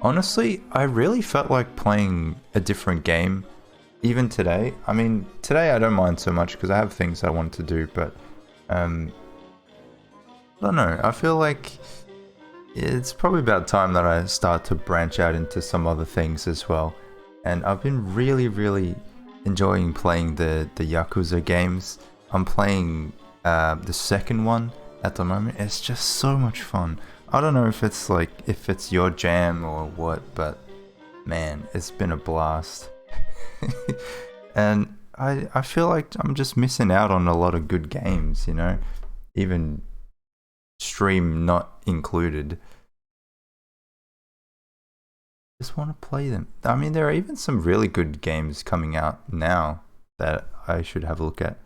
Honestly, I really felt like playing a different game, even today. I mean, today I don't mind so much because I have things I want to do, but um, I don't know. I feel like it's probably about time that I start to branch out into some other things as well. And I've been really enjoying playing the Yakuza games. I'm playing the second one at the moment. It's just so much fun. I don't know if it's like if it's your jam or what, but man, it's been a blast. And I feel like I'm just missing out on a lot of good games, you know? Even stream not included. Just want to play them. I mean, there are even some really good games coming out now that I should have a look at.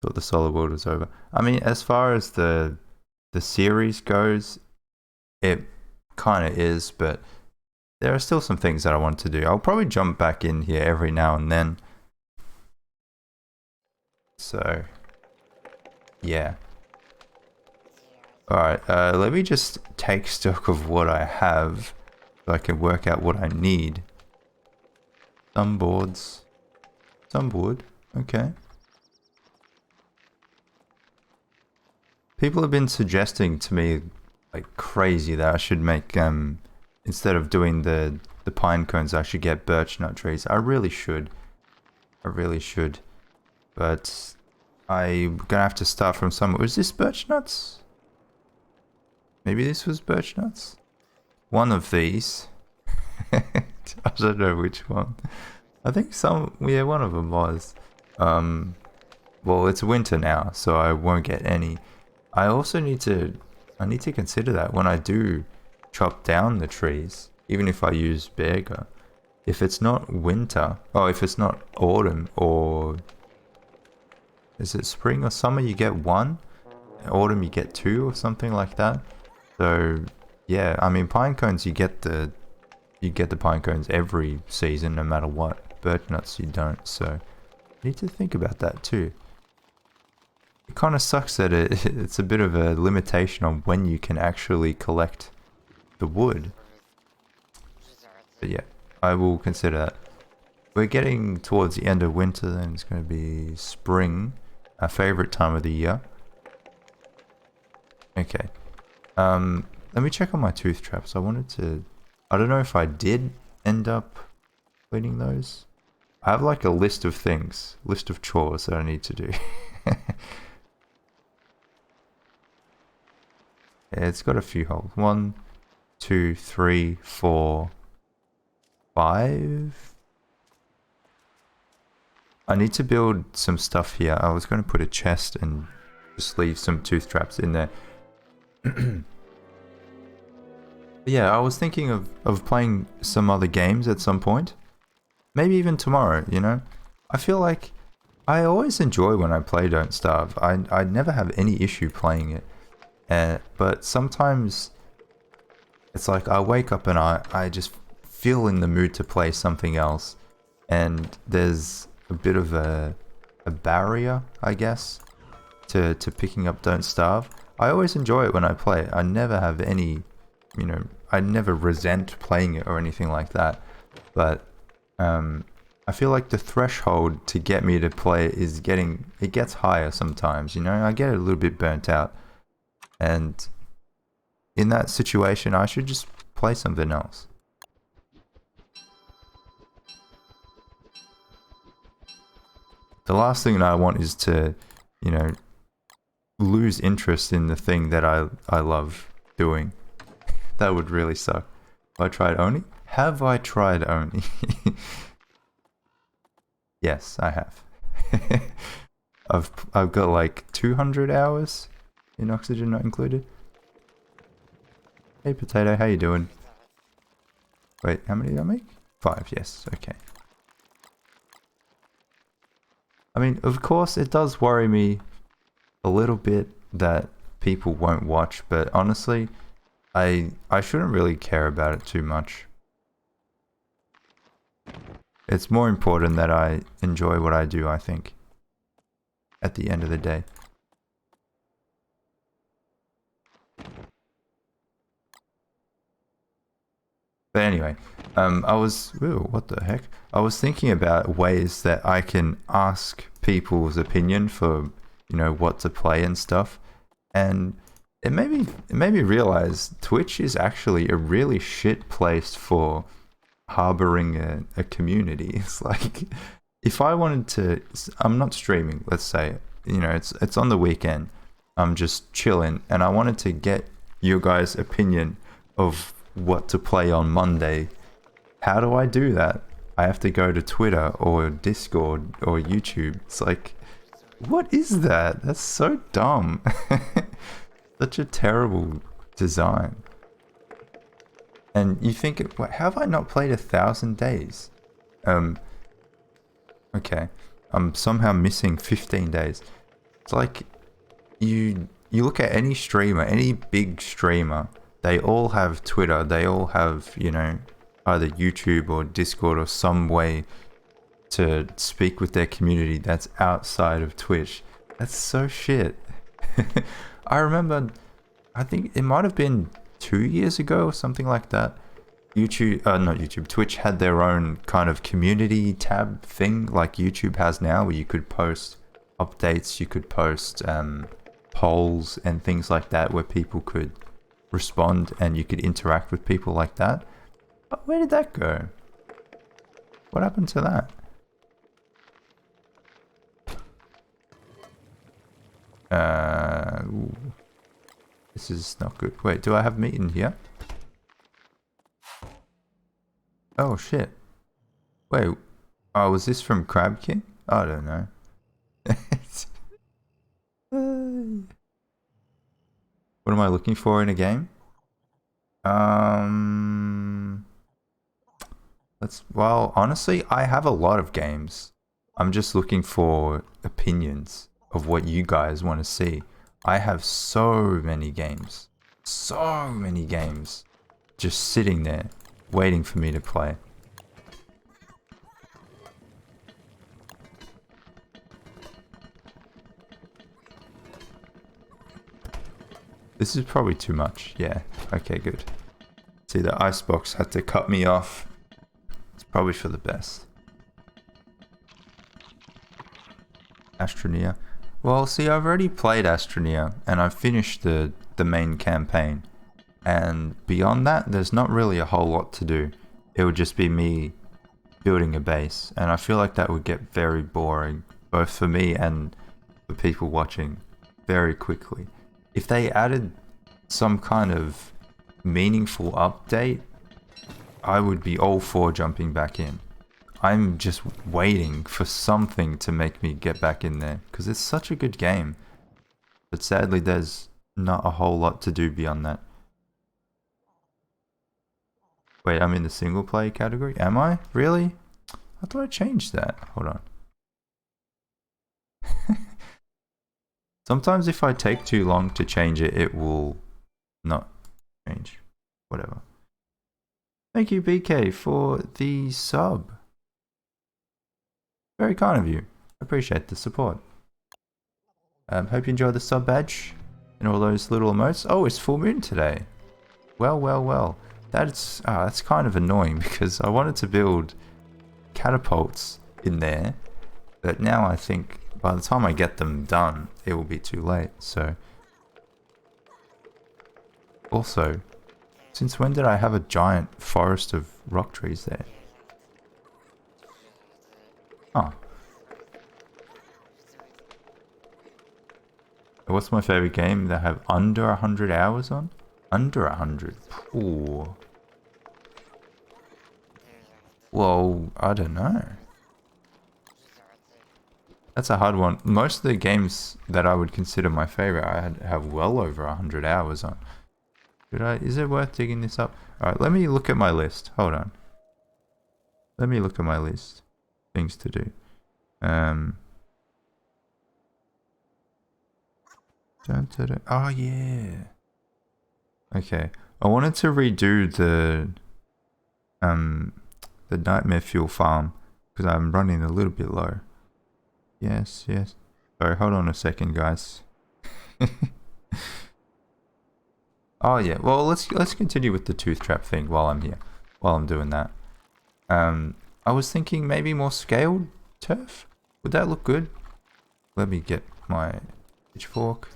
Thought the Solar World was over. I mean, as far as the series goes, it kind of is, but there are still some things that I want to do. I'll probably jump back in here every now and then. So, yeah. Alright, let me just take stock of what I have so I can work out what I need. Some boards. Some wood. Okay. People have been suggesting to me like crazy that I should make instead of doing the pine cones I should get birch nut trees. I really should. I really should. But I'm gonna have to start from somewhere. Was this birch nuts? Maybe this was birch nuts? One of these. I don't know which one. I think yeah, one of them was. Well, it's winter now, so I won't get any. I also I need to consider that when I do chop down the trees, even if I use Berger, if it's not winter, oh, if it's not autumn or is it spring or summer, you get one, autumn you get two or something like that. So yeah, I mean pine cones you get the pine cones every season no matter what. Birch nuts you don't, so I need to think about that too. It kind of sucks that it's a bit of a limitation on when you can actually collect the wood. But yeah, I will consider that. We're getting towards the end of winter, then it's going to be spring, our favorite time of the year. Okay. Let me check on my tooth traps. I don't know if I did end up cleaning those. I have like a list of things, list of chores that I need to do. Yeah, it's got a few holes. 1, 2, 3, 4, 5. I need to build some stuff here. I was going to put a chest and just leave some tooth traps in there. Yeah, I was thinking of playing some other games at some point. Maybe even tomorrow, you know? I feel like I always enjoy when I play Don't Starve. I never have any issue playing it. But sometimes it's like I wake up and I just feel in the mood to play something else. And there's a bit of a barrier, I guess, to picking up Don't Starve. I always enjoy it when I play it. I never have any, you know, I never resent playing it or anything like that. But I feel like the threshold to get me to play it gets higher sometimes, you know? I get a little bit burnt out. And in that situation, I should just play something else. The last thing that I want is to, you know, lose interest in the thing that I love doing. That would really suck. Have I tried Oni? Have I tried Oni? Yes, I have. I've got like 200 hours in oxygen not included. Hey potato, how you doing? Wait, how many did I make? 5, yes, okay. I mean, of course, it does worry me a little bit that people won't watch, but honestly, I shouldn't really care about it too much. It's more important that I enjoy what I do, I think, at the end of the day. But anyway, ooh, what the heck? I was thinking about ways that I can ask people's opinion for, what to play and stuff. And it made me realize Twitch is actually a really shit place for harboring a community. It's like, if I wanted to, I'm not streaming, let's say, it's on the weekend, I'm just chilling, and I wanted to get your guys' opinion of what to play on Monday. How do I do that? I have to go to Twitter or Discord or YouTube. It's like, what is that? That's so dumb. Such a terrible design. And you think, how have I not played 1,000 days? Okay, I'm somehow missing 15 days. It's like, you look at any streamer, any big streamer, they all have Twitter, they all have, either YouTube or Discord or some way to speak with their community that's outside of Twitch. That's so shit. I remember, I think it might have been 2 years ago or something like that. Not YouTube, Twitch had their own kind of community tab thing like YouTube has now, where you could post updates, you could post polls and things like that, where people could respond and you could interact with people like that. But where did that go? What happened to that? Ooh. This is not good. Wait, do I have meat in here? Oh shit. Wait. Oh, was this from Crab King? I don't know. What am I looking for in a game? Well, honestly, I have a lot of games. I'm just looking for opinions of what you guys want to see. I have so many games. So many games. Just sitting there, waiting for me to play. This is probably too much. Yeah. Okay, good. See, the icebox had to cut me off. It's probably for the best. Astroneer. Well, see, I've already played Astroneer, and I've finished the main campaign. And beyond that, there's not really a whole lot to do. It would just be me building a base, and I feel like that would get very boring, both for me and for people watching, very quickly. If they added some kind of meaningful update, I would be all for jumping back in. I'm just waiting for something to make me get back in there, because it's such a good game. But sadly, there's not a whole lot to do beyond that. Wait, I'm in the single player category? Am I? Really? How do I change that? Hold on. Sometimes if I take too long to change it, it will not change. Whatever. Thank you, BK, for the sub. Very kind of you. I appreciate the support. Hope you enjoy the sub badge and all those little emotes. Oh, it's full moon today. Well, well, well. That's kind of annoying, because I wanted to build catapults in there, but now I think by the time I get them done, it will be too late. So, also, since when did I have a giant forest of rock trees there? Oh. What's my favorite game that I have under 100 hours on? Under 100? Ooh. Well, I don't know. That's a hard one. Most of the games that I would consider my favorite, I have well over 100 hours on. Is it worth digging this up? Alright, let me look at my list. Hold on. Let me look at my list. Things to do. Oh yeah. Okay. I wanted to redo the Nightmare Fuel farm, because I'm running a little bit low. Yes, yes. Sorry, hold on a second, guys. Oh yeah, well let's continue with the tooth trap thing while I'm here. while I'm doing that. I was thinking maybe more scaled turf. Would that look good? Let me get my pitchfork.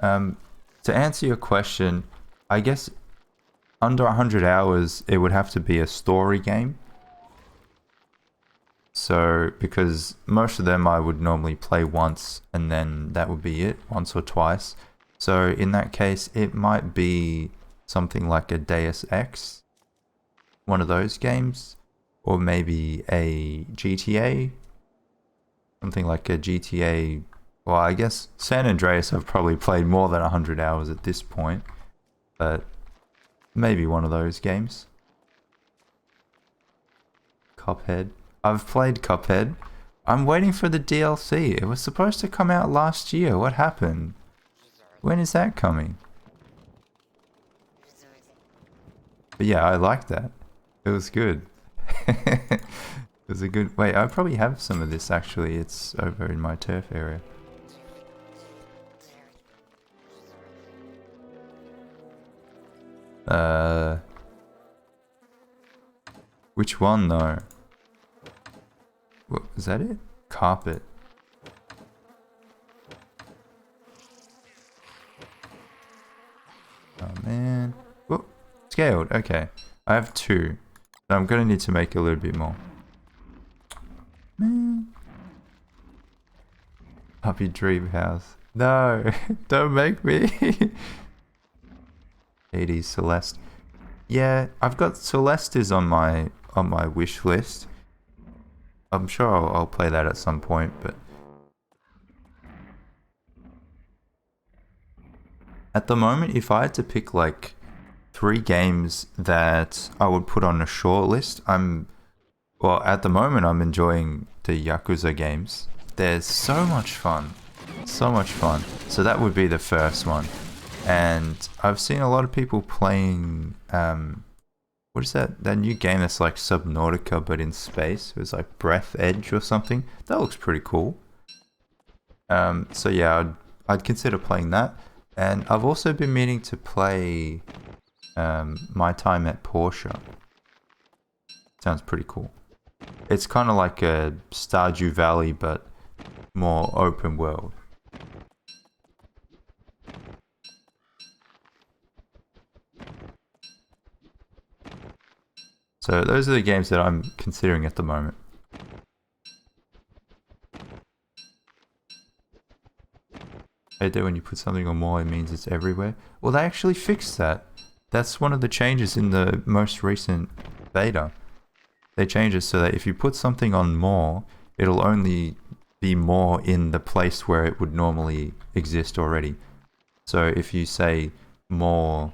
To answer your question, I guess under 100 hours, it would have to be a story game. So, because most of them I would normally play once and then that would be it, once or twice. So in that case, it might be something like a Deus Ex, one of those games, or maybe a GTA, something like a GTA. Well, I guess San Andreas I've probably played more than 100 hours at this point, but maybe one of those games. Cuphead. I've played Cuphead. I'm waiting for the DLC. It was supposed to come out last year. What happened? When is that coming? But yeah, I liked that. It was good. It was a good... Wait, I probably have some of this actually. It's over in my turf area. Which one though? What, is that it? Carpet. Oh man. Whoop. Scaled. Okay. I have 2. So I'm gonna need to make a little bit more. Man. Puppy dream house. No. Don't make me. 80s Celeste. Yeah, I've got Celeste is on my wish list. I'm sure I'll play that at some point, but at the moment, if I had to pick like 3 games that I would put on a short list, well, at the moment I'm enjoying the Yakuza games. They're so much fun. So much fun. So that would be the first one. And I've seen a lot of people playing what is that new game that's like Subnautica but in space? It was like Breath Edge or something. That looks pretty cool. So yeah, I'd consider playing that. And I've also been meaning to play My Time at Porsche. Sounds pretty cool. It's kind of like a Stardew Valley but more open world. So those are the games that I'm considering at the moment. Hey, there, when you put something on more, it means it's everywhere. Well, they actually fixed that. That's one of the changes in the most recent beta. They changed it so that if you put something on more, it'll only be more in the place where it would normally exist already. So if you say more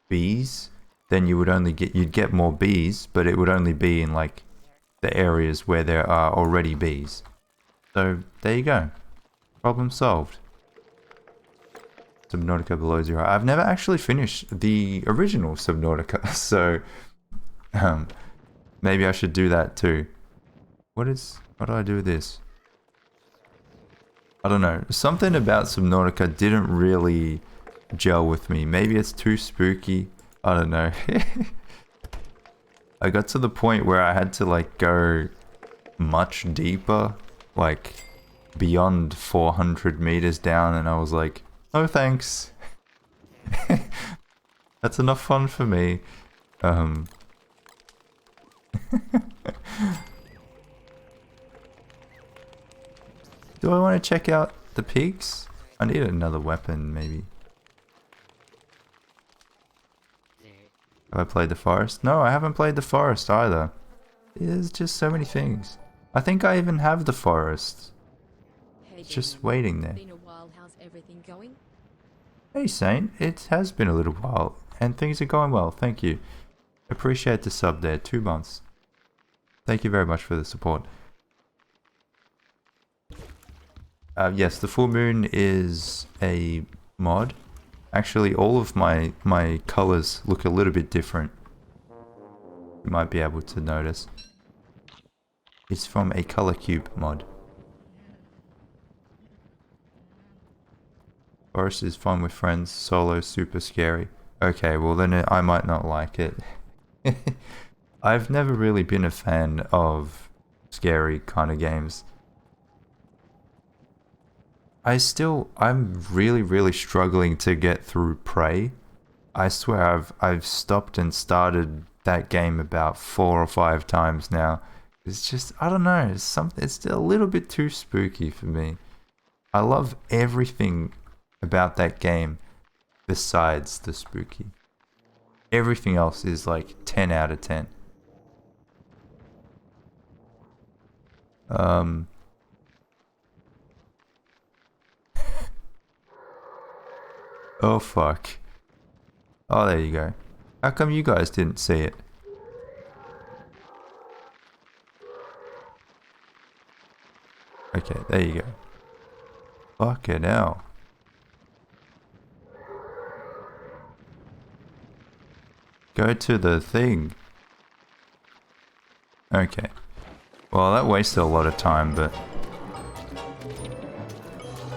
bees, then you'd get more bees, but it would only be in like the areas where there are already bees. So there you go. Problem solved. Subnautica Below Zero. I've never actually finished the original Subnautica, so maybe I should do that too. What do I do with this? I don't know. Something about Subnautica didn't really gel with me. Maybe it's too spooky. I don't know. I got to the point where I had to like go much deeper, like beyond 400 meters down, and I was like, oh thanks. That's enough fun for me. Do I want to check out the pigs? I need another weapon maybe. Have I played the forest? No, I haven't played the forest either. There's just so many things. I think I even have the forest. It's just waiting there. Been a while. How's everything going? Hey Saint, it has been a little while and things are going well, thank you. Appreciate the sub there, 2 months. Thank you very much for the support. Yes, the full moon is a mod. Actually, all of my colors look a little bit different. You might be able to notice. It's from a color cube mod. Forest is fun with friends, solo super scary. Okay, well then I might not like it. I've never really been a fan of scary kind of games. I'm really struggling to get through Prey. I swear I've stopped and started that game about 4 or 5 times now. It's just, I don't know, it's a little bit too spooky for me. I love everything about that game besides the spooky. Everything else is like 10 out of 10. Um oh fuck. Oh, there you go. How come you guys didn't see it? Okay, there you go. Fucking hell. Go to the thing. Okay. Well, that wasted a lot of time, but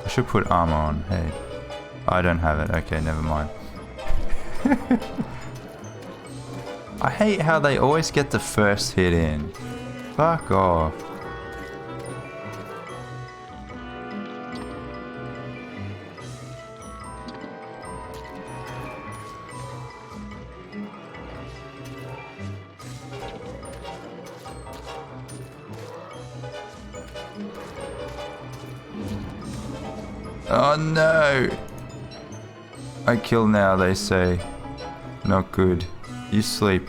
I should put armor on. Hey. I don't have it. Okay, never mind. I hate how they always get the first hit in. Fuck off. Oh no! I kill now, they say. Not good. You sleep.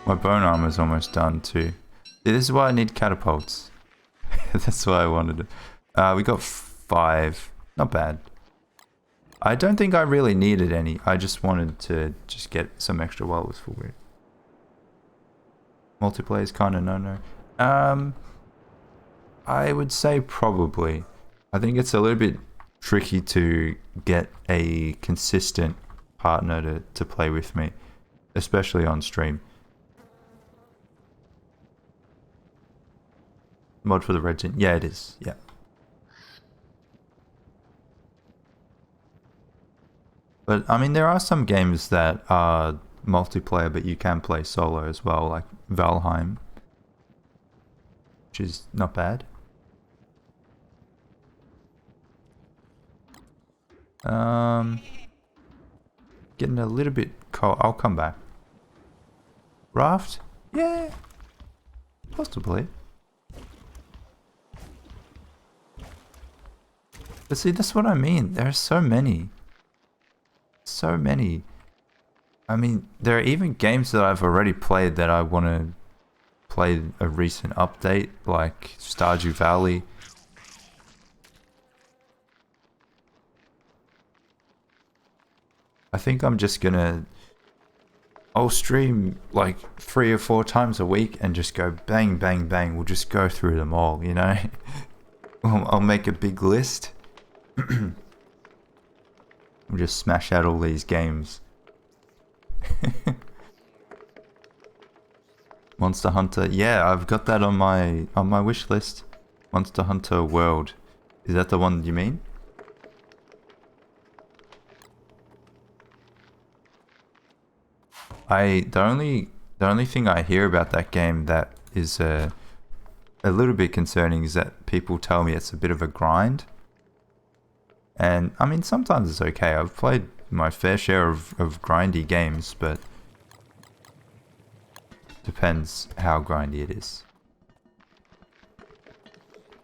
My bone armor's almost done too. Yeah, this is why I need catapults. That's why I wanted it. We got 5. Not bad. I don't think I really needed any. I just wanted to just get some extra while it was full weird. Multiplayer is kind of no-no. I would say probably. I think it's a little bit tricky to get a consistent partner to play with me, especially on stream. Mod for the red tin? Yeah, it is. Yeah. But I mean, there are some games that are multiplayer, but you can play solo as well, like Valheim, which is not bad. Getting a little bit cold. I'll come back. Raft? Yeah, possibly. But see, that's what I mean. There are so many. So many. I mean, there are even games that I've already played that I want to play a recent update, like Stardew Valley. I think I'm just gonna... I'll stream like 3 or 4 times a week and just go bang, bang, bang. We'll just go through them all, you know? I'll make a big list. We'll just smash out all these games. Monster Hunter, yeah, I've got that on my wish list. Monster Hunter World. Is that the one you mean? The only thing I hear about that game that is a little bit concerning is that people tell me it's a bit of a grind. And I mean, sometimes it's okay. I've played my fair share of grindy games, but depends how grindy it is.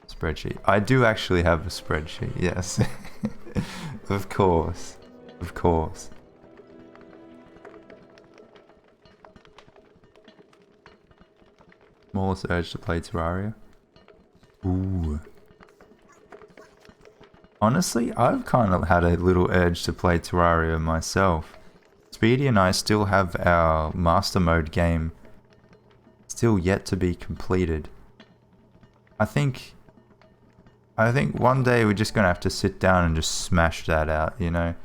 Spreadsheet. I do actually have a spreadsheet, yes. Of course. Of course. Smallest urge to play Terraria? Ooh. Honestly, I've kind of had a little urge to play Terraria myself. Speedy and I still have our master mode game still yet to be completed. I think one day we're just gonna have to sit down and just smash that out, you know?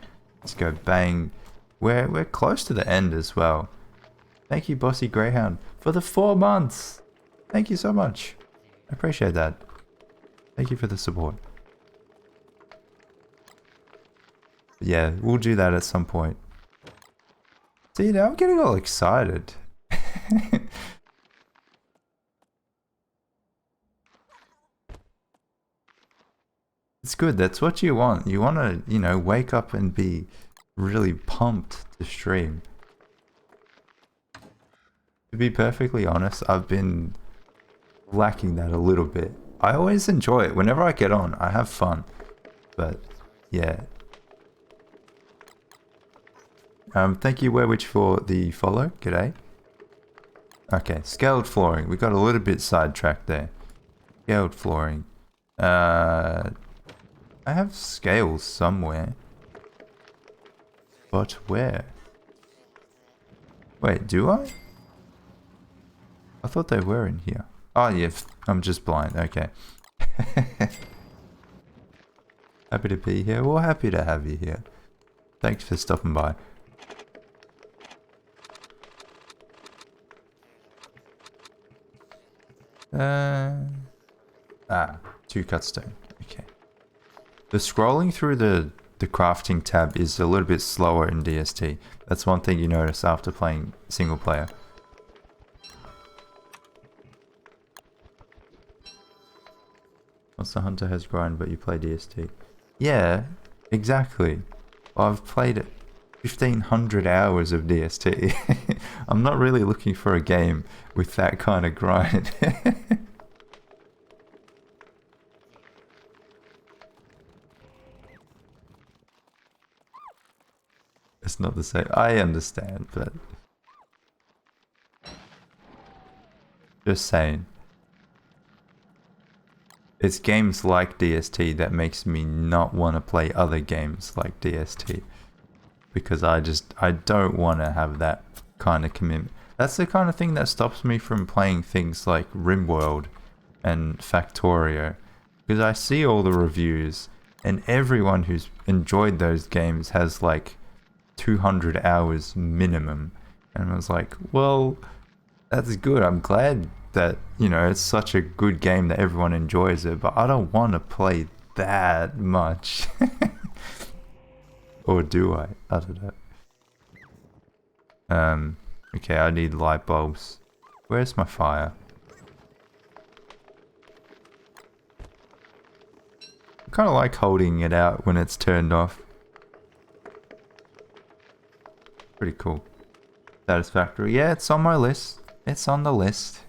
Let's go bang. We're close to the end as well. Thank you, Bossy Greyhound, for the 4 months. Thank you so much. I appreciate that. Thank you for the support. Yeah, we'll do that at some point. See, now I'm getting all excited. It's good. That's what you want. You want to, you know, wake up and be really pumped to stream. To be perfectly honest, I've been lacking that a little bit. I always enjoy it. Whenever I get on, I have fun. But, yeah. Thank you, Werewitch, for the follow. G'day. Okay, scaled flooring. We got a little bit sidetracked there. Scaled flooring. I have scales somewhere. But where? Wait, do I? I thought they were in here. Oh, yeah, I'm just blind. Okay. Happy to be here. Well, happy to have you here. Thanks for stopping by. Two cutstone. Okay. The scrolling through the crafting tab is a little bit slower in DST. That's one thing you notice after playing single player. Monster Hunter has grind, but you play DST. Yeah, exactly. Well, I've played 1,500 hours of DST. I'm not really looking for a game with that kind of grind. It's not the same. I understand, but just saying. It's games like DST that makes me not want to play other games like DST. Because I don't want to have that kind of commitment. That's the kind of thing that stops me from playing things like RimWorld and Factorio. Because I see all the reviews and everyone who's enjoyed those games has like 200 hours minimum. And I was like, well, that's good. I'm glad that, you know, it's such a good game that everyone enjoys it, but I don't want to play that much. Or do I? I don't know. Okay, I need light bulbs. Where's my fire? I kind of like holding it out when it's turned off. Pretty cool. Satisfactory. Yeah, it's on my list. It's on the list.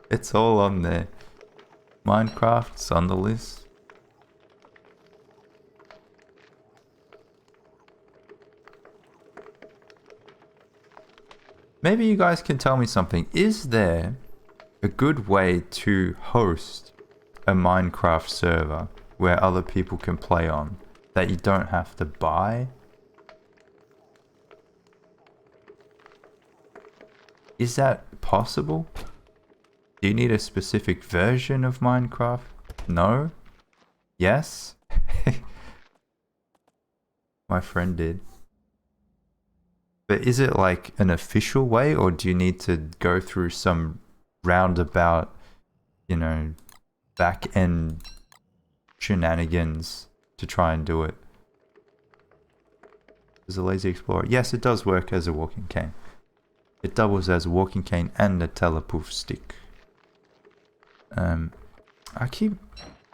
It's all on there. Minecraft's on the list. Maybe you guys can tell me something. Is there a good way to host a Minecraft server where other people can play on that you don't have to buy? Is that possible? Do you need a specific version of Minecraft? No? Yes? My friend did. But is it like an official way, or do you need to go through some roundabout, you know, back end shenanigans to try and do it? Is a lazy explorer? Yes, it does work as a walking cane. It doubles as a walking cane and a telepoof stick. I keep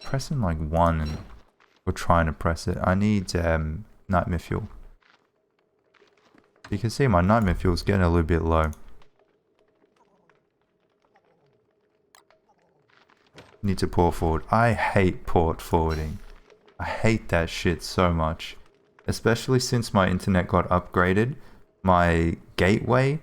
pressing like one and we're trying to press it. I need nightmare fuel. You can see my nightmare fuel's getting a little bit low. Need to port forward. I hate port forwarding. I hate that shit so much. Especially since my internet got upgraded. My gateway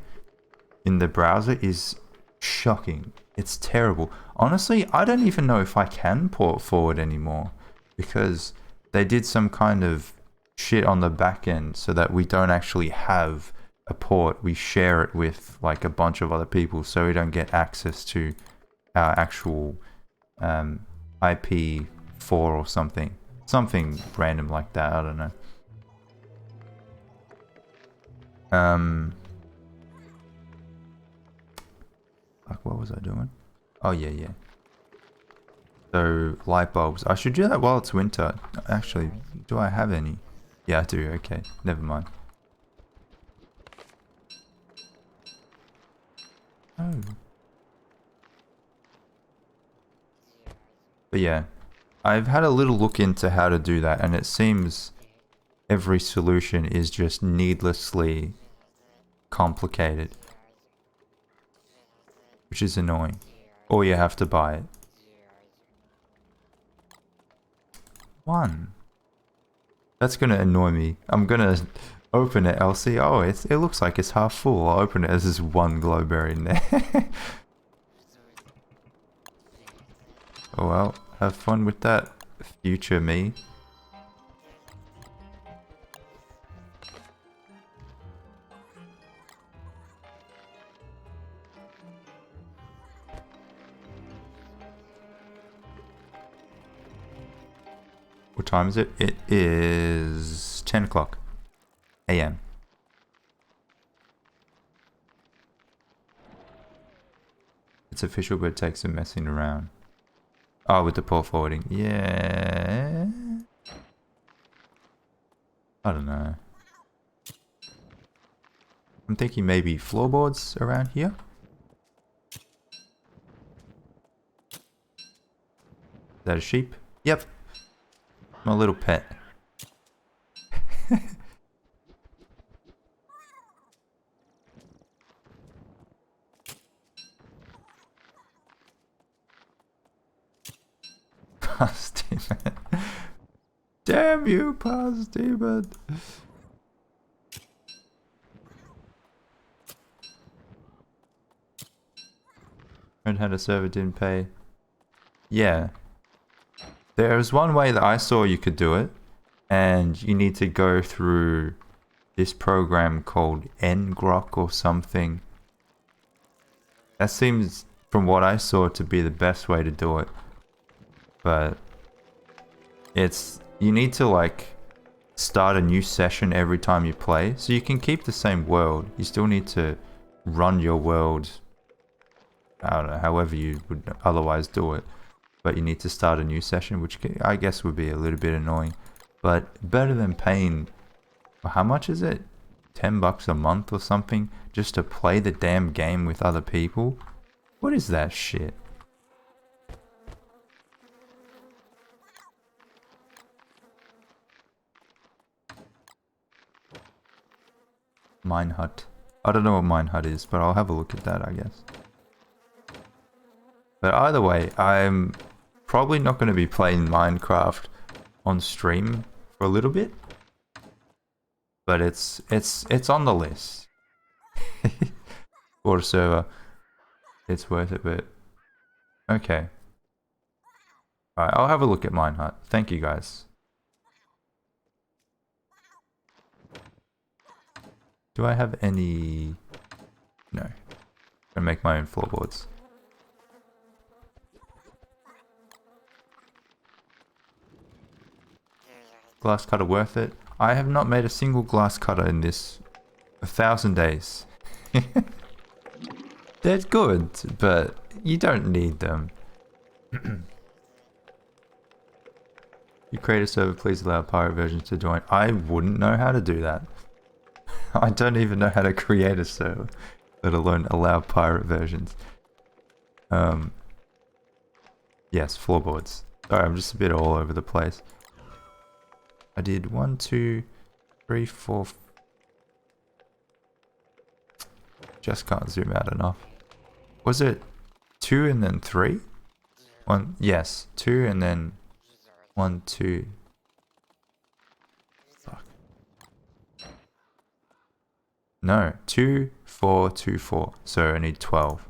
in the browser is shocking. It's terrible. Honestly, I don't even know if I can port forward anymore. Because they did some kind of shit on the back end so that we don't actually have a port. We share it with like a bunch of other people so we don't get access to our actual IP4 or something. Something random like that, I don't know. Like, what was I doing? Oh, yeah. So, light bulbs. I should do that while it's winter. Actually, do I have any? Yeah, I do. Okay, never mind. Oh. But yeah, I've had a little look into how to do that, and it seems every solution is just needlessly complicated, which is annoying. Or you have to buy it. One. That's gonna annoy me. I'm gonna open it. I'll see. Oh, it looks like it's half full. I'll open it as there's one glowberry in there. Oh well, have fun with that, future me. What time is it? It is 10 o'clock a.m. It's official, but it takes some messing around. Oh, with the port forwarding. Yeah. I don't know. I'm thinking maybe floorboards around here. Is that a sheep? Yep. My little pet. Paz demon. Damn you, Paz demon. Learned how to serve it, didn't pay. Yeah. There's one way that I saw you could do it, and you need to go through this program called ngrok or something. That seems, from what I saw, to be the best way to do it. But you need to like start a new session every time you play, so you can keep the same world. You still need to run your world, I don't know, however you would otherwise do it. But you need to start a new session, which I guess would be a little bit annoying. But better than paying, how much is it? $10 a month or something just to play the damn game with other people? What is that shit? Mine Hut. I don't know what Mine Hut is, but I'll have a look at that, I guess. But either way, I'm probably not going to be playing Minecraft on stream for a little bit. But it's on the list. Water server. It's worth it, but okay. Alright, I'll have a look at Mine Hut. Thank you guys. Do I have any... No. I'm gonna make my own floorboards. Glass cutter worth it? I have not made a single glass cutter in this 1,000 days. They're good, but you don't need them. You create a server, please allow pirate versions to join. I wouldn't know how to do that. I don't even know how to create a server, let alone allow pirate versions. Yes, floorboards. Sorry, I'm just a bit all over the place. I did 1, 2, 3, 4. Just can't zoom out enough. Was it 2 and then 3? One, yes, 2 and then 1, 2. Fuck. No, 2, 4, 2, 4. So I need 12.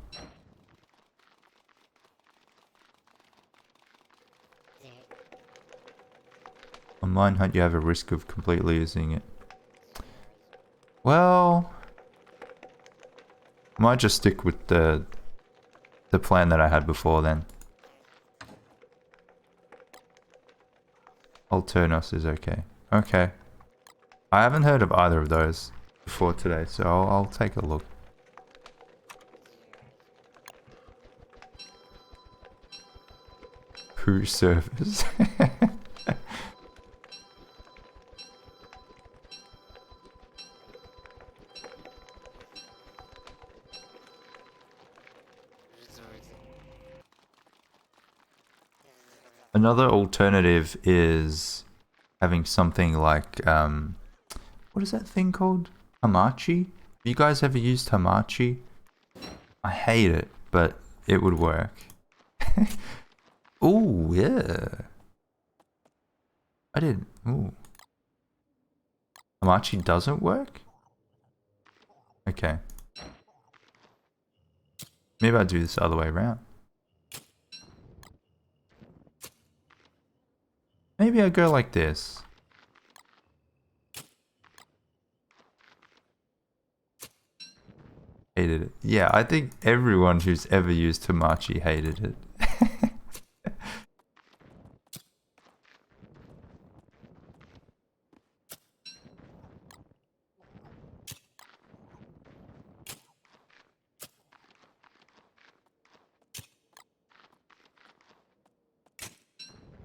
On Mine Hunt, you have a risk of completely losing it. Well, I might just stick with the plan that I had before then. Alternos is okay. Okay. I haven't heard of either of those before today, so I'll take a look. Who servers? Another alternative is having something like what is that thing called? Hamachi? You guys ever used Hamachi? I hate it, but it would work. Ooh, yeah. I did. Ooh. Hamachi doesn't work? Okay. Maybe I'll do this the other way around. Maybe I go like this. Hated it. Yeah, I think everyone who's ever used Hamachi hated it.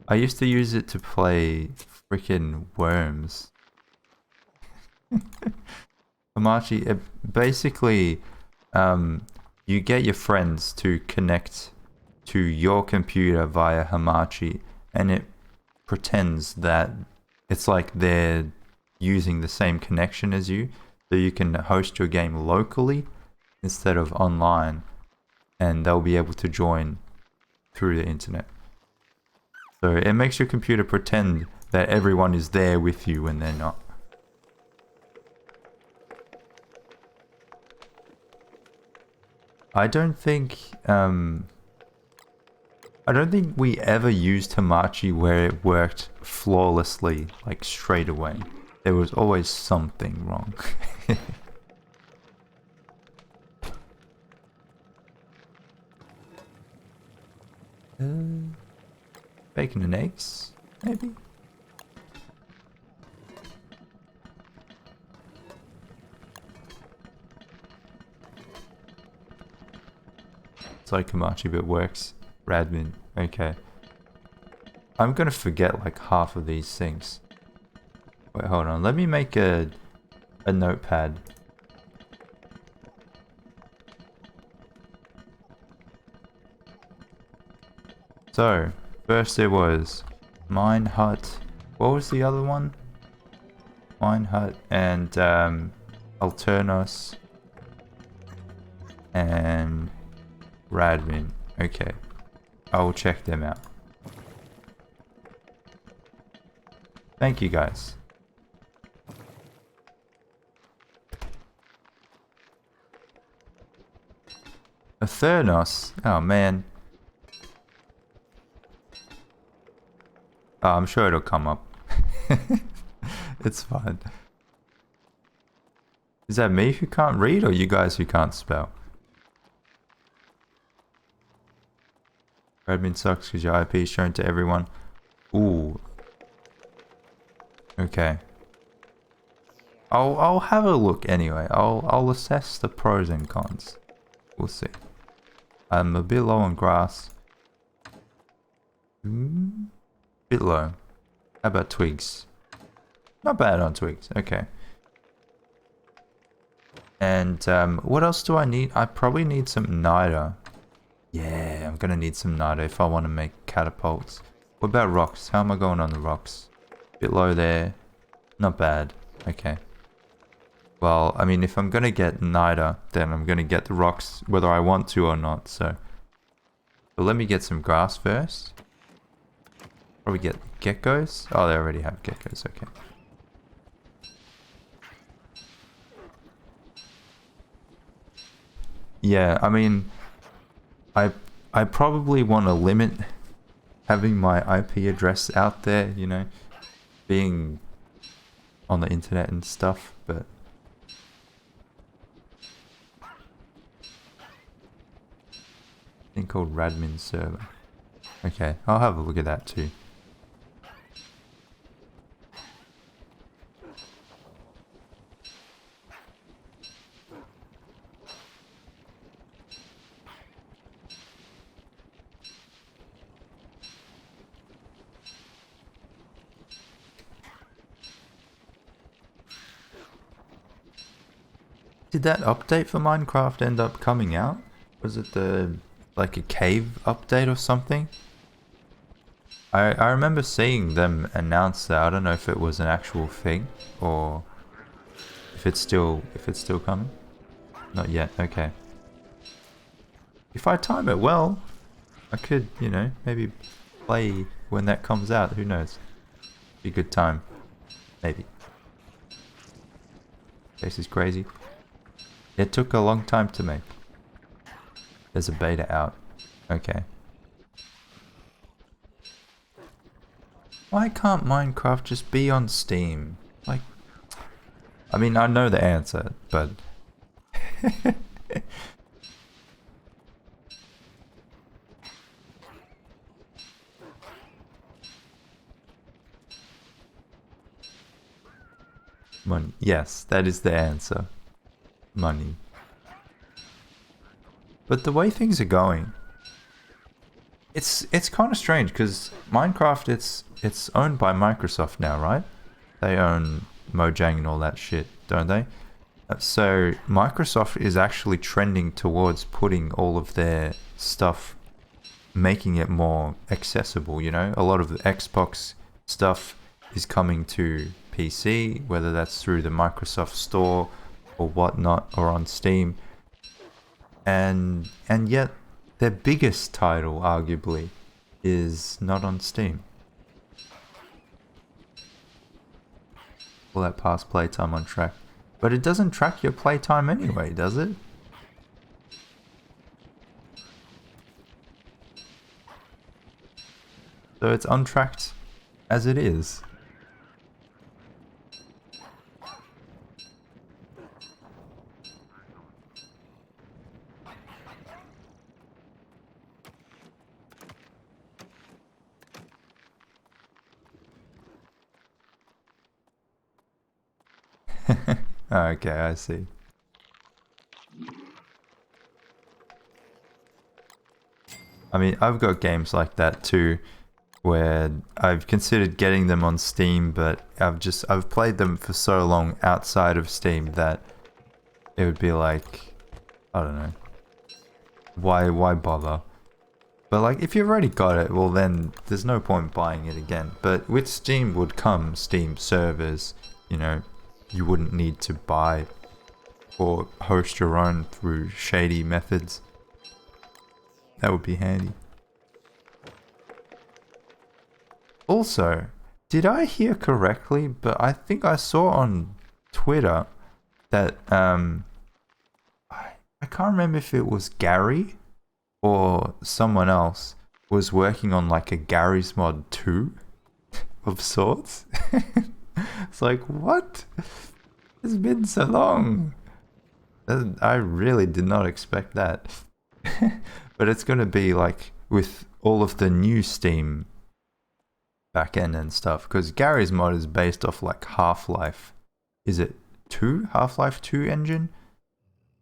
I used to use it to play freaking Worms. Hamachi, it basically, you get your friends to connect to your computer via Hamachi, and it pretends that it's like they're using the same connection as you, so you can host your game locally instead of online, and they'll be able to join through the internet. So it makes your computer pretend that everyone is there with you when they're not. I don't think we ever used Hamachi where it worked flawlessly, like straight away. There was always something wrong. Bacon and eggs, maybe? It's like Hamachi, but it works. Radmin, okay. I'm gonna forget like half of these things. Wait, hold on. Let me make a notepad. So, first there was Mine Hut. What was the other one? Mine Hut and Alternos and Radmin. Okay. I will check them out. Thank you guys. A Thurnos? Oh man. Oh, I'm sure it'll come up. It's fine. Is that me who can't read or you guys who can't spell? Admin sucks because your IP is shown to everyone. Ooh. Okay. I'll have a look anyway. I'll assess the pros and cons. We'll see. I'm a bit low on grass. Bit low. How about twigs? Not bad on twigs. Okay. And what else do I need? I probably need some niter. Yeah, I'm gonna need some niter if I want to make catapults. What about rocks? How am I going on the rocks? Bit low there. Not bad. Okay. Well, I mean, if I'm gonna get niter, then I'm gonna get the rocks whether I want to or not, so. But let me get some grass first. Probably get geckos. Oh, they already have geckos, okay. Yeah, I mean, I probably want to limit having my IP address out there, you know, being on the internet and stuff, but thing called Radmin server. Okay, I'll have a look at that too. Did that update for Minecraft end up coming out? Was it the like a cave update or something? I remember seeing them announce that. I don't know if it was an actual thing or if it's still coming. Not yet. Okay. If I time it well, I could, maybe play when that comes out. Who knows? Be a good time. Maybe. This is crazy. It took a long time to make. There's a beta out. Okay. Why can't Minecraft just be on Steam? Like, I mean, I know the answer, but... Money. Yes, that is the answer. Money. But the way things are going, it's kind of strange because Minecraft it's owned by Microsoft now, right? They own Mojang and all that shit, don't they? So Microsoft is actually trending towards putting all of their stuff, making it more accessible, A lot of the Xbox stuff is coming to PC, whether that's through the Microsoft Store or whatnot, or on Steam. And yet their biggest title, arguably, is not on Steam. All that past playtime on track. But it doesn't track your playtime anyway, does it? So it's untracked as it is. Okay, I see. I mean, I've got games like that too, where I've considered getting them on Steam, but I've played them for so long outside of Steam that it would be like, I don't know, why bother? But like, if you've already got it, well then there's no point buying it again. But with Steam would come Steam servers, you wouldn't need to buy or host your own through shady methods. That would be handy. Also, did I hear correctly? But I think I saw on Twitter that I can't remember if it was Gary or someone else was working on like a Gary's Mod 2 of sorts. It's like, what? It's been so long. I really did not expect that. But it's going to be like with all of the new Steam backend and stuff, because Gary's Mod is based off like Half-Life. Is it 2? Half-Life 2 engine?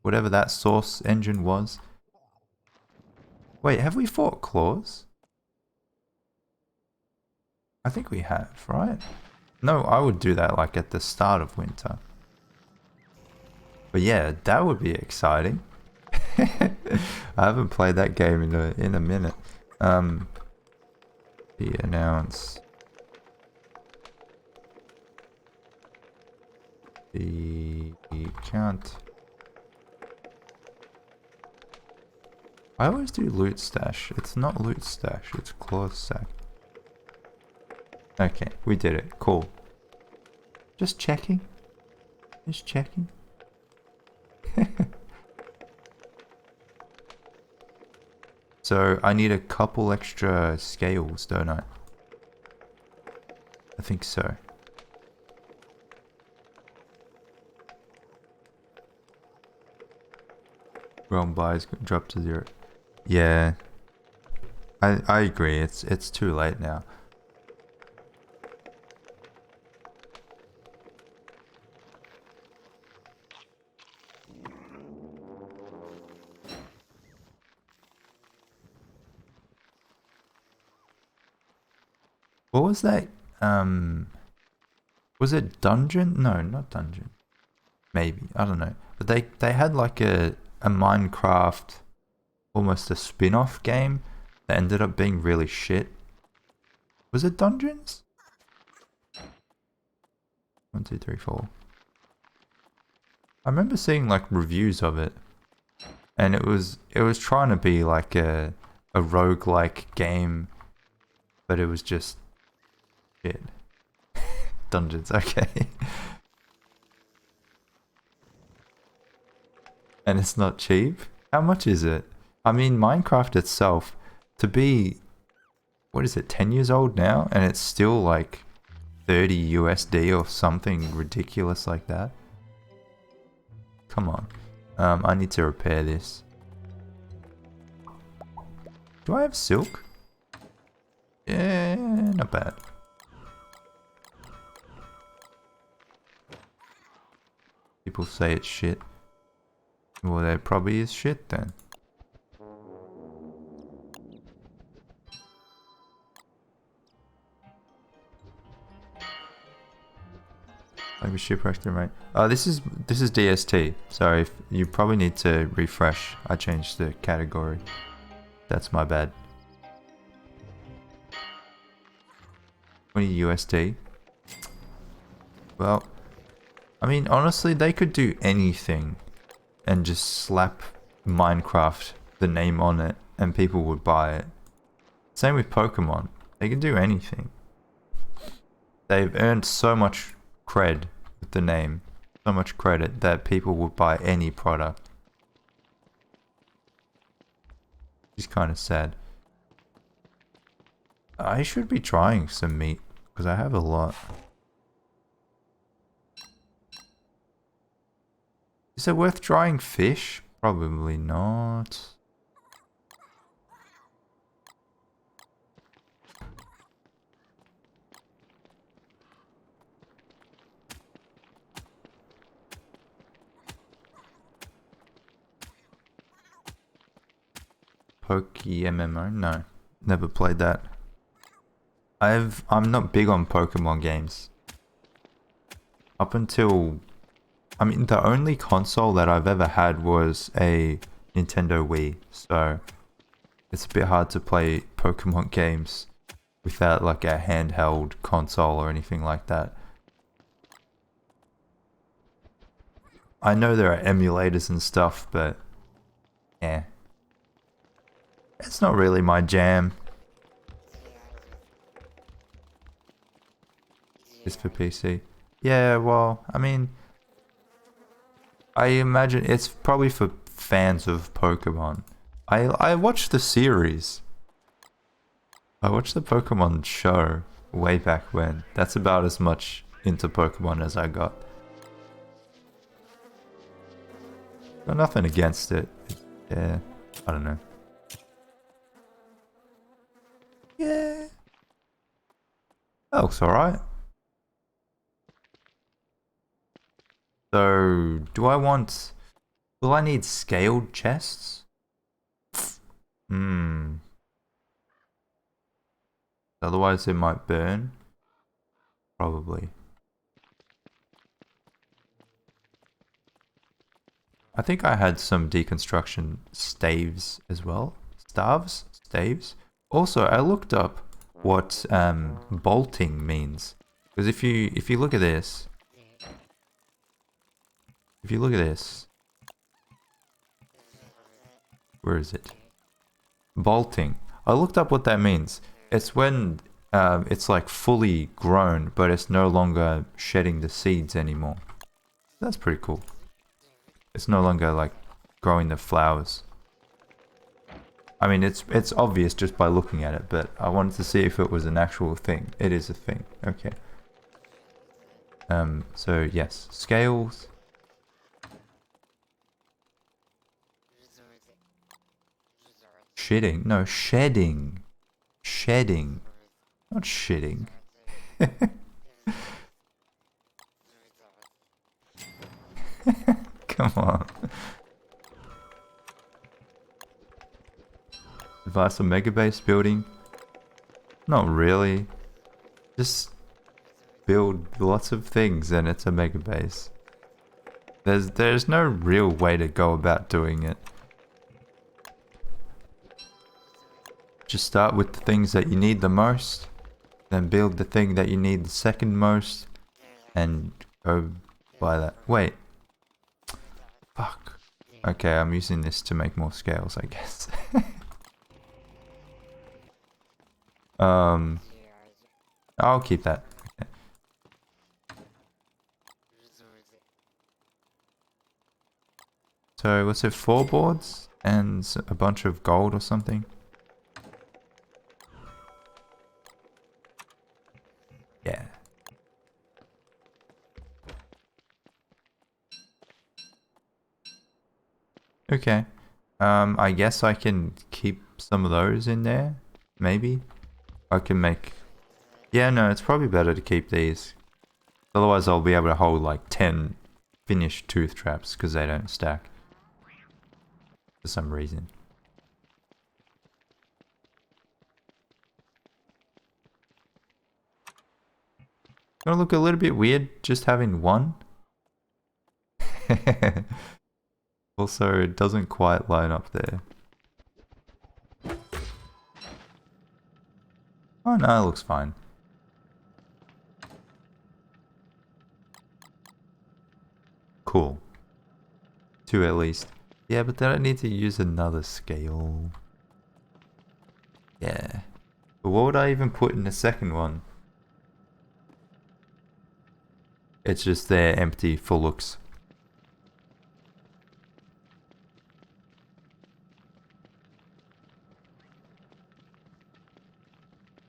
Whatever that source engine was. Wait, have we fought claws? I think we have, right? No, I would do that like at the start of winter. But yeah, that would be exciting. I haven't played that game in a minute. Be announced. The account. I always do loot stash. It's not loot stash, it's claw stack. Okay, we did it. Cool. Just checking. Just checking. So I need a couple extra scales, don't I? I think so. Realm buys drop to 0. Yeah. I agree. It's too late now. What was that? Was it Dungeon? No, not Dungeon. Maybe, I don't know. But they had like a Was it dungeons? 1, 2, 3, 4. I remember seeing like reviews of it, and it was trying to be like a roguelike game, but it was just shit. Dungeons, okay. And it's not cheap? How much is it? I mean, Minecraft itself, to be, what is it, 10 years old now? And it's still like 30 USD or something ridiculous like that. Come on. I need to repair this. Do I have silk? Yeah, not bad. People say it's shit. Well, that probably is shit then. Like a shipwrecked mate. This is DST. Sorry, you probably need to refresh. I changed the category. That's my bad. 20 USD. Well, I mean, honestly, they could do anything and just slap Minecraft, the name on it, and people would buy it. Same with Pokemon. They can do anything. They've earned so much cred with the name, so much credit that people would buy any product. It's kind of sad. I should be trying some meat because I have a lot. Is it worth drying fish? Probably not. Pokey MMO? No, never played that. I'm not big on Pokemon games. Up until, I mean, the only console that I've ever had was a Nintendo Wii, so it's a bit hard to play Pokemon games without like a handheld console or anything like that. I know there are emulators and stuff, but yeah. It's not really my jam. It's for PC. Yeah, well, I mean, I imagine it's probably for fans of Pokemon. I watched the series. I watched the Pokemon show way back when. That's about as much into Pokemon as I got. Got nothing against it. Yeah, I don't know. Yeah. That looks alright. So, will I need scaled chests? Otherwise it might burn. Probably. I think I had some deconstruction staves as well. Staves? Also, I looked up what bolting means. Because if you look at this, where is it? Bolting. I looked up what that means. It's when it's like fully grown, but it's no longer shedding the seeds anymore. That's pretty cool. It's no longer like growing the flowers. I mean, it's obvious just by looking at it, but I wanted to see if it was an actual thing. It is a thing. Okay. So yes, scales. Shitting? No, shedding. Shedding. Not shitting. Come on. Advice on mega base building? Not really. Just build lots of things and it's a mega base. There's no real way to go about doing it. Just start with the things that you need the most Then build the thing that you need the second most. And go by that. Wait. Fuck. Okay, I'm using this to make more scales, I guess. I'll keep that. Okay. So, what's it? 4 boards? And a bunch of gold or something? Yeah. Okay. I guess I can keep some of those in there. Maybe. I can make... Yeah, no, it's probably better to keep these. Otherwise I'll be able to hold like 10 finished tooth traps because they don't stack. For some reason. Gonna look a little bit weird just having one. Also, it doesn't quite line up there. Oh no, it looks fine. Cool. 2 at least. Yeah, but then I need to use another scale. Yeah. But what would I even put in the second one? It's just there empty for looks.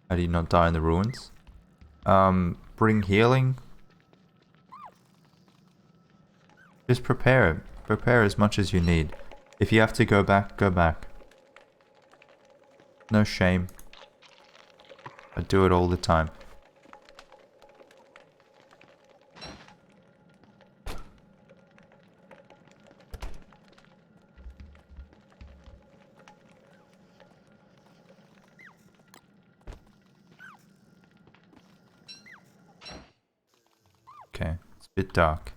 How do you not die in the ruins? Bring healing. Just prepare it. Prepare as much as you need. If you have to go back, go back. No shame. I do it all the time. Okay, it's a bit dark.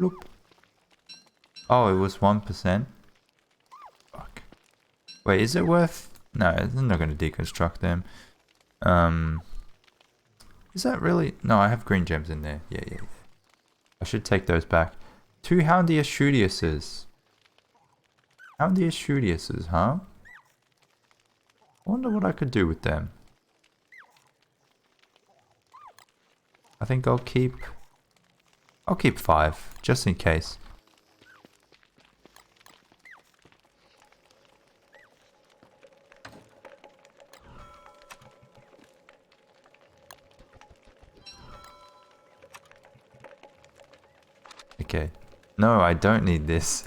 Bloop. Oh, it was 1%? Fuck. Wait, is it worth... No, I'm not going to deconstruct them. Is that really... No, I have green gems in there. Yeah. I should take those back. 2 Houndius Shootiuses. Houndius Shootiuses, huh? I wonder what I could do with them. I think I'll keep 5, just in case. Okay. No, I don't need this.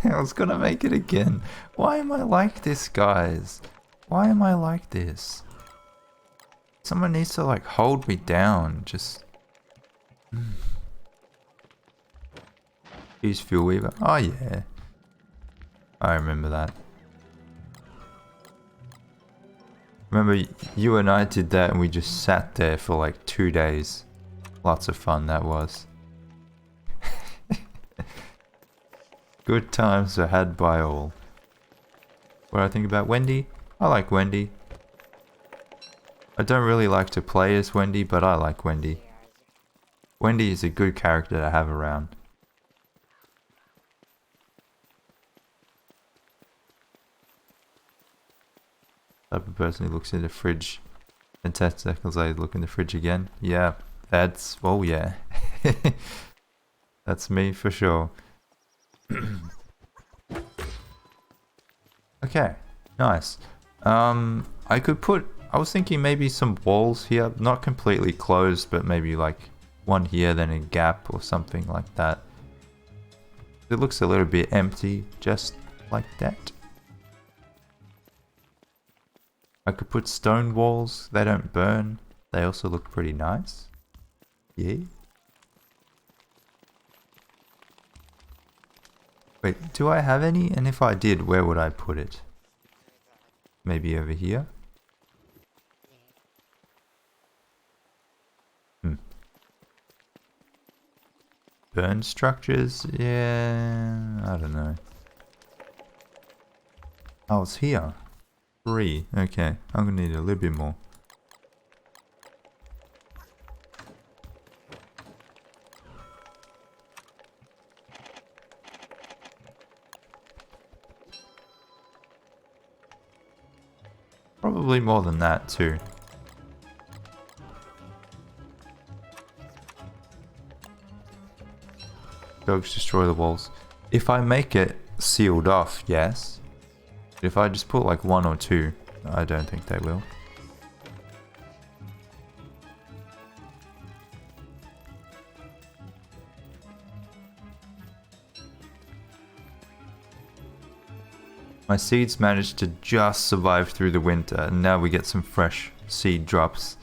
I was gonna make it again. Why am I like this, guys? Why am I like this? Someone needs to like hold me down. Just... Use Fuel Weaver. Oh yeah. I remember that. Remember you and I did that and we just sat there for like 2 days. Lots of fun that was. Good times are had by all. What do I think about Wendy? I like Wendy. I don't really like to play as Wendy, but I like Wendy. Wendy is a good character to have around. Type of person who looks in the fridge and 10 seconds later look in the fridge again. Yeah, that's... oh yeah. That's me for sure. Okay, nice. I could put... I was thinking maybe some walls here. Not completely closed, but maybe like one here, then a gap or something like that. It looks a little bit empty, just like that. I could put stone walls. They don't burn. They also look pretty nice. Yeah. Wait, do I have any? And if I did, where would I put it? Maybe over here? Burn structures? Yeah, I don't know. Oh, it's here. 3. Okay, I'm gonna need a little bit more. Probably more than that too. Dogs destroy the walls. If I make it sealed off, yes. But if I just put like 1 or 2, I don't think they will. My seeds managed to just survive through the winter, and now we get some fresh seed drops.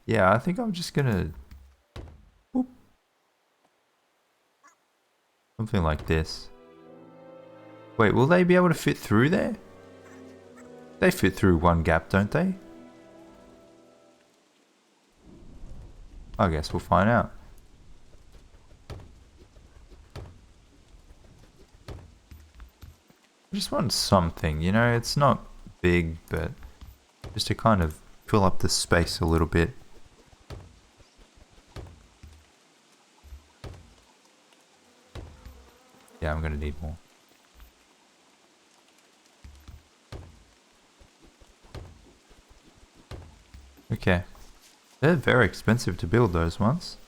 Yeah, I think I'm just gonna... Whoop. Something like this. Wait, will they be able to fit through there? They fit through one gap, don't they? I guess we'll find out. I just want something, you know, it's not big, but just to kind of fill up the space a little bit. Yeah, I'm gonna need more. Okay. They're very expensive to build, those ones.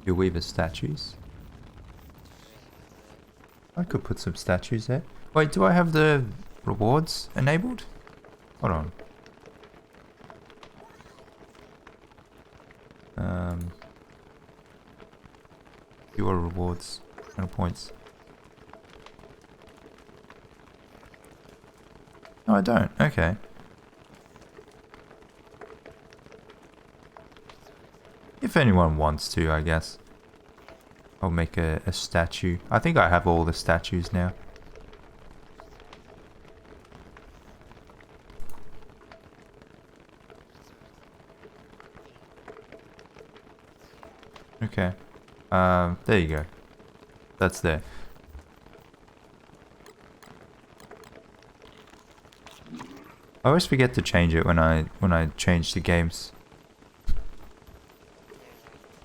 Your Weaver statues. I could put some statues there. Wait, do I have the rewards enabled? Hold on. Your rewards. No points. No, I don't. Okay. If anyone wants to, I guess. I'll make a statue. I think I have all the statues now. Okay. There you go. That's there. I always forget to change it when I change the games.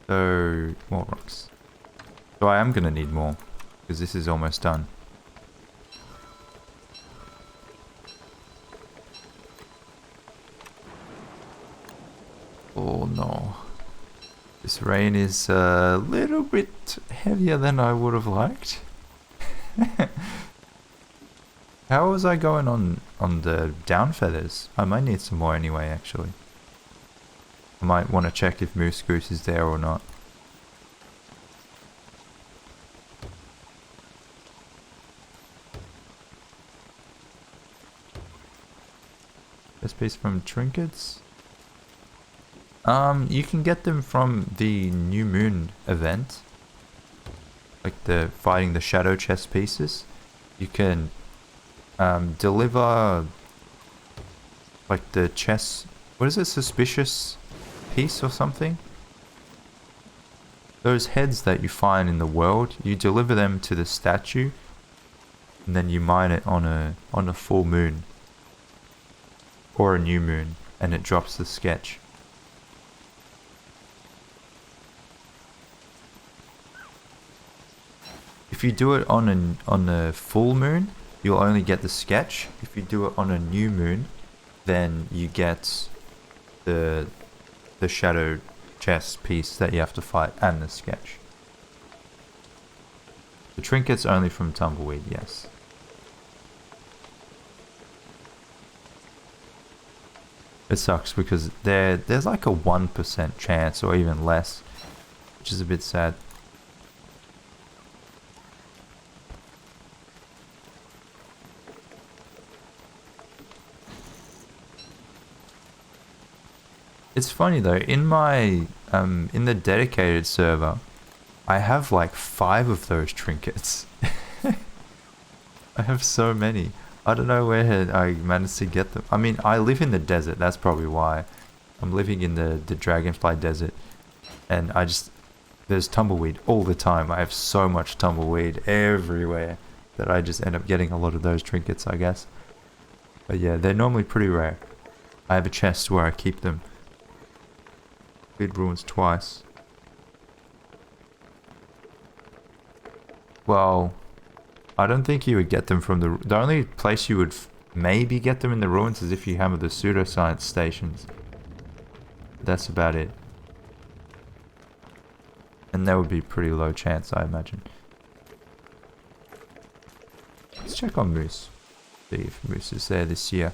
So, more rocks. So I am gonna need more, because this is almost done. Oh no. This rain is a little bit heavier than I would have liked. How was I going on the down feathers? I might need some more anyway, actually. I might want to check if Moose Goose is there or not. This piece from trinkets? You can get them from the New Moon event. Like the fighting the shadow chest pieces. You can deliver like the chest, what is it, suspicious piece or something? Those heads that you find in the world, you deliver them to the statue and then you mine it on a full moon or a new moon and it drops the sketch. If you do it on a full moon, you'll only get the sketch. If you do it on a new moon, then you get the shadow chest piece that you have to fight and the sketch. The trinket's only from Tumbleweed, yes. It sucks because there's like a 1% chance or even less, which is a bit sad. It's funny though, in my in the dedicated server, I have like 5 of those trinkets. I have so many. I don't know where I managed to get them. I mean, I live in the desert. That's probably why. I'm living in the Dragonfly Desert. And there's tumbleweed all the time. I have so much tumbleweed everywhere that I just end up getting a lot of those trinkets, I guess. But yeah, they're normally pretty rare. I have a chest where I keep them. Cleared ruins twice. Well, I don't think you would get them from the only place you would maybe get them in the ruins is if you have the pseudoscience stations. That's about it. And that would be pretty low chance, I imagine. Let's check on Moose. See if Moose is there this year.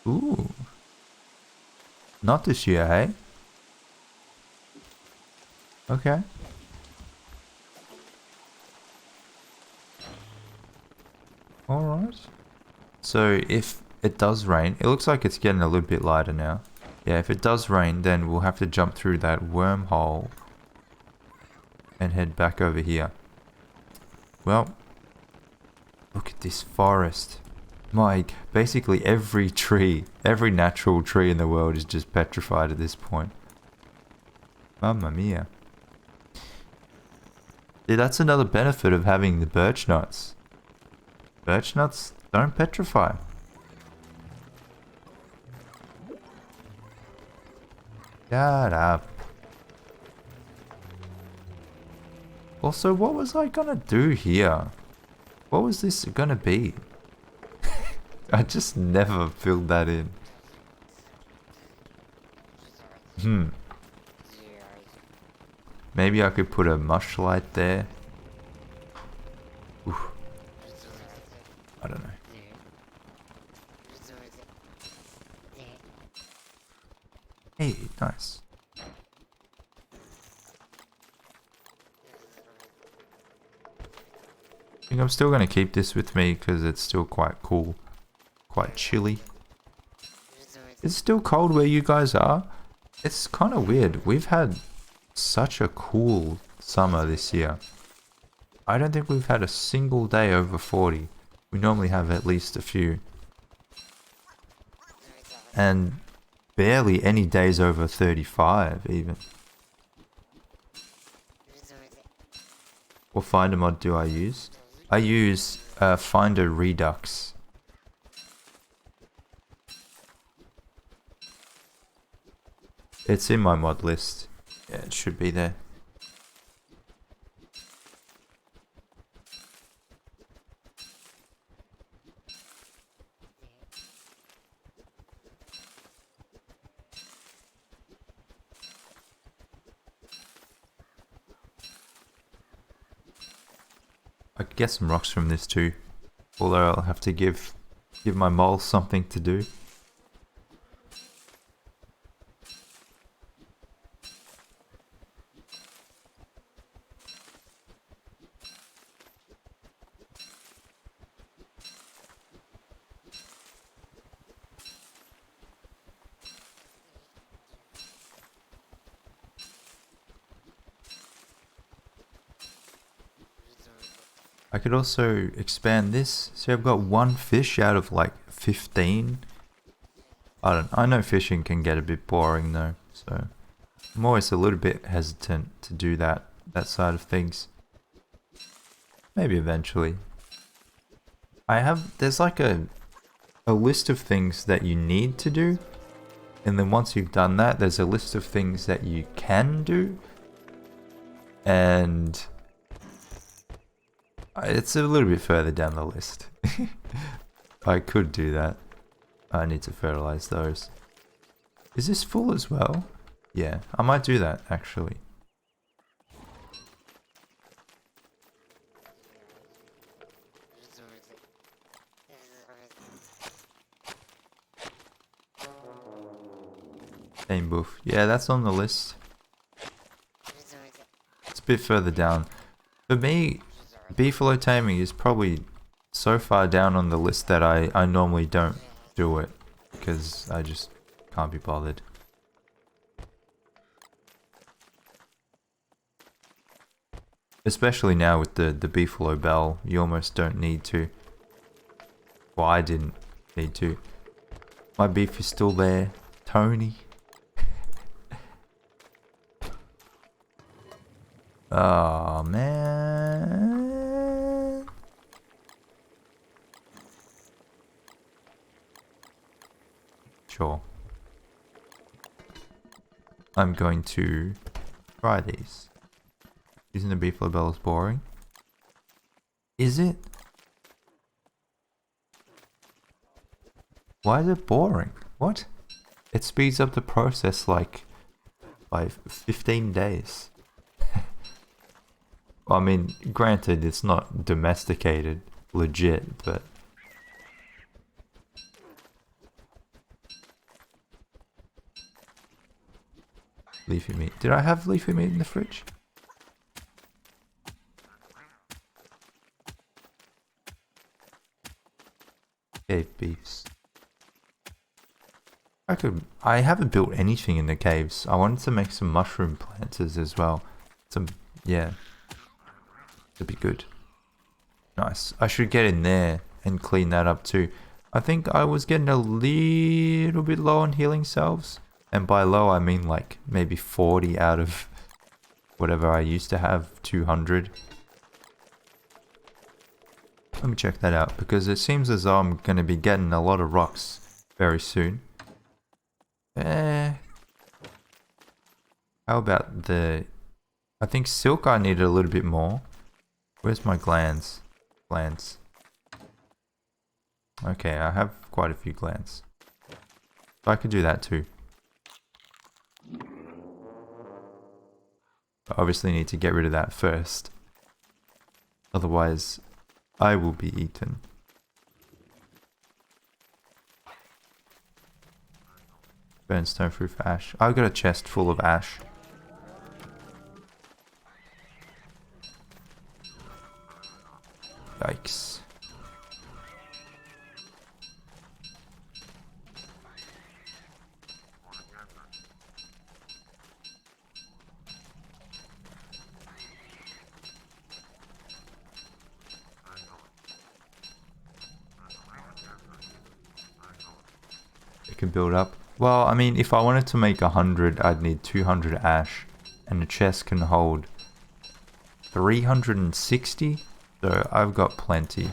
Ooh. Not this year, hey? Okay. Alright. So if it does rain, it looks like it's getting a little bit lighter now. Yeah, if it does rain, then we'll have to jump through that wormhole and head back over here. Well, look at this forest. Basically every tree, every natural tree in the world is just petrified at this point. Mamma mia. See, that's another benefit of having the birch nuts. Birch nuts don't petrify. Shut up. Also, what was I gonna do here? What was this gonna be? I just never filled that in. Maybe I could put a mushlight there. Oof. I don't know. Hey, nice. I think I'm still going to keep this with me because it's still quite cool. Quite chilly. It's still cold where you guys are. It's kind of weird. We've had such a cool summer this year. I don't think we've had a single day over 40. We normally have at least a few. And barely any days over 35 even. What Finder mod do I use? I use Finder Redux. It's in my mod list. Yeah, it should be there. I could get some rocks from this too, although I'll have to give my mole something to do. I could also expand this. See, I've got one fish out of like 15. I know fishing can get a bit boring though, so I'm always a little bit hesitant to do that side of things. Maybe eventually. There's like a list of things that you need to do, and then once you've done that, there's a list of things that you can do, and it's a little bit further down the list. I could do that. I need to fertilize those. Is this full as well? Yeah, I might do that actually. Aim boof. Yeah, that's on the list. It's a bit further down. For me, beefalo taming is probably so far down on the list that I normally don't do it because I just can't be bothered. Especially now with the beefalo bell, you almost don't need to. Well, I didn't need to. My beef is still there, Tony. Oh man. Sure. I'm going to try these. Using the beefalo bell is boring. Is it? Why is it boring? What? It speeds up the process like by 15 days. Well, I mean, granted, it's not domesticated, legit, but... Leafy meat. Did I have leafy meat in the fridge? Cave beefs. I haven't built anything in the caves. I wanted to make some mushroom planters as well. Yeah. That'd be good. Nice. I should get in there and clean that up too. I think I was getting a little bit low on healing salves. And by low, I mean like maybe 40 out of whatever I used to have, 200. Let me check that out because it seems as though I'm going to be getting a lot of rocks very soon. How about the... I think silk I needed a little bit more. Where's my glands? Glands. Okay, I have quite a few glands. So I could do that too. But obviously need to get rid of that first. Otherwise, I will be eaten. Burnstone proof ash. I've got a chest full of ash. Yikes. It can build up. Well, I mean, if I wanted to make 100, I'd need 200 ash. And the chest can hold 360. So I've got plenty.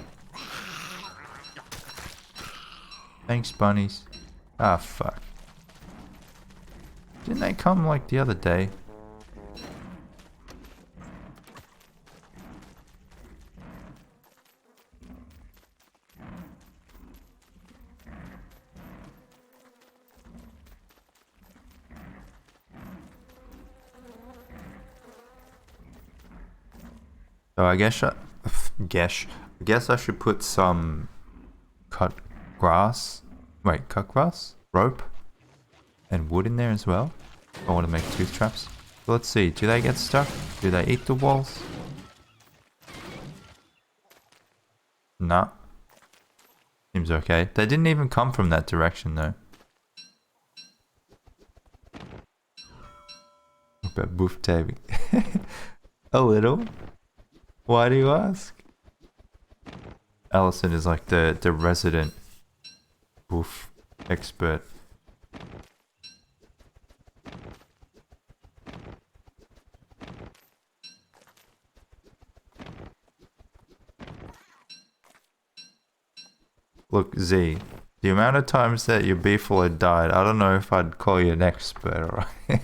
Thanks, bunnies. Ah, fuck. Didn't they come like the other day? So I guess I should put some cut grass, rope, and wood in there as well. I want to make tooth traps. So let's see, do they get stuck? Do they eat the walls? Nah. Seems okay. They didn't even come from that direction though. What about boof tabby? A little. Why do you ask? Allison is like the resident boof expert. Look, Z, the amount of times that your beefalo died, I don't know if I'd call you an expert, alright?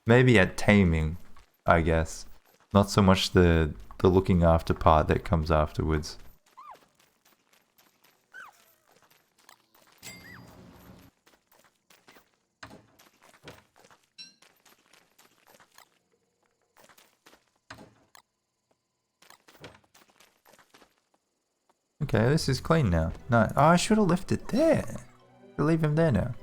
Maybe at taming, I guess. Not so much the looking after part that comes afterwards. Okay, this is clean now. No, oh, I should have left it there. I'll leave him there now.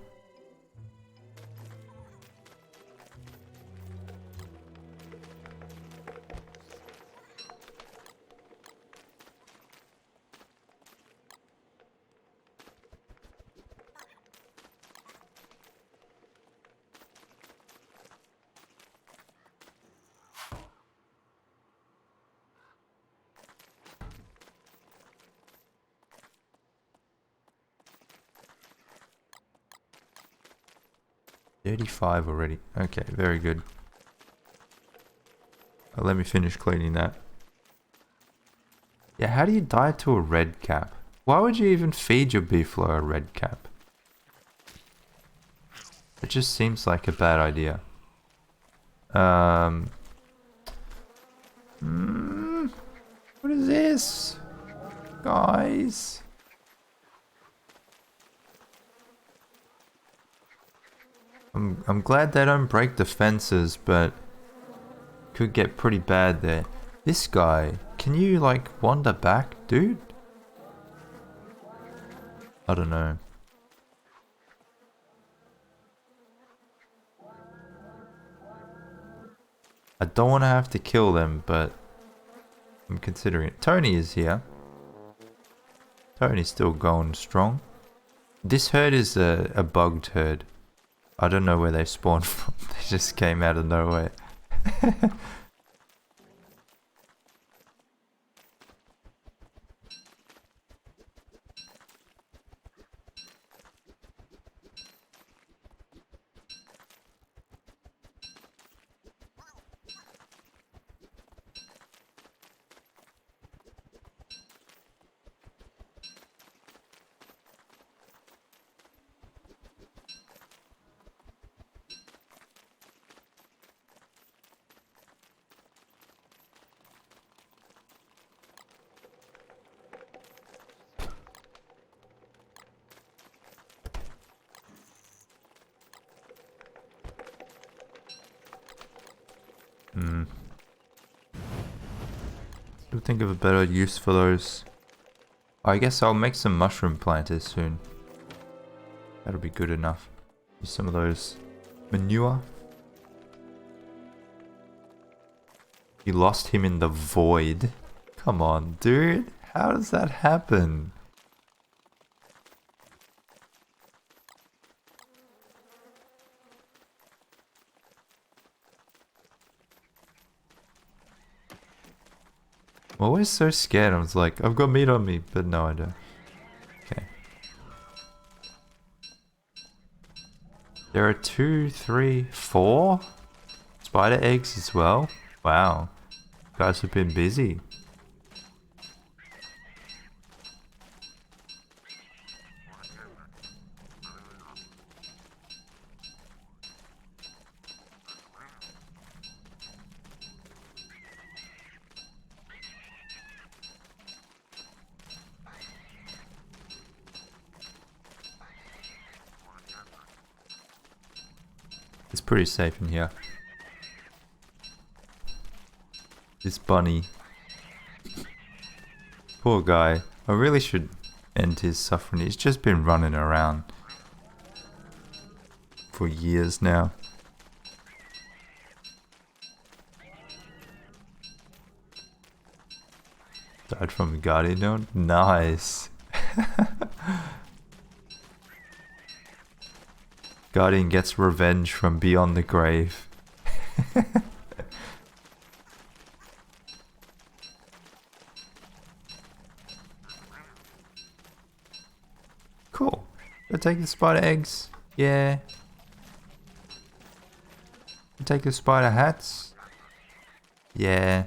35 already. Okay, very good. Let me finish cleaning that. Yeah, how do you dye it to a red cap? Why would you even feed your beefalo a red cap? It just seems like a bad idea. What is this? Guys. I'm glad they don't break the fences, but could get pretty bad there. This guy, can you like wander back, dude? I don't know. I don't want to have to kill them, but I'm considering it. Tony is here. Tony's still going strong. This herd is a bugged herd. I don't know where they spawned from. They just came out of nowhere. I'll think of a better use for those. I guess I'll make some mushroom planters soon. That'll be good enough. Use some of those manure. You lost him in the void. Come on, dude. How does that happen? I'm always so scared. I was like, I've got meat on me, but no, I don't. Okay. There are 2, 3, 4 spider eggs as well. Wow. You guys have been busy. It's pretty safe in here. This bunny. Poor guy. I really should end his suffering. He's just been running around for years now. Died from a guardian node? Nice. Guardian gets revenge from beyond the grave. Cool. Go take the spider eggs. Yeah. Go take the spider hats. Yeah.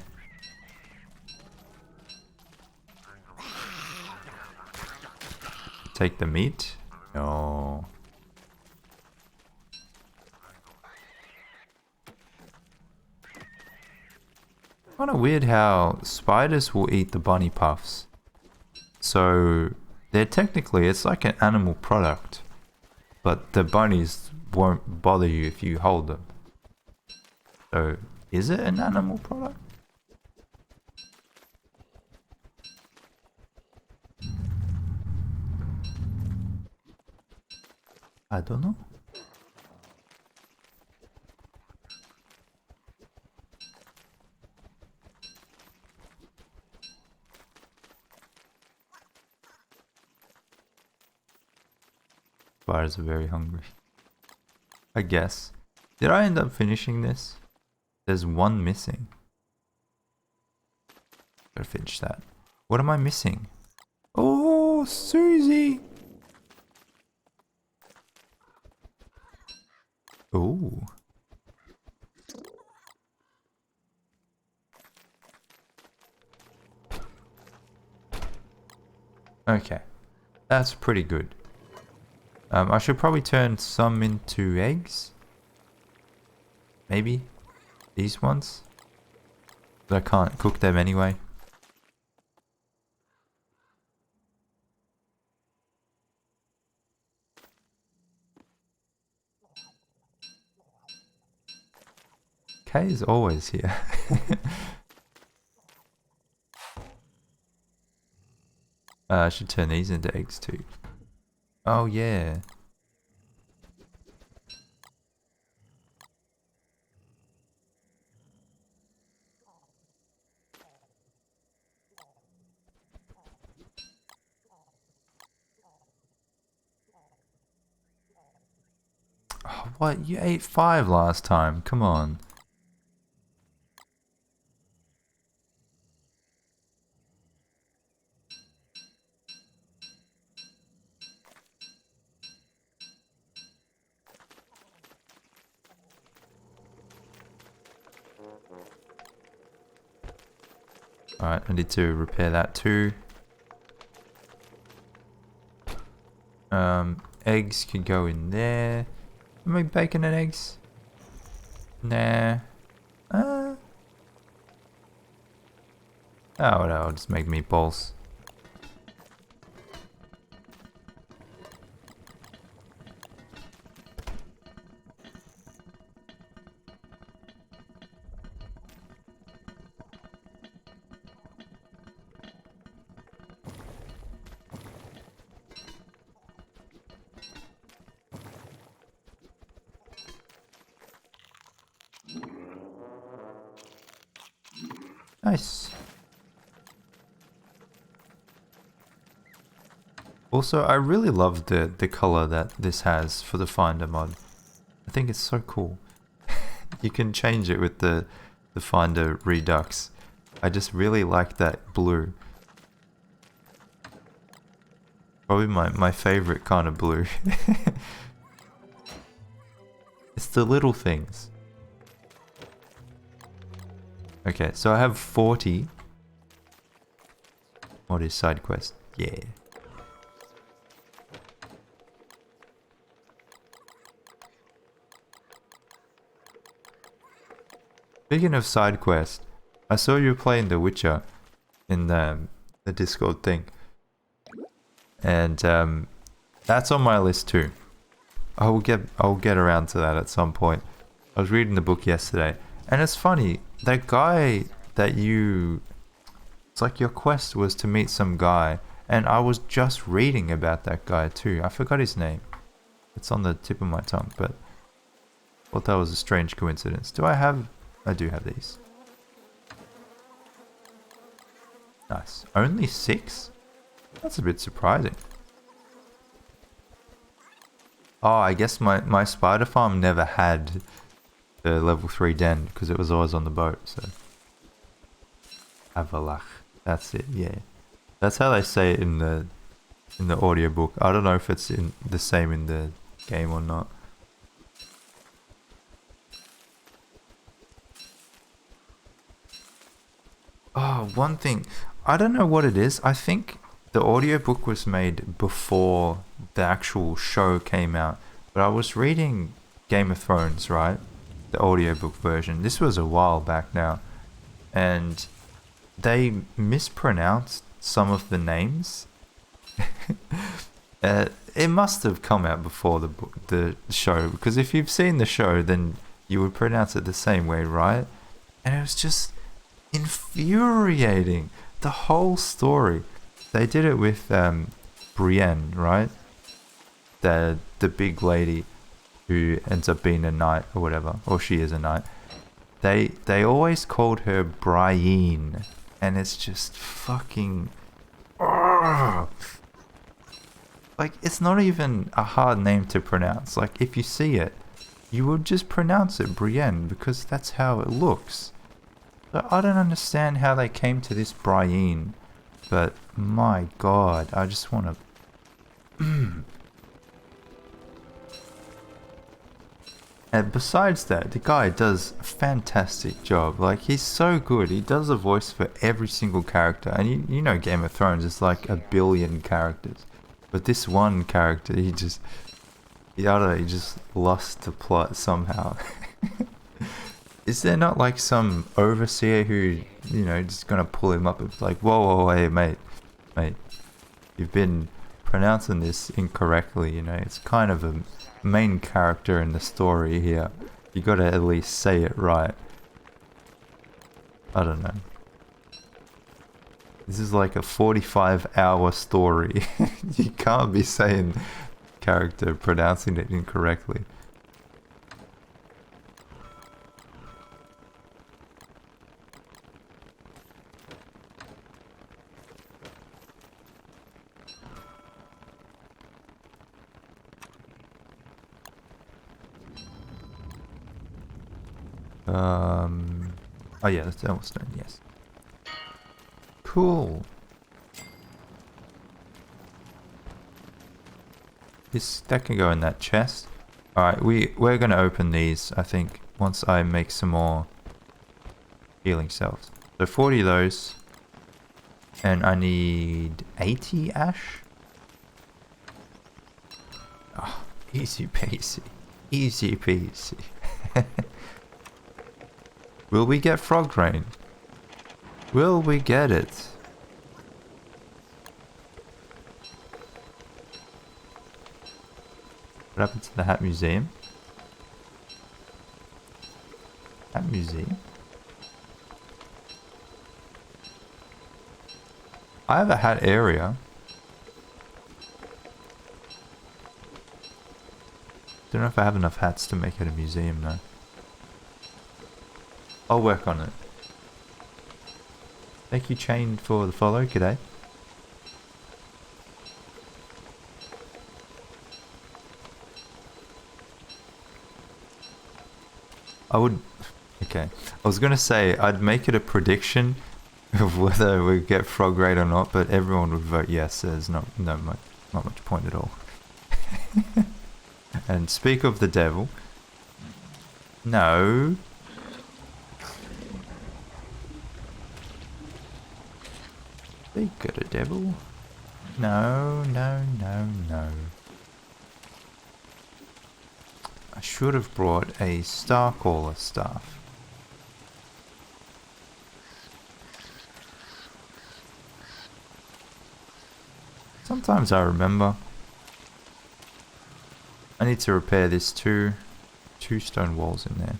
Take the meat. No. Kind of weird how spiders will eat the bunny puffs. So they're technically, it's like an animal product, but the bunnies won't bother you if you hold them. So is it an animal product? I don't know. Spiders are very hungry. I guess. Did I end up finishing this? There's one missing. Gotta finish that. What am I missing? Oh, Susie! Ooh. Okay. That's pretty good. I should probably turn some into eggs. Maybe. These ones. But I can't cook them anyway. Kay is always here. I should turn these into eggs too. Oh yeah. Oh, what? You ate 5 last time. Come on. Alright, I need to repair that too. Eggs can go in there. Am I bacon and eggs? Nah. Oh no, I'll just make meatballs. Nice. Also, I really love the color that this has for the Finder mod. I think it's so cool. You can change it with the Finder Redux. I just really like that blue. Probably my favorite kind of blue. It's the little things. Okay, so I have 40. What is side quest? Yeah. Speaking of side quest, I saw you playing The Witcher in the Discord thing. And that's on my list too. I'll get around to that at some point. I was reading the book yesterday, and it's funny, that guy that it's like your quest was to meet some guy, and I was just reading about that guy too. I forgot his name. It's on the tip of my tongue, but I thought that was a strange coincidence. I do have these. Nice. Only 6? That's a bit surprising. Oh, I guess my spider farm never had the level 3 den because it was always on the boat, so. Avalach. That's it, yeah. That's how they say it in the audiobook. I don't know if it's the same in the game or not. Oh, one thing. I don't know what it is. I think the audiobook was made before the actual show came out. But I was reading Game of Thrones, right? The audiobook version. This was a while back now. And they mispronounced some of the names. It must have come out before the show. Because if you've seen the show, then you would pronounce it the same way, right? And it was just infuriating. The whole story. They did it with Brienne, right? The big lady who ends up being a knight or whatever, or she is a knight. They always called her Brienne, and it's just fucking. Ugh. Like, it's not even a hard name to pronounce. Like, if you see it, you would just pronounce it Brienne because that's how it looks. So I don't understand how they came to this Brienne, but my god, I just want to. And besides that, the guy does a fantastic job. Like, he's so good. He does a voice for every single character. And you know Game of Thrones is like a billion characters. But this one character, I don't know, he just lost the plot somehow. Is there not like some overseer who, just gonna pull him up and be like, whoa, hey, mate, you've been pronouncing this incorrectly, it's kind of a main character in the story here. You gotta at least say it right. I don't know. This is like a 45-hour story. You can't be saying character, pronouncing it incorrectly. Oh yeah, that's Elmstone, yes. Cool. That can go in that chest. Alright, we're gonna open these, I think, once I make some more healing cells. So 40 of those. And I need 80 ash? Oh, easy peasy. Easy peasy. Will we get frog rain? Will we get it? What happened to the Hat Museum? Hat Museum? I have a hat area. Don't know if I have enough hats to make it a museum though. I'll work on it. Thank you, Chain, for the follow. G'day. Okay. I was gonna say, I'd make it a prediction of whether we get frog raid or not, but everyone would vote yes. There's not much point at all. And speak of the devil. No. Speak of the devil. No. I should have brought a Starcaller staff. Sometimes I remember. I need to repair this two stone walls in there.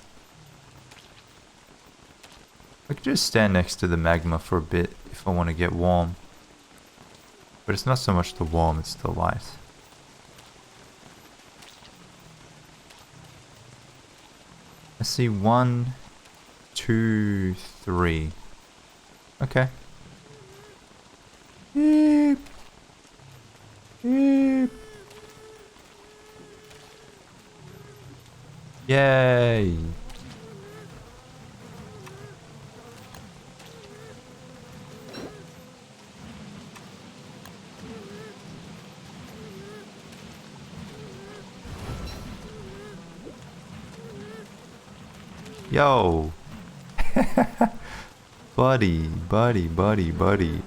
I could just stand next to the magma for a bit if I want to get warm. But it's not so much the warm, it's the light. I see 1, 2, 3. Okay. Beep. Beep. Yay. Yo. buddy.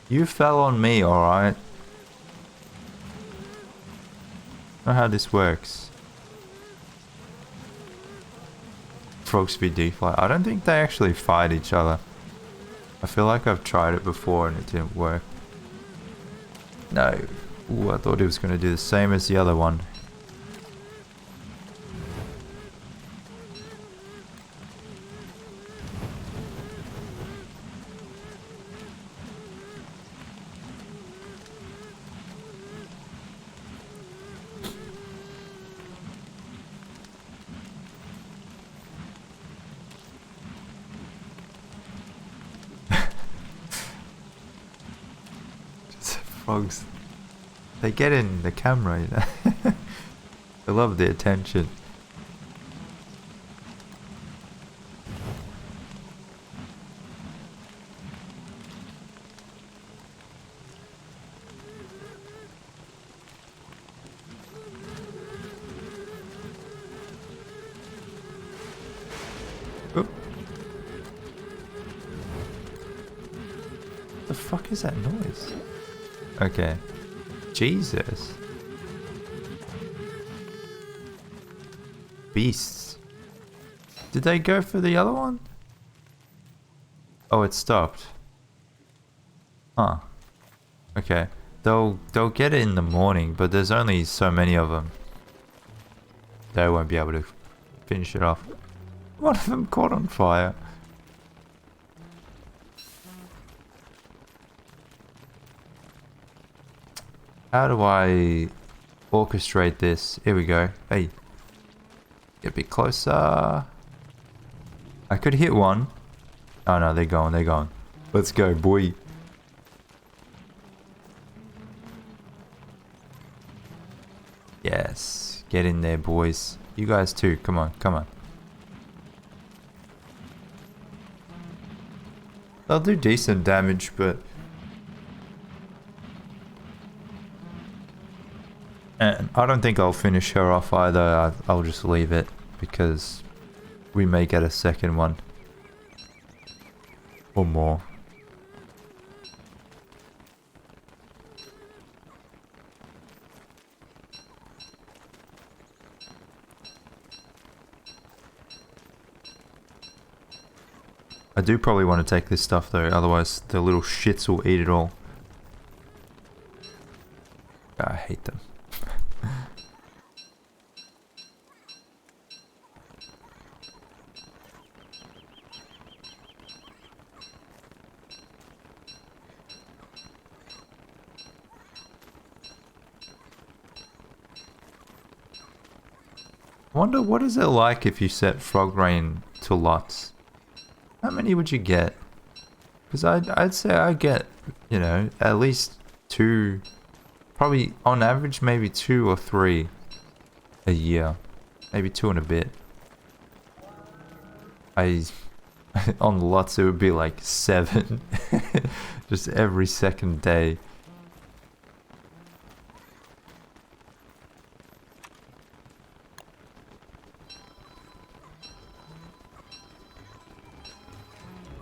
You fell on me, alright? Know how this works. Frogs v D-Fly. I don't think they actually fight each other. I feel like I've tried it before and it didn't work. No. Ooh, I thought it was going to do the same as the other one. Frogs. They get in the camera, you know. They love the attention. The fuck is that noise? Okay. Jesus. Beasts. Did they go for the other one? Oh, it stopped. Huh. Okay. They'll get it in the morning, but there's only so many of them. They won't be able to finish it off. One of them caught on fire. How do I orchestrate this? Here we go. Hey. Get a bit closer. I could hit one. Oh no, they're going, they're going. Let's go, boy. Yes. Get in there, boys. You guys too. Come on, come on. They'll do decent damage, but... And I don't think I'll finish her off either. I'll just leave it because we may get a second one. Or more. I do probably want to take this stuff though, otherwise the little shits will eat it all. I hate them. I wonder what is it like if you set frog rain to lots? How many would you get? Because I'd say I get, you know, at least 2, probably on average maybe 2 or 3 a year. Maybe 2 and a bit. On lots it would be like 7. Just every second day.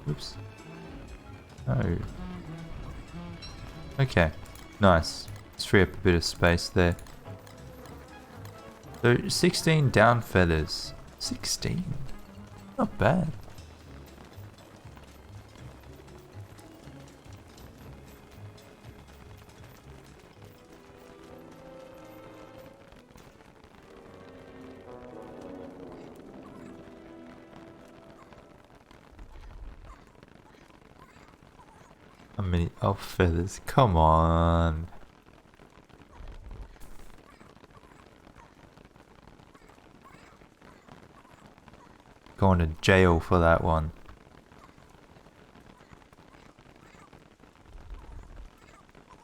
Oops. Oh. Okay. Nice. Let's free up a bit of space there. So 16 down feathers. 16? Not bad. How many elf feathers? Come on. Going to jail for that one.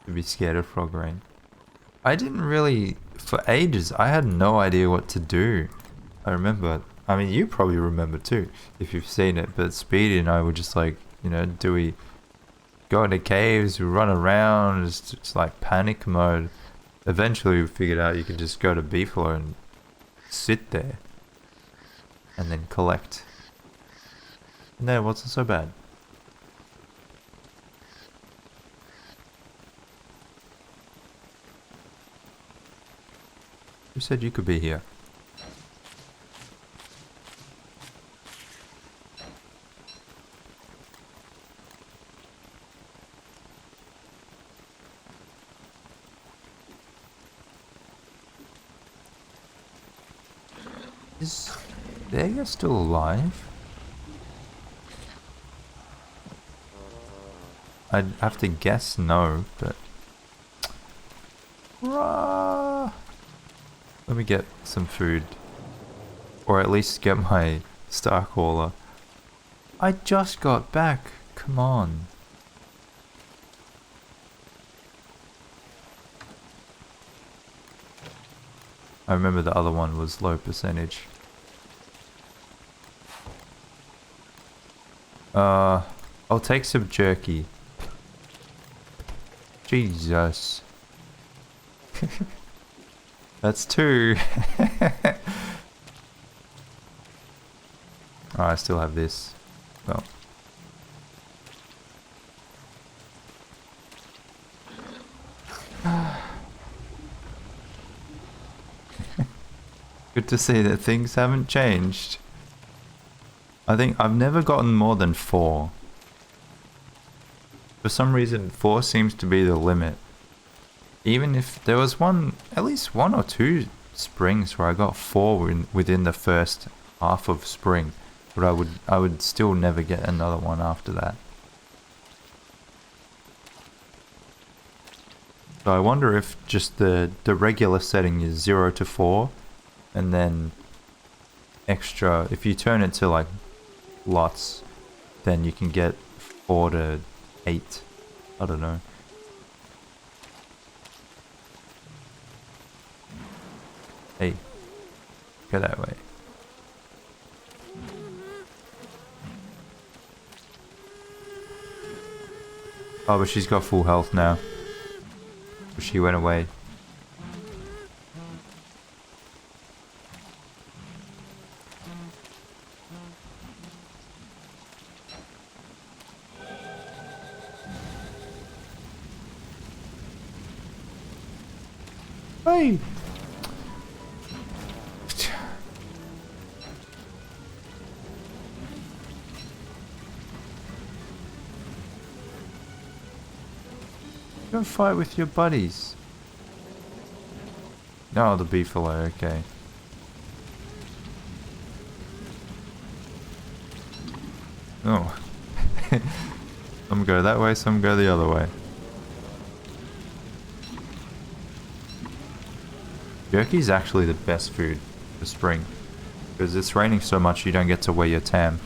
To be scared of frog rain. I didn't really, for ages, I had no idea what to do. I remember, I mean you probably remember too, if you've seen it, but Speedy and I were just like, you know, do we go into caves, we run around, it's like panic mode. Eventually we figured out you could just go to Beefalo and sit there. And then collect. And then it wasn't so bad. Who said you could be here? Is Vega still alive? I'd have to guess no, but... Rah! Let me get some food. Or at least get my star caller. I just got back. Come on. I remember the other one was low percentage. I'll take some jerky. Jesus. That's 2. Oh, I still have this. Well. Good to see that things haven't changed. I think I've never gotten more than 4. For some reason, 4 seems to be the limit. Even if there was at least 1 or 2 springs where I got 4 within the first half of spring, but I would still never get another one after that. So I wonder if just the regular setting is 0 to 4, and then extra, if you turn it to like lots, then you can get 4 to 8. I don't know. Hey, go that way. Oh, but she's got full health now. She went away. Hey! Go fight with your buddies. No, the beefalo, okay. Oh. Some go that way, some go the other way. Jerky's actually the best food for spring. Because it's raining so much you don't get to wear your tam.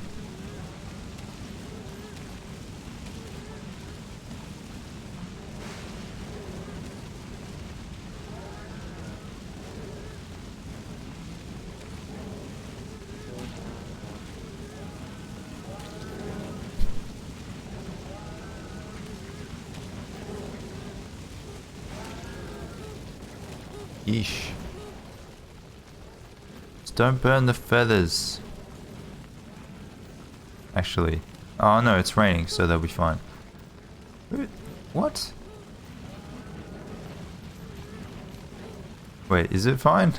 Yeesh. Just don't burn the feathers. Actually. Oh no, it's raining, so they'll be fine. What? Wait, is it fine?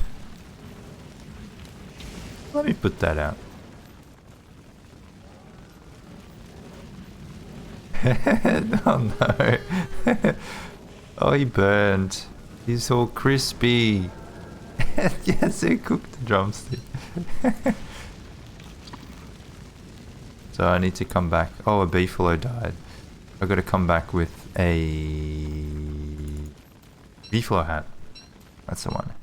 Let me put that out. Oh no. Oh, he burned. He's all crispy. Yes, he cooked the drumstick. So I need to come back. Oh, a beefalo died. I got to come back with a beefalo hat. That's the one.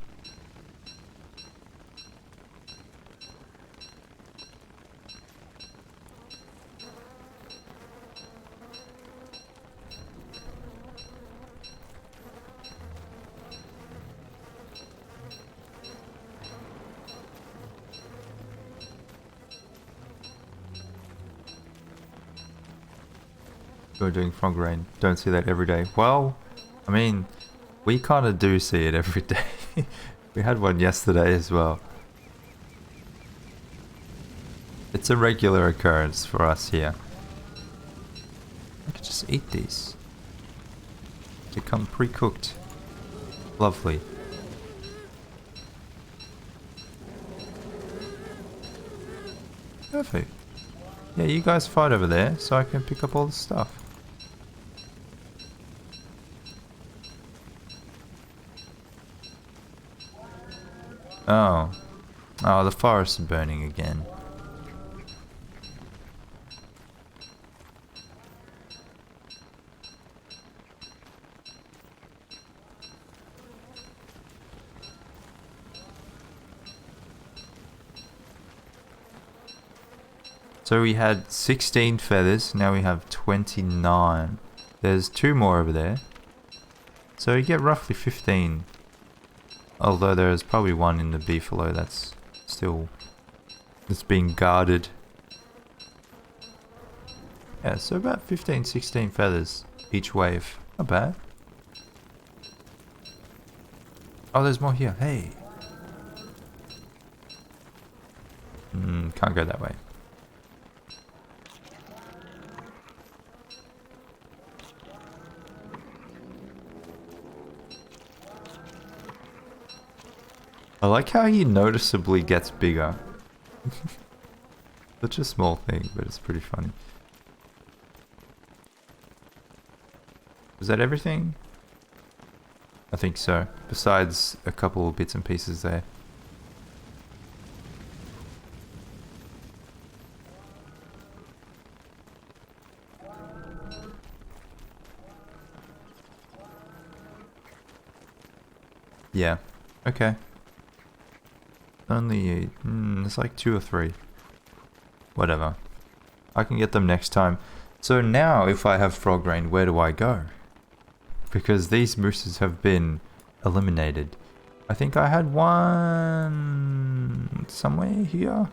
You're doing frog rain. Don't see that every day. Well, I mean, we kind of do see it every day. We had one yesterday as well. It's a regular occurrence for us here. I could just eat these. They come pre-cooked. Lovely. Perfect. Yeah, you guys fight over there so I can pick up all the stuff. Oh. Oh, the forest is burning again. So we had 16 feathers, now we have 29. There's 2 more over there. So you get roughly 15. Although there's probably one in the beefalo that's being guarded. Yeah, so about 15, 16 feathers each wave. Not bad. Oh, there's more here. Hey. Can't go that way. I like how he noticeably gets bigger. Such a small thing, but it's pretty funny. Was that everything? I think so. Besides a couple of bits and pieces there. Yeah. Okay. Only, it's like 2 or 3. Whatever. I can get them next time. So now, if I have frog rain, where do I go? Because these mooses have been eliminated. I think I had one somewhere here.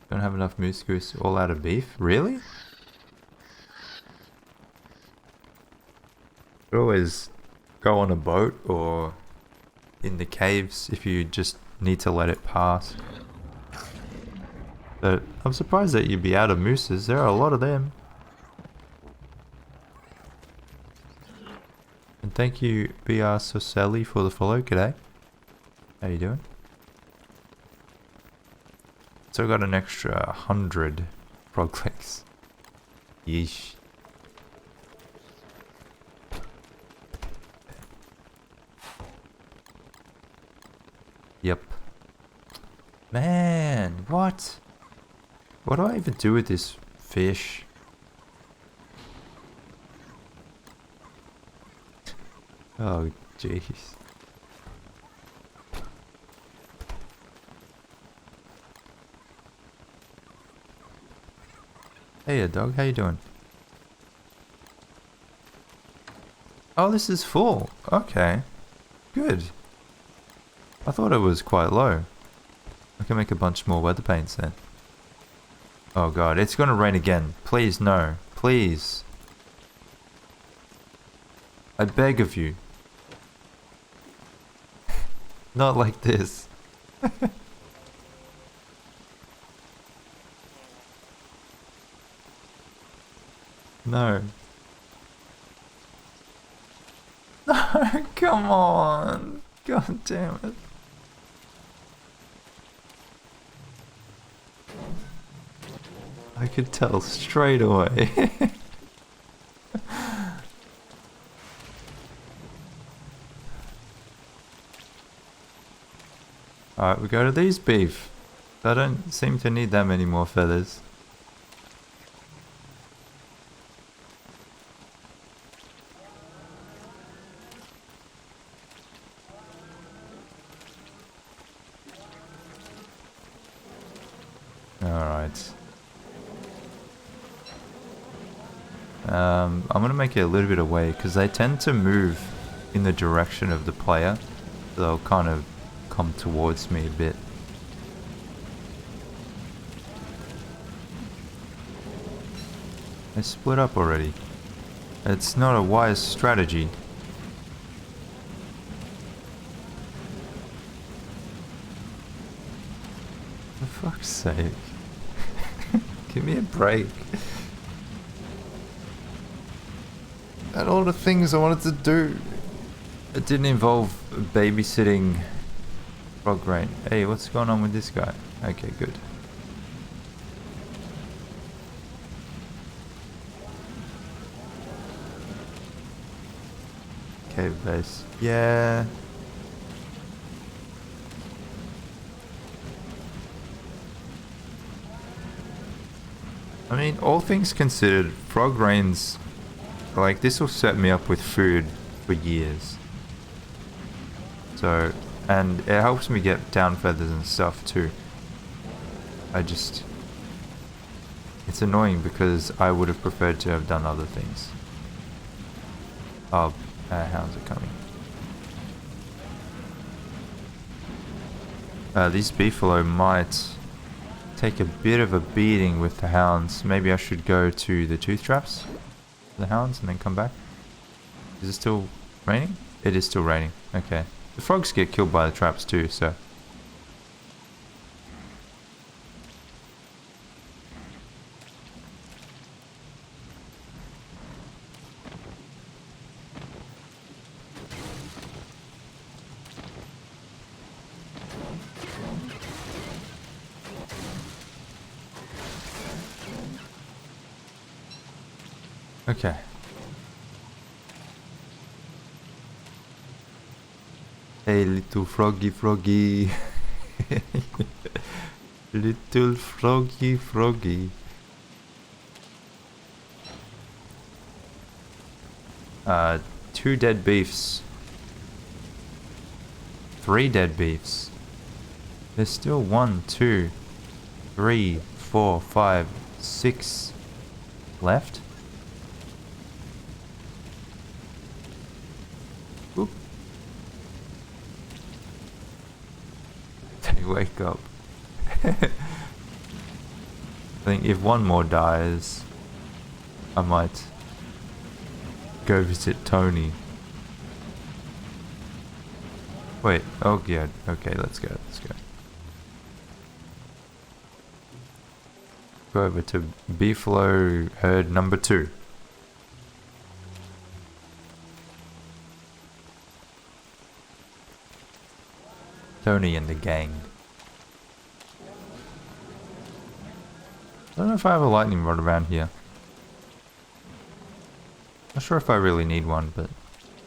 Don't have enough moose goose, all out of beef? Really? You always go on a boat or in the caves if you just need to let it pass. But I'm surprised that you'd be out of mooses. There are a lot of them. And thank you, BR Soselli, for the follow. G'day. How you doing? So I got an extra 100 frog legs. Yeesh. Yep. Man, what? What do I even do with this fish? Oh, jeez. Hey, dog, how you doing? Oh, this is full. Okay. Good. I thought it was quite low. I can make a bunch more weather paints then. Oh god, it's gonna rain again. Please, no. Please. I beg of you. Not like this. No. No, come on. God damn it. I could tell straight away. Alright, we go to these beef. I don't seem to need that many more feathers. Alright. I'm gonna make it a little bit away because they tend to move in the direction of the player. So they'll kind of come towards me a bit. They split up already. It's not a wise strategy. For fuck's sake. Give me a break. And all the things I wanted to do. It didn't involve babysitting frog rain. Hey, what's going on with this guy? Okay, good. Cave base. Yeah. I mean, all things considered, frog rains, like, this will set me up with food for years. So, and it helps me get down feathers and stuff too. It's annoying because I would have preferred to have done other things. Oh, hounds are coming. These beefalo might take a bit of a beating with the hounds. Maybe I should go to the tooth traps, the hounds, and then come back. Is it still raining? It is still raining. Okay. The frogs get killed by the traps too, so. Okay. Hey, little froggy, froggy. Little froggy, froggy. Two dead beefs. 3 dead beefs. There's still 1, 2, 3, 4, 5, 6 left. Oop. They wake up. I think if 1 more dies, I might go visit Tony. Wait, oh yeah, okay, let's go. Go over to Beefalo herd number 2. Tony and the gang. I don't know if I have a lightning rod around here. Not sure if I really need one, but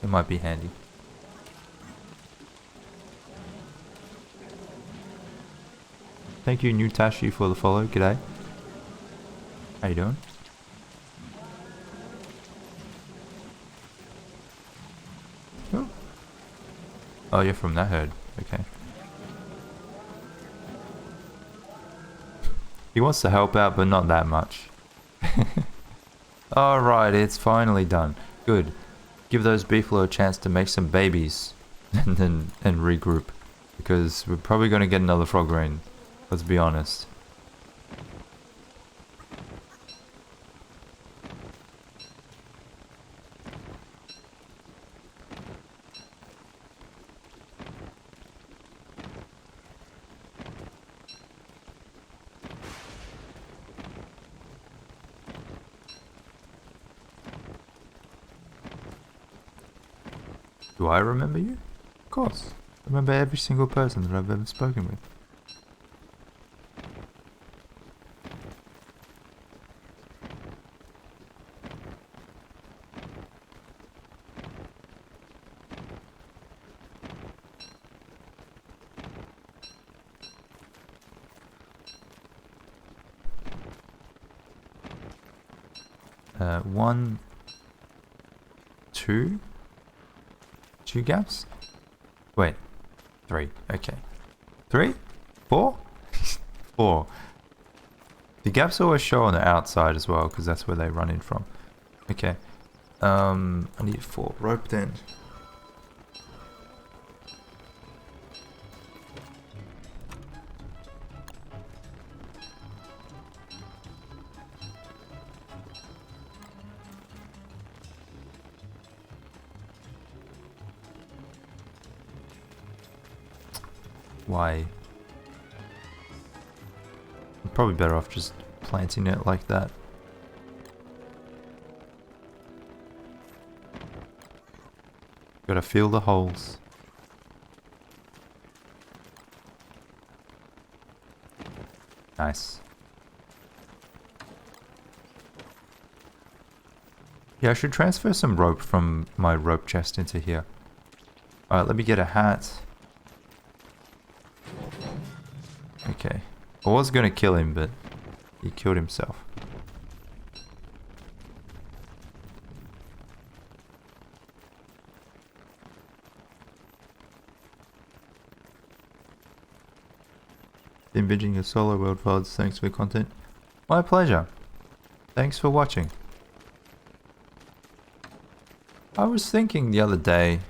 it might be handy. Thank you, New Tashi, for the follow. G'day. How you doing? Oh. Oh, you're from that herd. Okay. He wants to help out, but not that much. Alright, it's finally done. Good. Give those beefalo a chance to make some babies and regroup. Because we're probably going to get another frog rain. Let's be honest. Do I remember you? Of course. I remember every single person that I've ever spoken with. One, two gaps? Wait, 3, okay. 3? 4? 4. The gaps always show on the outside as well, because that's where they run in from. Okay. I need 4 rope then. Why? I'm probably better off just planting it like that. Gotta fill the holes. Nice. Yeah, I should transfer some rope from my rope chest into here. Alright, let me get a hat. Okay. I was gonna kill him, but he killed himself. Been binging your solo world VODs. Thanks for the content. My pleasure. Thanks for watching. I was thinking the other day,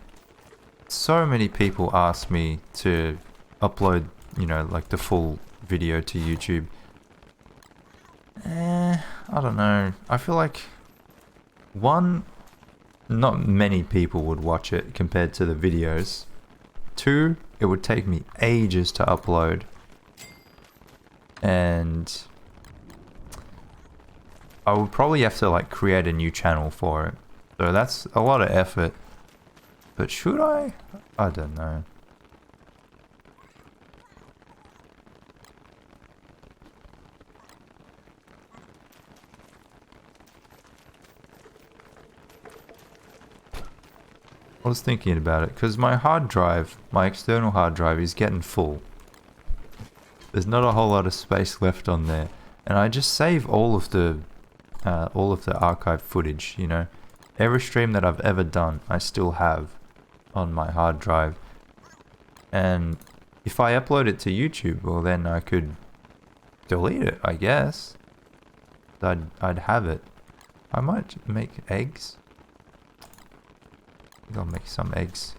so many people ask me to upload, you know, like the full video to YouTube. I don't know. I feel like, one, not many people would watch it compared to the videos. 2, it would take me ages to upload. And I would probably have to like create a new channel for it. So that's a lot of effort. But should I? I don't know. I was thinking about it because my hard drive, my external hard drive is getting full. There's not a whole lot of space left on there. And I just save all of the archive footage, you know. Every stream that I've ever done, I still have on my hard drive. And if I upload it to YouTube, well then I could delete it, I guess. I'd have it. I might make eggs. I think I'll make some eggs.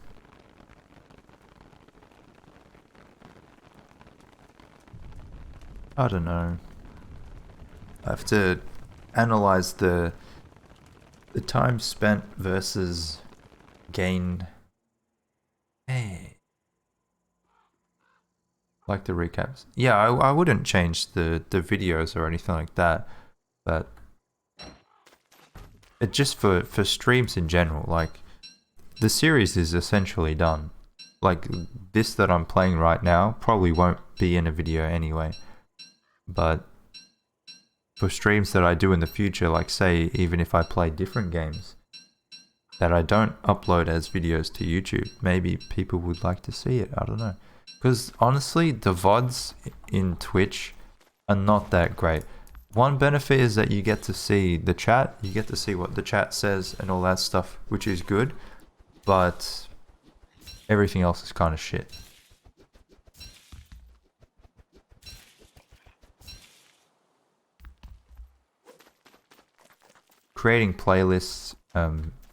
I don't know. I have to analyze the time spent versus gain. Hey. Like the recaps. Yeah, I wouldn't change the videos or anything like that, but it just for streams in general, like the series is essentially done. Like this that I'm playing right now probably won't be in a video anyway, but for streams that I do in the future, like say even if I play different games that I don't upload as videos to YouTube, maybe people would like to see it. I don't know. Because honestly, the VODs in Twitch are not that great. One benefit is that you get to see the chat, you get to see what the chat says and all that stuff, which is good, but everything else is kind of shit. Creating playlists,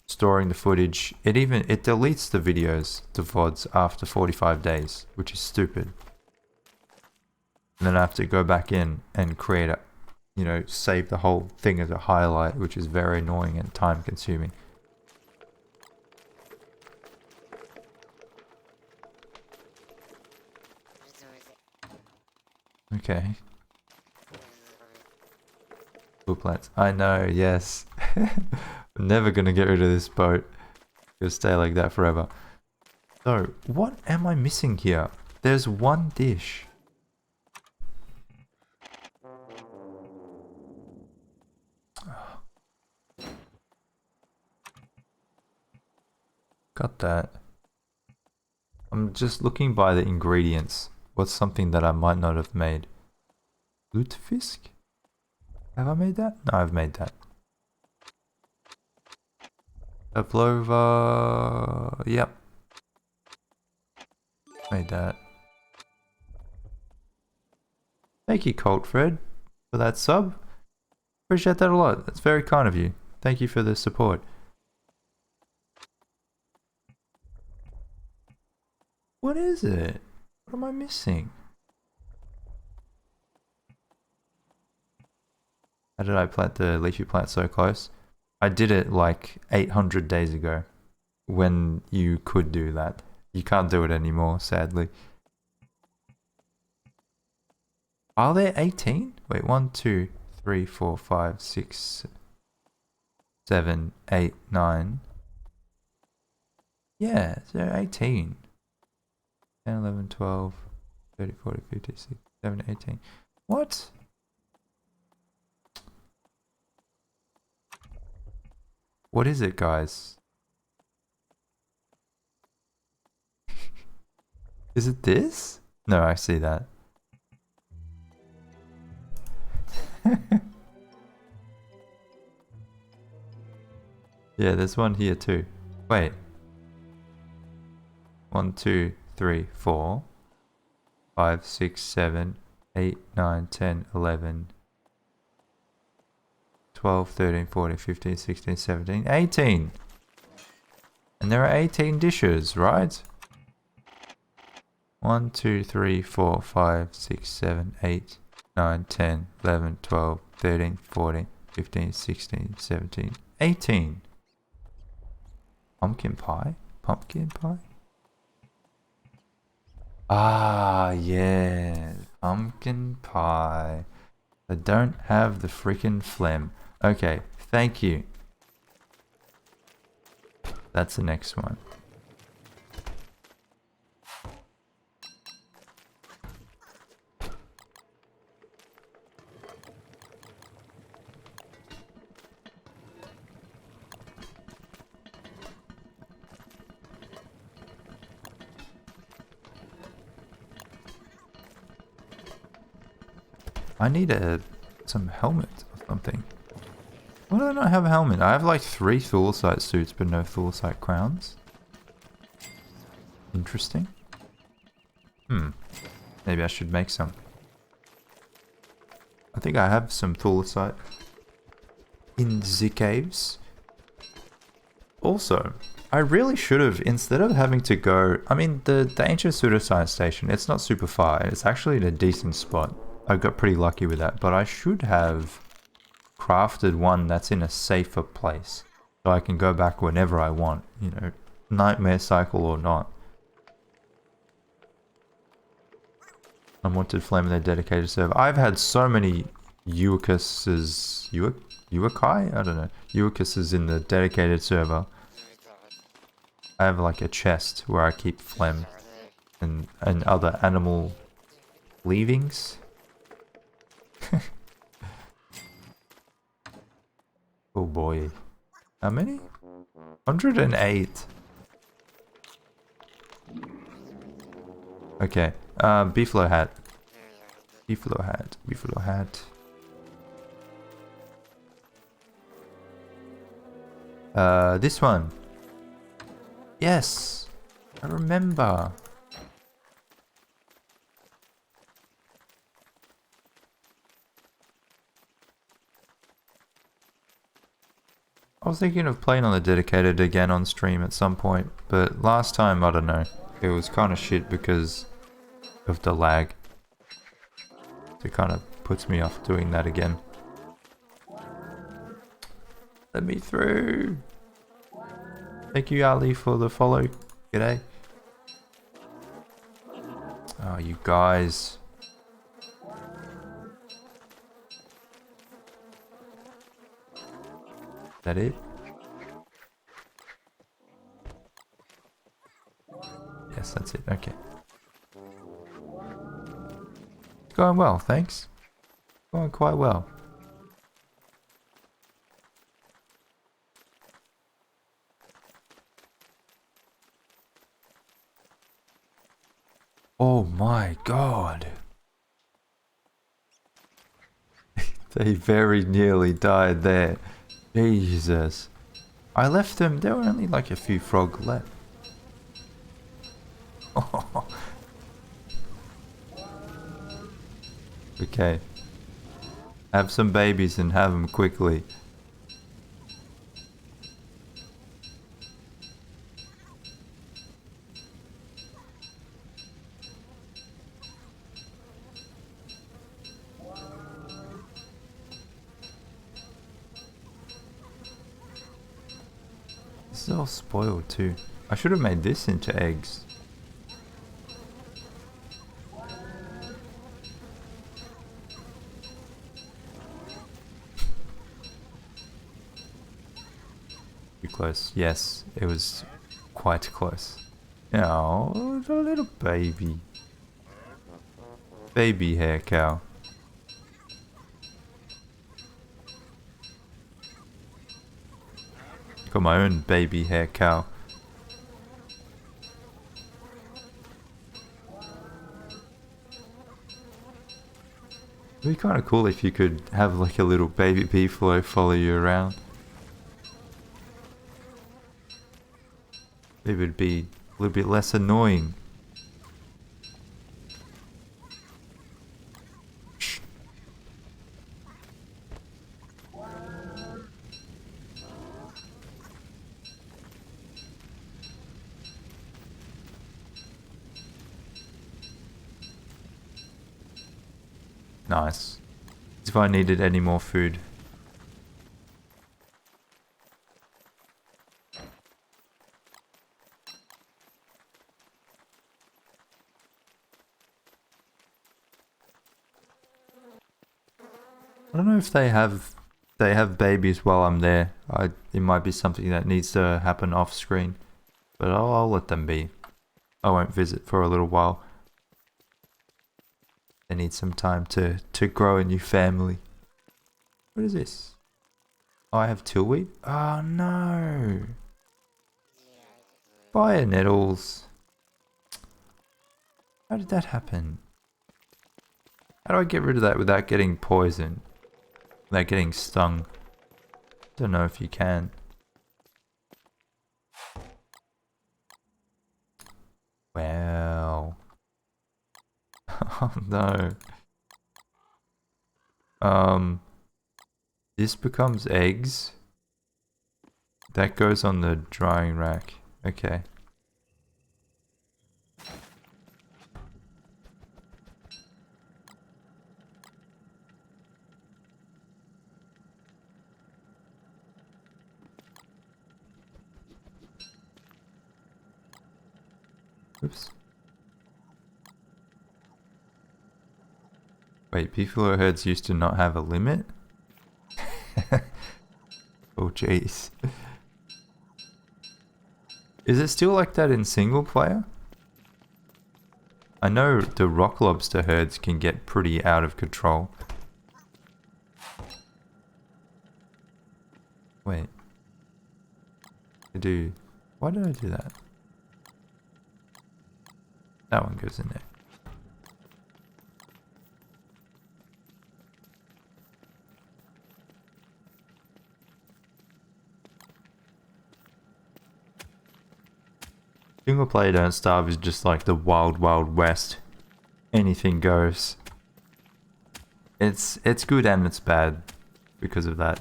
storing the footage, it deletes the videos, the VODs, after 45 days, which is stupid. And then I have to go back in and create a, you know, save the whole thing as a highlight, which is very annoying and time consuming. Okay. Blue plants. I know, yes. I'm never gonna get rid of this boat. It'll stay like that forever. So, what am I missing here? There's one dish. Got that. I'm just looking by the ingredients. What's something that I might not have made? Lutefisk? Have I made that? No, I've made that. Pavlova. Yep. Made that. Thank you, Colt Fred, for that sub. Appreciate that a lot. That's very kind of you. Thank you for the support. What is it? What am I missing? How did I plant the leafy plant so close? I did it like 800 days ago when you could do that. You can't do it anymore, sadly. Are there 18? Wait, 1, 2, 3, 4, 5, 6, 7, 8, 9. Yeah, there are 18. 10, 11, 12, 30, 40, 50, 60, 70, 18. What? What is it, guys? Is it this? No, I see that. Yeah, there's one here too. Wait. 1, 2, 3, 4, 5, 6, 7, 8, 9, 10, 11, 12, 13, 14, 15, 16, 17, 18. And there are 18 dishes, right? 1, 2, 3, 4, 5, 6, 7, 8, 9, 10, 11, 12, 13, 14, 15, 16, 17, 18. Pumpkin pie? Pumpkin pie? Ah, yeah. Pumpkin pie. I don't have the freaking phlegm. Okay, thank you. That's the next one. I need some helmet or something. Why do I not have a helmet? I have like 3 thulecite suits, but no thulecite crowns. Interesting. Maybe I should make some. I think I have some thulecite in the caves. Also, I really should have, instead of having to go... I mean, the ancient pseudoscience station, it's not super far. It's actually in a decent spot. I got pretty lucky with that. But I should have crafted one that's in a safer place. So I can go back whenever I want. You know, nightmare cycle or not. Unwanted flame in their dedicated server. I've had so many Uakuses... Uakai? I don't know. Uakuses in the dedicated server. I have like a chest where I keep phlegm and other animal leavings. Oh boy. How many? 108. Okay. Beefalo hat. Beefalo hat. Beefalo hat. This one. Yes. I remember. I was thinking of playing on the dedicated again on stream at some point, but last time, I don't know. It was kind of shit because of the lag. It kind of puts me off doing that again. Let me through. Thank you, Ali, for the follow. G'day. Oh, you guys. Is that it? Yes, that's it. Okay. It's going well, thanks. Going quite well. Oh my god. They very nearly died there. Jesus. I left them, there were only like a few frog left. Okay. Have some babies and have them quickly. This is all spoiled too. I should have made this into eggs. Too close. Yes, it was quite close. Oh, a little baby. Baby hair cow. Got my own baby hair cow. It'd be kind of cool if you could have like a little baby beefalo follow you around. It would be a little bit less annoying. Nice. If I needed any more food. I don't know if they have babies while I'm there. It might be something that needs to happen off screen, but I'll let them be. I won't visit for a little while. They need some time to grow a new family. What is this? Oh, I have tillweed? Oh no! Fire nettles. How did that happen? How do I get rid of that without getting poisoned? Without getting stung? Don't know if you can. Wow. Oh no. This becomes eggs. That goes on the drying rack. Okay. Oops. Wait, beefalo herds used to not have a limit? Oh jeez. Is it still like that in single player? I know the rock lobster herds can get pretty out of control. Wait. Why did I do that? That one goes in there. Single player Don't Starve is just like the wild wild west. Anything goes. It's good and it's bad because of that.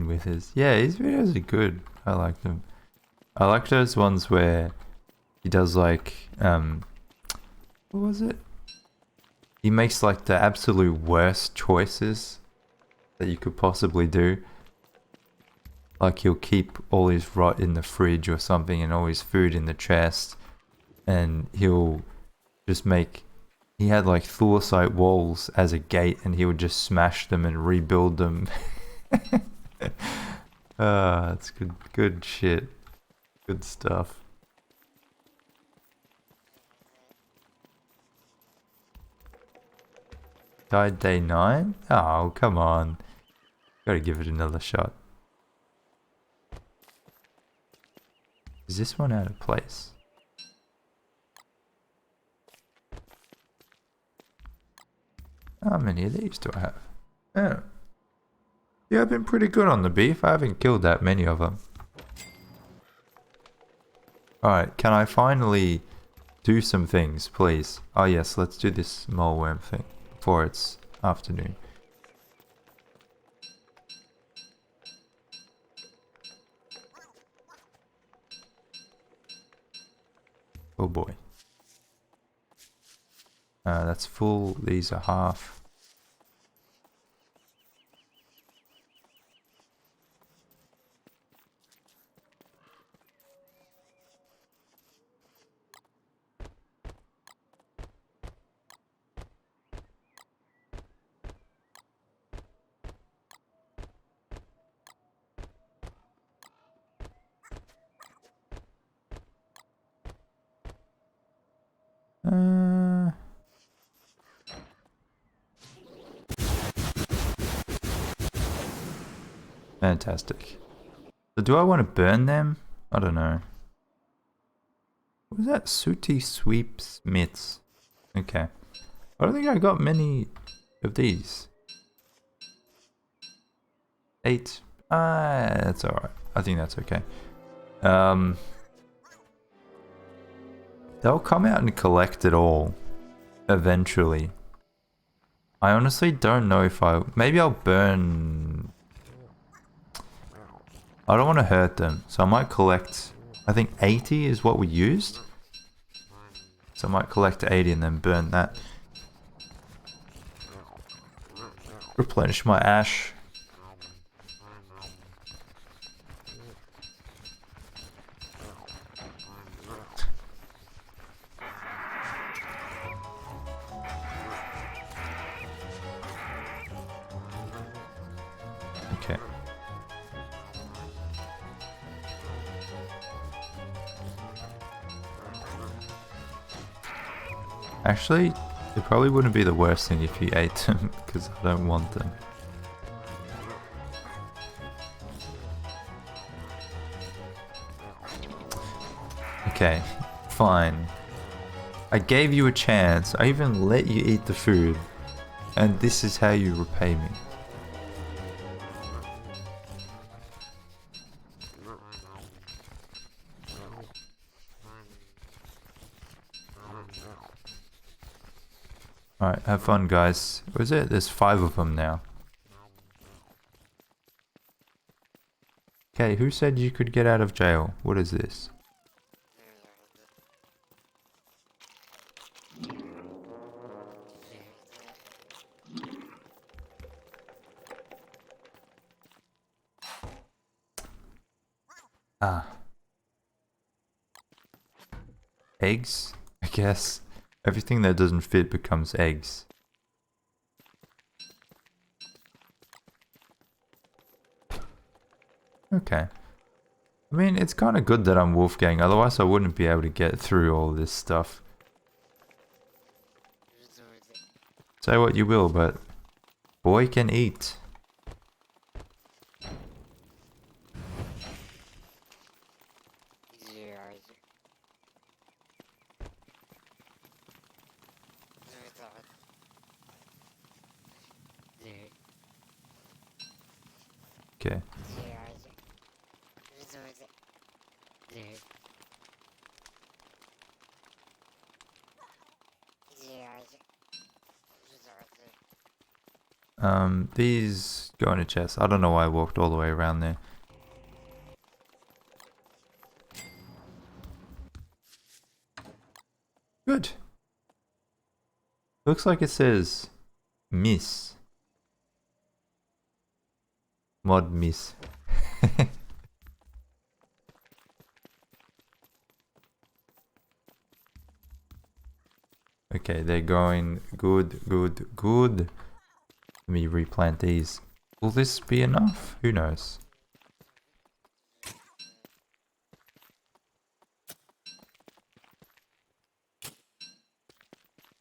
With his his videos are good. I like them. I like those ones where he does like what was it? He makes like the absolute worst choices that you could possibly do. Like he'll keep all his rot in the fridge or something and all his food in the chest, and he'll just make he had like thoracite walls as a gate and he would just smash them and rebuild them. That's good shit. Good stuff. Died day 9? Oh, come on. Gotta give it another shot. Is this one out of place? How many of these do I have? Oh. Yeah, I've been pretty good on the beef. I haven't killed that many of them. Alright, can I finally do some things, please? Oh yes, let's do this mole worm thing before it's afternoon. Oh boy. That's full. These are half. Fantastic. So do I want to burn them? I don't know. What was that? Sooty Sweeps Mitts. Okay. I don't think I got many of these. 8. That's alright. I think that's okay. They'll come out and collect it all. Eventually. I honestly don't know if maybe I'll burn... I don't want to hurt them. So I might collect... I think 80 is what we used. So I might collect 80 and then burn that. Replenish my ash. Okay. Actually, it probably wouldn't be the worst thing if you ate them, because I don't want them. Okay, fine. I gave you a chance. I even let you eat the food. And this is how you repay me. Alright, have fun, guys. What is it? There's 5 of them now. Okay, who said you could get out of jail? What is this? Ah. Eggs? I guess. Everything that doesn't fit becomes eggs. Okay. I mean, it's kind of good that I'm Wolfgang, otherwise I wouldn't be able to get through all this stuff. Say what you will, but boy can eat. Okay. These go in a chest. I don't know why I walked all the way around there. Good. Looks like it says Miss. Mod Miss. Okay, they're going good, good, good. Let me replant these. Will this be enough? Who knows?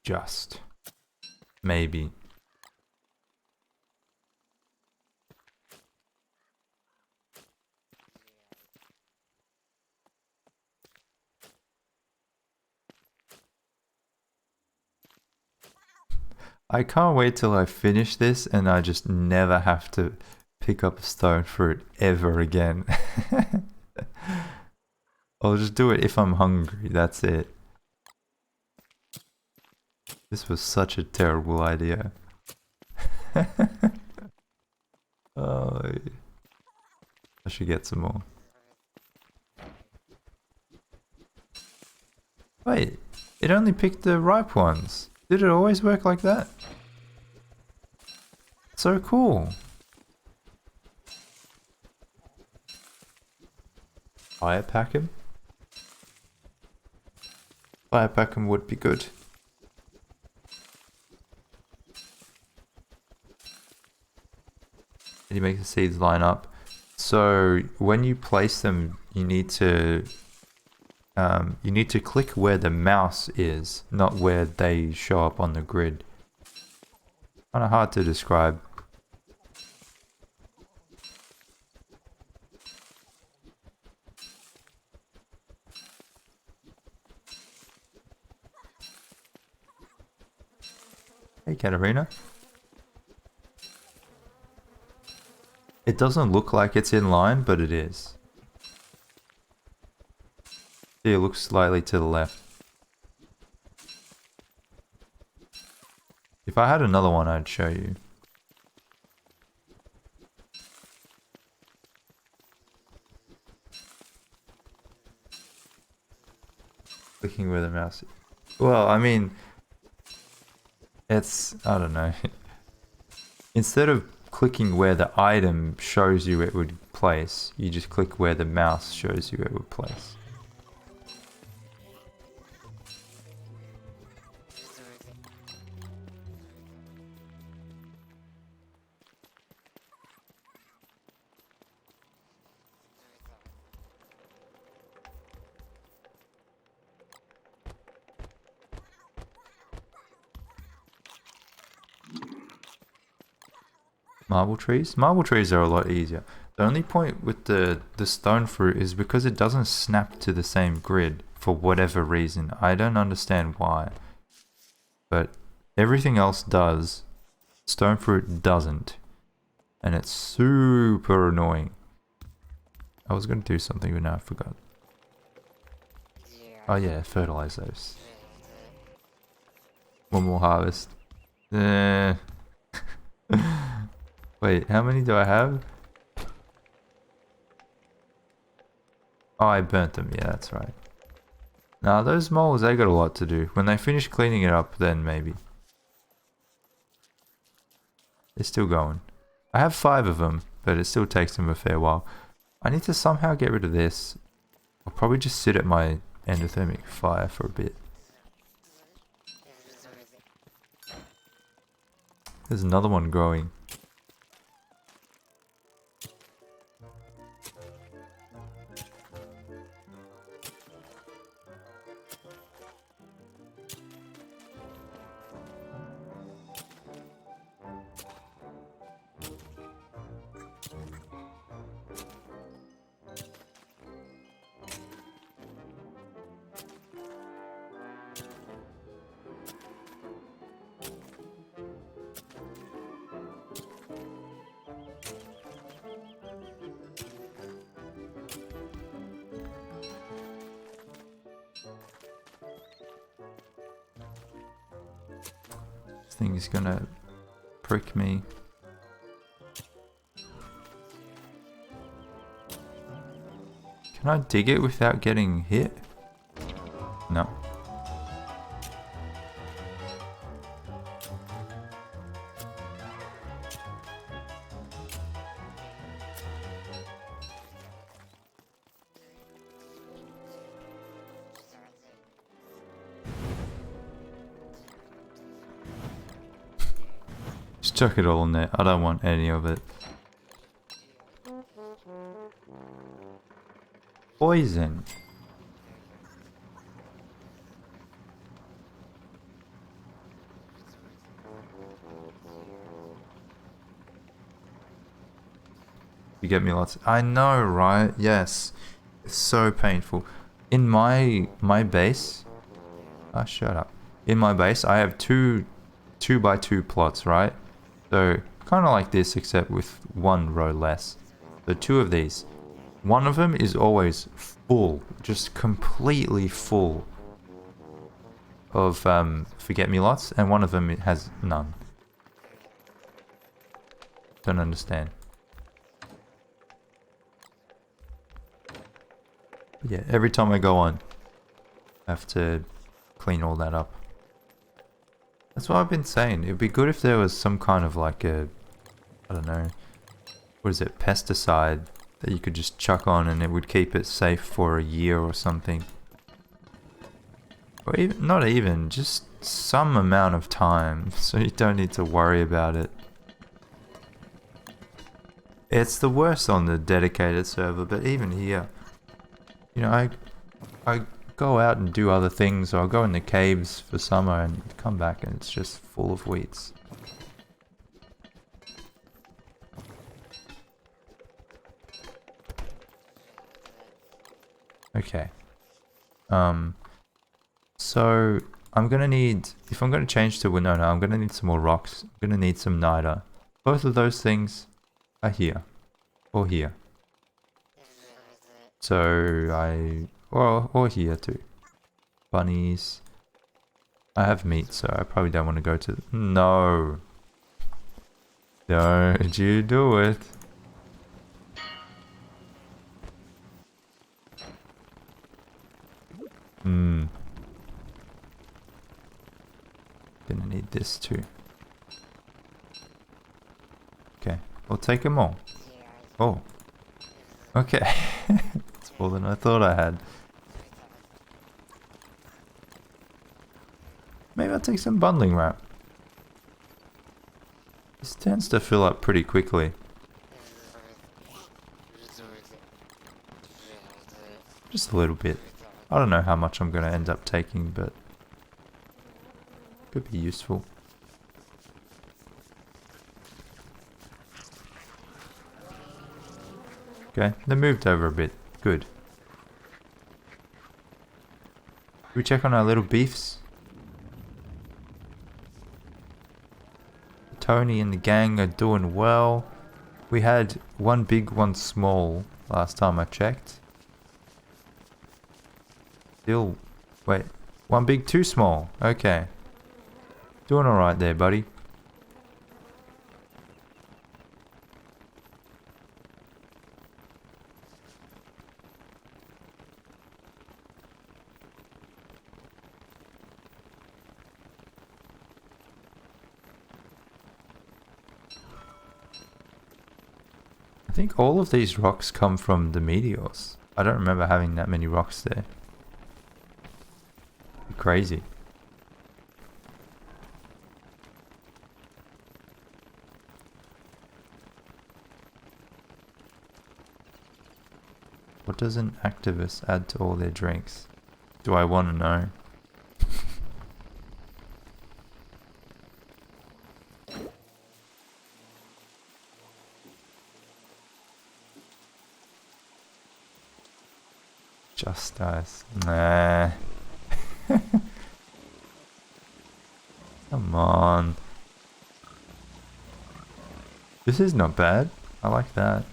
Just. Maybe. I can't wait till I finish this and I just never have to pick up a stone for it ever again. I'll just do it if I'm hungry, that's it. This was such a terrible idea. Oh, I should get some more. Wait, it only picked the ripe ones. Did it always work like that? So cool. Fire pack him? Fire pack him would be good. And you make the seeds line up. So when you place them, you need to click where the mouse is, not where they show up on the grid. Kind of hard to describe. Hey, Katarina. It doesn't look like it's in line, but it is. See, it looks slightly to the left. If I had another one, I'd show you. Clicking where the mouse is. Well, I mean, it's, I don't know. Instead of clicking where the item shows you it would place, you just click where the mouse shows you it would place. Marble trees? Marble trees are a lot easier. The only point with the stone fruit is because it doesn't snap to the same grid for whatever reason. I don't understand why. But everything else does. Stone fruit doesn't. And it's super annoying. I was going to do something, but now I forgot. Oh yeah, fertilize those. One more harvest. Wait, how many do I have? Oh, I burnt them. Yeah, that's right. Now, those moles, they got a lot to do. When they finish cleaning it up, then maybe. They're still going. I have 5 of them, but it still takes them a fair while. I need to somehow get rid of this. I'll probably just sit at my endothermic fire for a bit. There's another one growing. This thing is gonna prick me. Can I dig it without getting hit? No. Just chuck it all in there. I don't want any of it. Poison. You get me lots. I know, right? Yes. It's so painful. In my base. Ah, shut up. In my base, I have two 2x2 plots, right? So kind of like this, except with 1 row less. So 2 of these. One of them is always full, just completely full of forget-me-lots, and one of them it has none. Don't understand. But yeah, every time I go on, I have to clean all that up. That's what I've been saying. It'd be good if there was some kind of like a, I don't know, what is it, pesticide that you could just chuck on and it would keep it safe for a year or something. Or even, not even, just some amount of time so you don't need to worry about it. It's the worst on the dedicated server, but even here, you know, I go out and do other things, or I'll go in the caves for summer and come back and it's just full of weeds. Okay. So I'm gonna need, if I'm gonna change to Winona, I'm gonna need some more rocks. I'm gonna need some niter. Both of those things are here. Or here. So or here too. Bunnies. I have meat, so I probably don't want to go to... No. Don't you do it. Gonna need this too. Okay, we'll take them all. Oh. Okay. It's more than I thought I had. Maybe I'll take some bundling wrap. This tends to fill up pretty quickly. Just a little bit. I don't know how much I'm going to end up taking, but could be useful. Okay, they moved over a bit. Good. Should we check on our little beefs? Tony and the gang are doing well. We had one big, one small last time I checked. Still, wait, one big, two small. Okay. Doing alright there, buddy. I think all of these rocks come from the meteors. I don't remember having that many rocks there. Crazy. What does an activist add to all their drinks? Do I want to know? Just dice. Nah. Come on. This is not bad. I like that.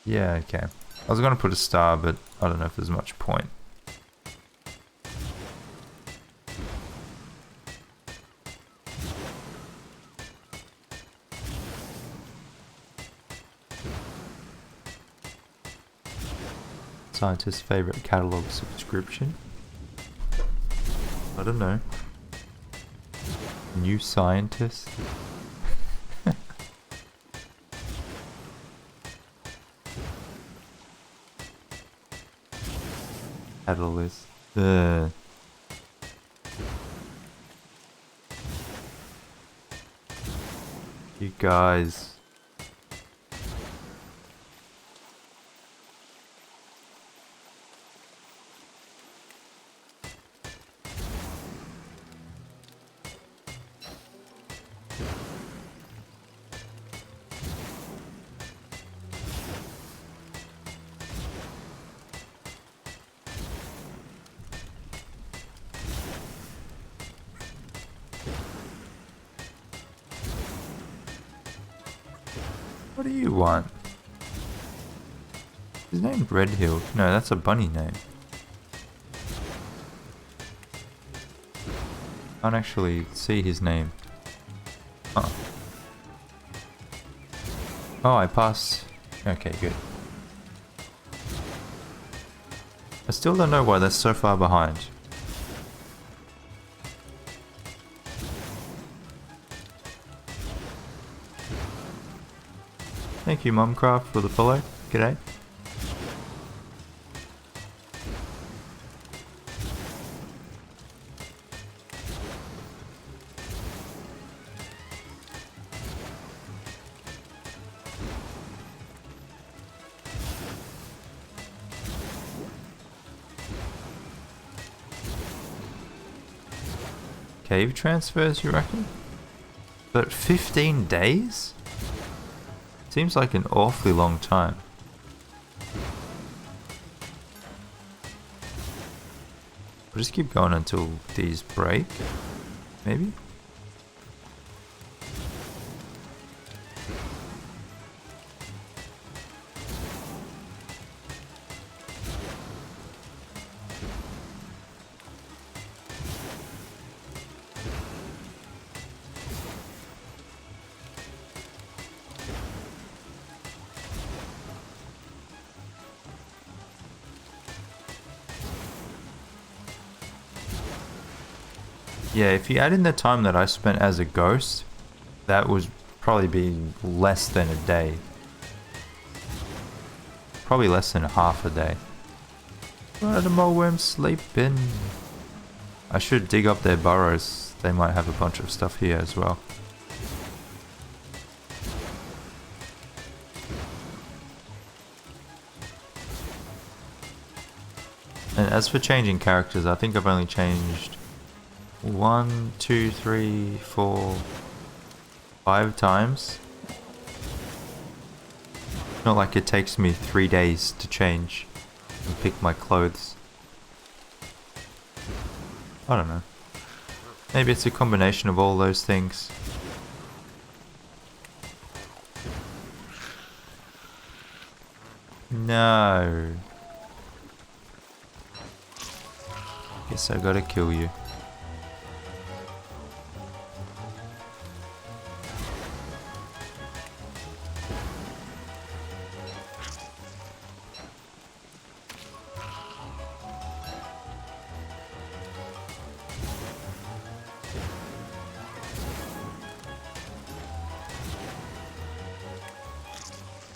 Yeah, okay. I was gonna put a star, but I don't know if there's much point. Scientist's favorite catalog subscription? I don't know. New Scientist? Catalyst. You guys. What do you want? His name's Red Hill. No, that's a bunny name. Can't actually see his name. Oh. Oh, I passed. Okay, good. I still don't know why that's so far behind. Thank you, Mumcraft, for the follow. G'day. Cave transfers, you reckon? But 15 days? Seems like an awfully long time. We'll just keep going until these break, maybe? Yeah, if you add in the time that I spent as a ghost, that would probably be less than a day. Probably less than half a day. Where are the moleworms sleeping? I should dig up their burrows. They might have a bunch of stuff here as well. And as for changing characters, I think I've only changed 1, 2, 3, 4, 5 times. Not like it takes me 3 days to change and pick my clothes. I don't know. Maybe it's a combination of all those things. No. Guess I gotta kill you.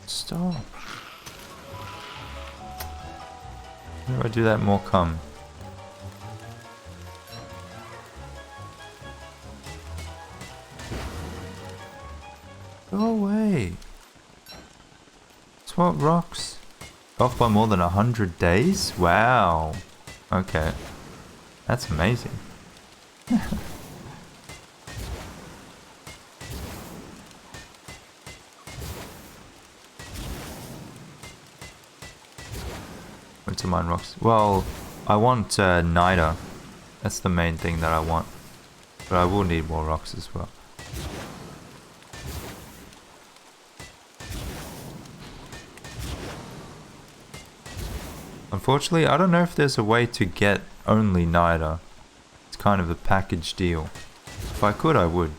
Stop. Where do I do that more come? Go away. Swap rocks. Off by more than 100 days? Wow. Okay. That's amazing. Went to mine rocks. Well, I want Nida. That's the main thing that I want. But I will need more rocks as well. Unfortunately, I don't know if there's a way to get only Nida. It's kind of a package deal. If I could, I would.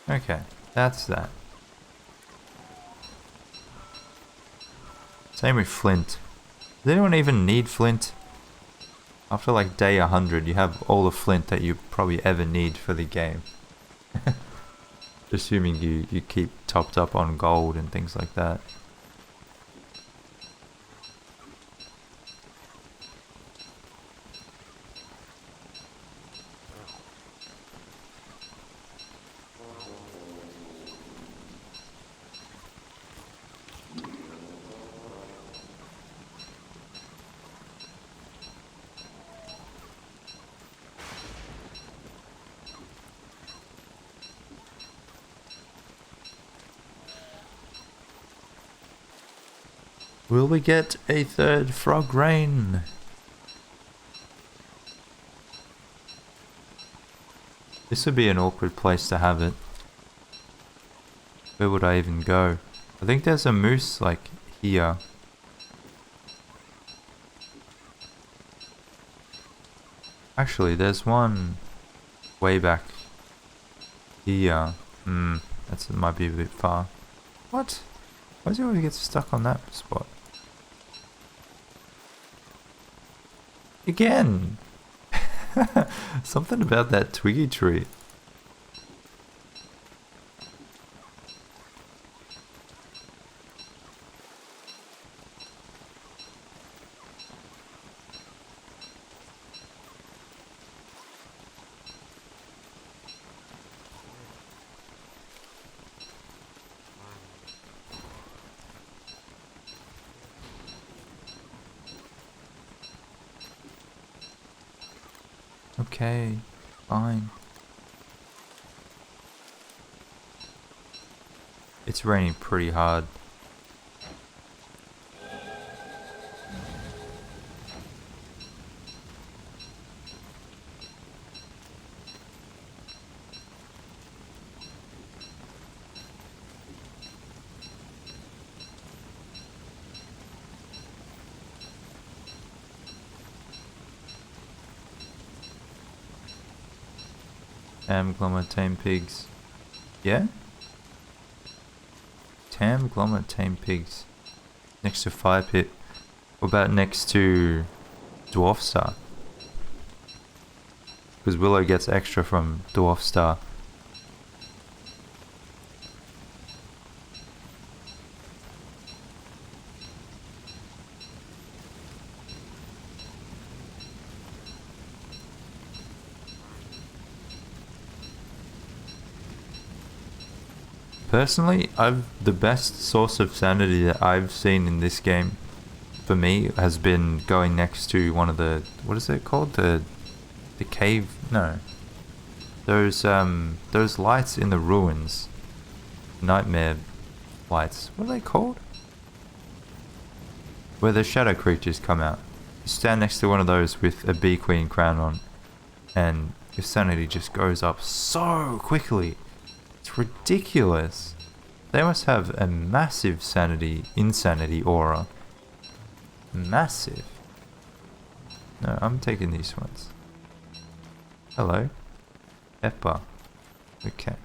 Okay, that's that. Same with flint. Does anyone even need flint? After like day 100, you have all the flint that you probably ever need for the game. Assuming you keep topped up on gold and things like that. Will we get a third frog rain? This would be an awkward place to have it. Where would I even go? I think there's a moose like here. Actually, there's one way back here. That might be a bit far. What? Why does he always get stuck on that spot? Again! Something about that twiggy tree. Okay, fine. It's raining pretty hard. Tame pigs. Yeah? Tame pigs. Next to fire pit. What about next to Dwarf Star? Because Willow gets extra from Dwarf Star. Personally, the best source of sanity that I've seen in this game for me has been going next to one of the, what is it called? The cave? No. Those lights in the ruins. Nightmare lights. What are they called? Where the shadow creatures come out. You stand next to one of those with a bee queen crown on, and your sanity just goes up so quickly. It's ridiculous. They must have a massive insanity aura. Massive. No, I'm taking these ones. Hello. Pepper. Okay.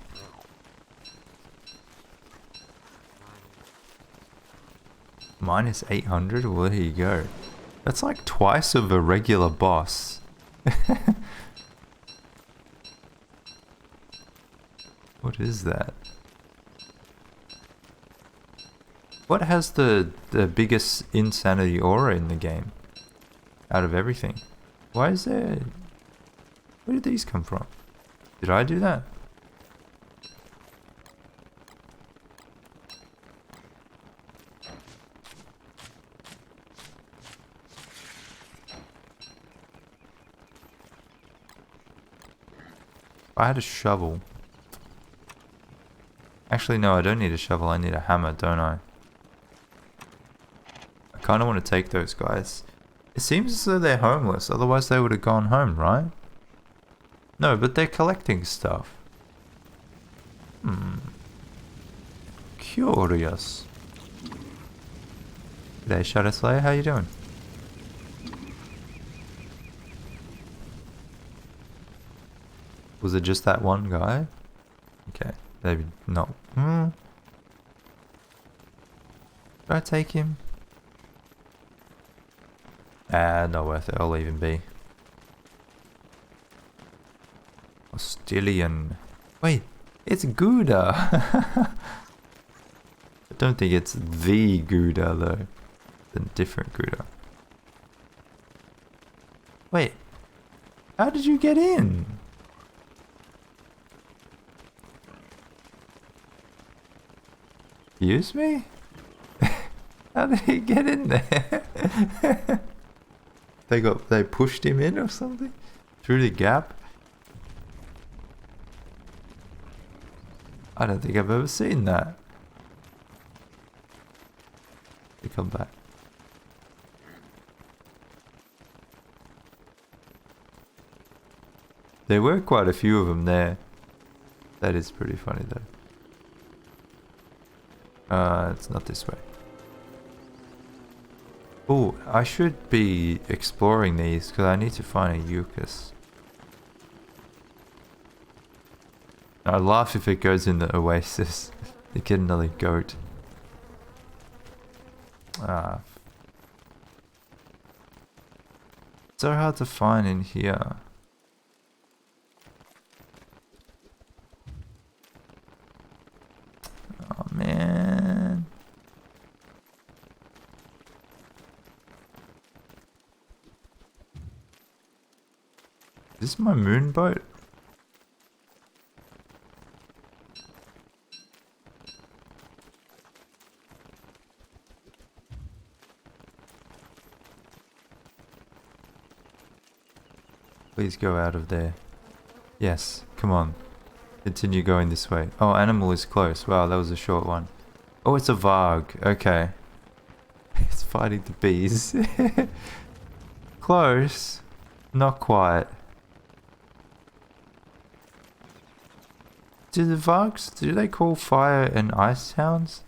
Minus 800? Well, there you go. That's like twice of a regular boss. What is that? What has the biggest insanity aura in the game? Out of everything. Why is there... Where did these come from? Did I do that? I had a shovel. Actually, no, I don't need a shovel. I need a hammer, don't I? I kind of want to take those guys. It seems as though they're homeless. Otherwise, they would have gone home, right? No, but they're collecting stuff. Curious. G'day, Shadow Slayer. How you doing? Was it just that one guy? Okay, maybe not. Should I take him? Not worth it. I'll leave him be. Ostilian. Wait, it's Gouda. I don't think it's the Gouda though. It's a different Gouda. Wait, how did you get in? Excuse me? How did he get in there? They pushed him in or something? Through the gap? I don't think I've ever seen that. They come back. There were quite a few of them there. That is pretty funny though. It's not this way. Oh, I should be exploring these because I need to find a Eucus. I'd laugh if it goes in the oasis. You get another goat. So hard to find in here. Oh man. Is this my moon boat? Please go out of there. Yes, come on. Continue going this way. Oh, animal is close. Wow, that was a short one. Oh, it's a Varg. Okay. It's fighting the bees. Close. Not quite. Do the Vargs, do they call fire and ice hounds?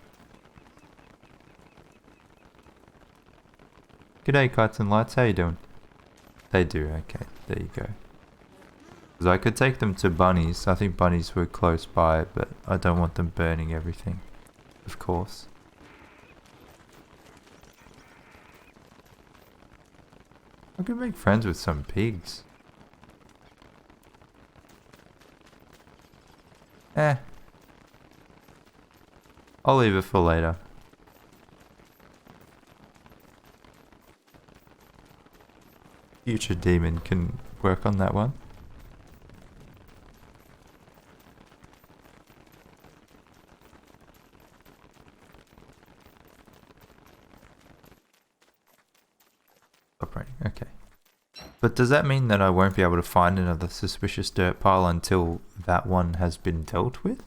G'day, Kites and Lights. How you doing? They do. Okay, there you go. Because I could take them to bunnies. I think bunnies were close by, but I don't want them burning everything. Of course. I could make friends with some pigs. I'll leave it for later. Future Demon can work on that one. But does that mean that I won't be able to find another suspicious dirt pile until that one has been dealt with?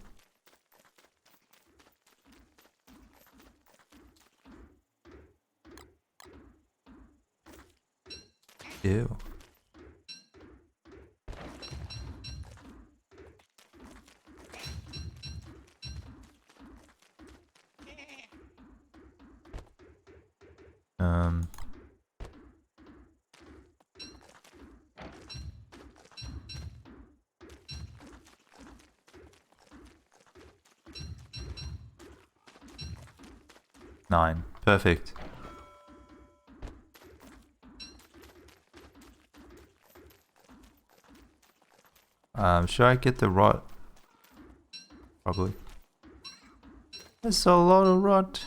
Ew. Um... 9. Perfect. Should I get the rot? Probably. That's a lot of rot.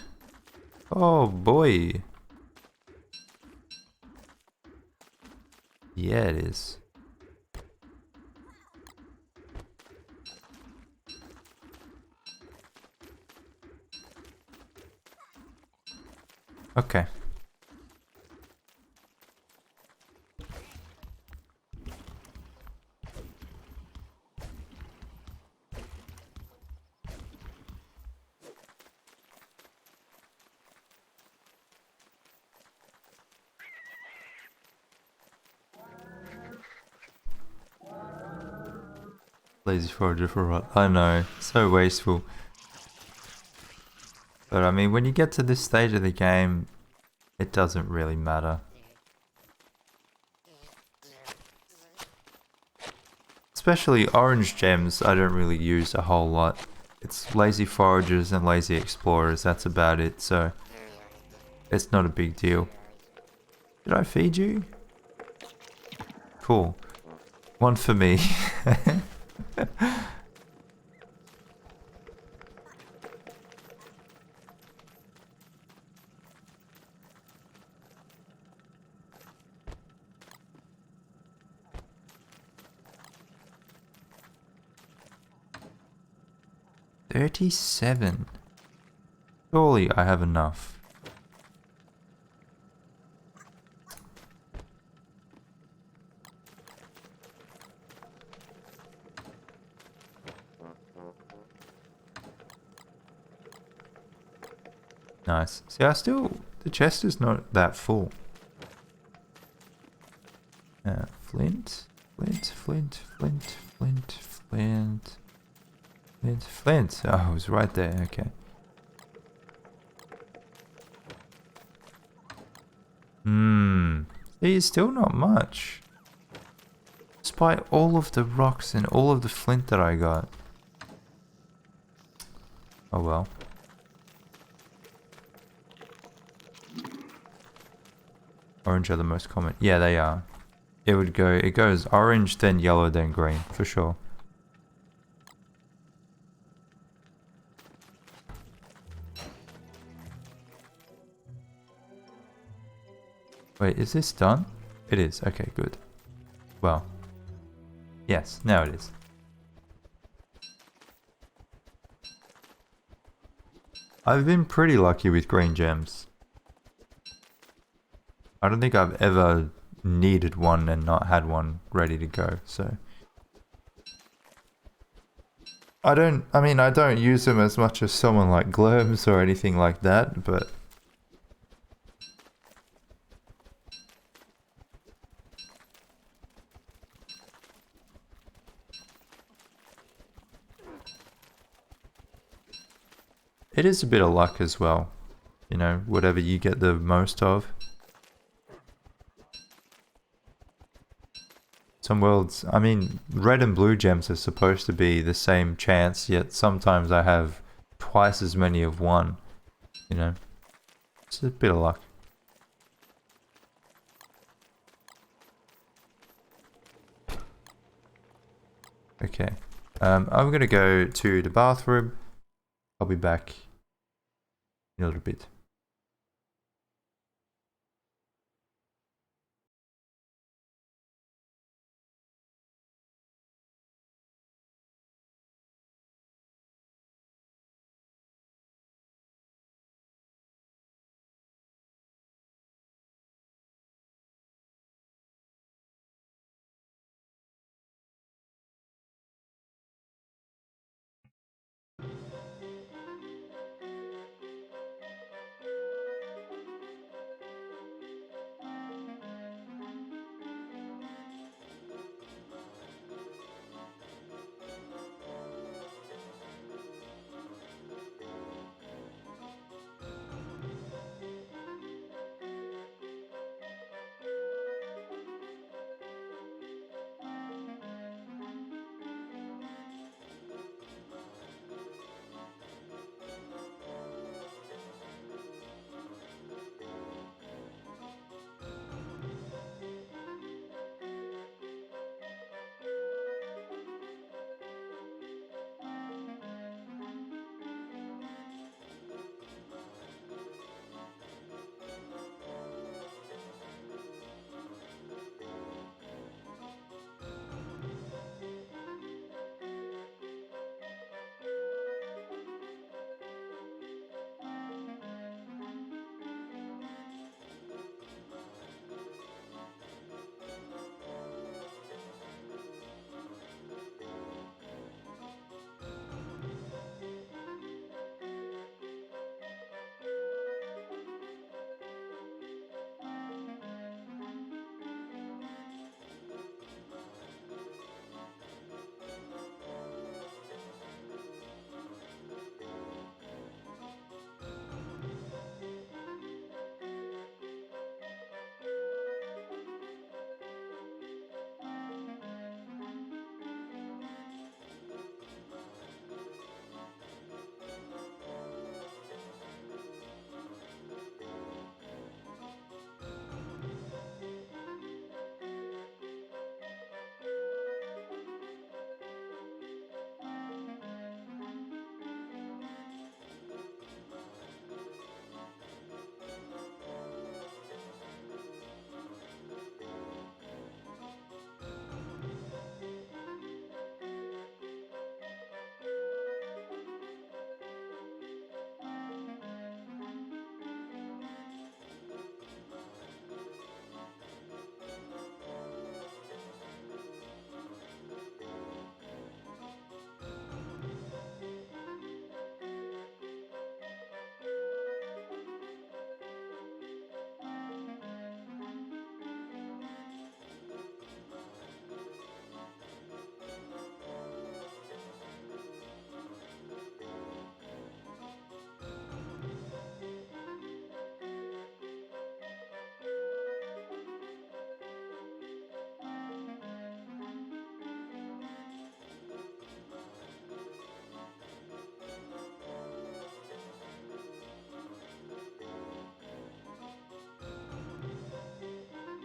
Oh boy. Yeah, it is. Okay. Lazy forager for rot. I know. So wasteful. But I mean, when you get to this stage of the game, it doesn't really matter. Especially orange gems, I don't really use a whole lot. It's lazy foragers and lazy explorers, that's about it, so it's not a big deal. Did I feed you? Cool. One for me. 37. Surely I have enough. Nice. See, the chest is not that full. Flint, flint, flint, flint, flint, flint, flint, flint. Oh, it was right there. Okay. See, it's still not much. Despite all of the rocks and all of the flint that I got. Oh well. Orange are the most common. Yeah, they are. It goes orange, then yellow, then green, for sure. Wait, is this done? It is. Okay, good. Well. Yes, now it is. I've been pretty lucky with green gems. I don't think I've ever needed one and not had one ready to go, so. I don't use them as much as someone like Glurms or anything like that, but it is a bit of luck as well. You know, whatever you get the most of. Some worlds, I mean, red and blue gems are supposed to be the same chance, yet sometimes I have twice as many of one, you know. It's a bit of luck. Okay, I'm gonna go to the bathroom. I'll be back in a little bit.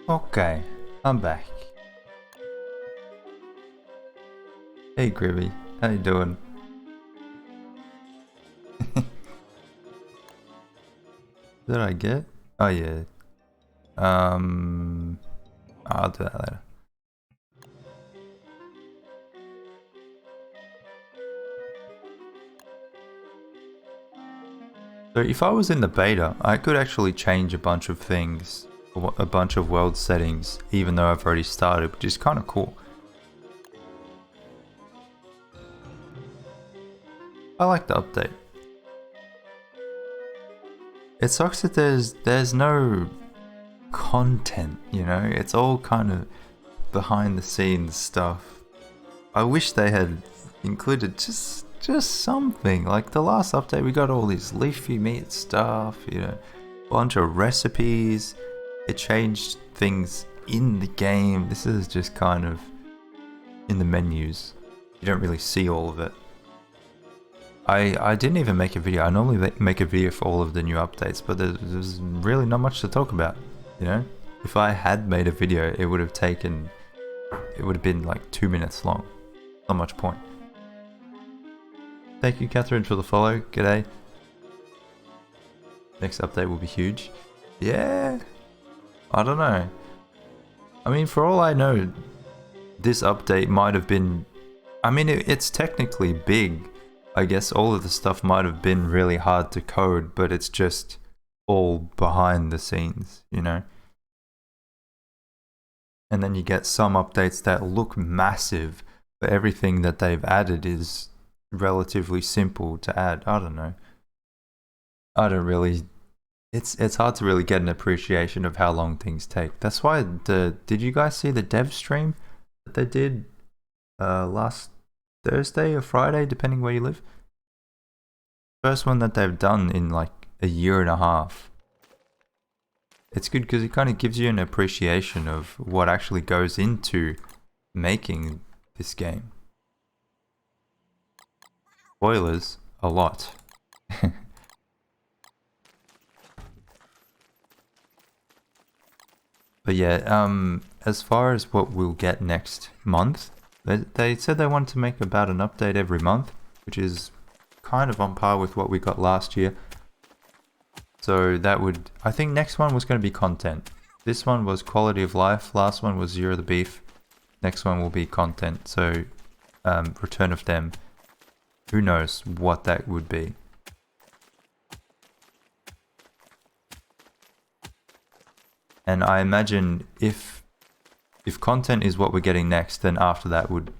Okay, I'm back. Hey Gribby, how you doing? Did I get? Oh yeah. I'll do that later. So if I was in the beta, I could actually change a bunch of things, a bunch of world settings, even though I've already started, which is kind of cool. I like the update. It sucks that there's no content, you know? It's all kind of behind the scenes stuff. I wish they had included just something. Like the last update, we got all this leafy meat stuff, you know, a bunch of recipes. It changed things in the game. This is just kind of in the menus. You don't really see all of it. I didn't even make a video. I normally make a video for all of the new updates, but there's really not much to talk about, you know? If I had made a video, it would have been like 2 minutes long. Not much point. Thank you, Catherine, for the follow. G'day. Next update will be huge. Yeah. I don't know. I mean, for all I know, this update might have been... I mean, it's technically big. I guess all of the stuff might have been really hard to code, but it's just all behind the scenes, you know? And then you get some updates that look massive, but everything that they've added is relatively simple to add. I don't know. I don't really... It's hard to really get an appreciation of how long things take. That's why did you guys see the dev stream that they did last Thursday or Friday, depending where you live? First one that they've done in like a year and a half. It's good because it kind of gives you an appreciation of what actually goes into making this game. Spoilers, a lot. But yeah, as far as what we'll get next month, they said they wanted to make about an update every month, which is kind of on par with what we got last year. So that would... I think next one was going to be content. This one was quality of life, last one was Zero the Beef. Next one will be content, so Return of Them. Who knows what that would be. And I imagine if content is what we're getting next, then after that would,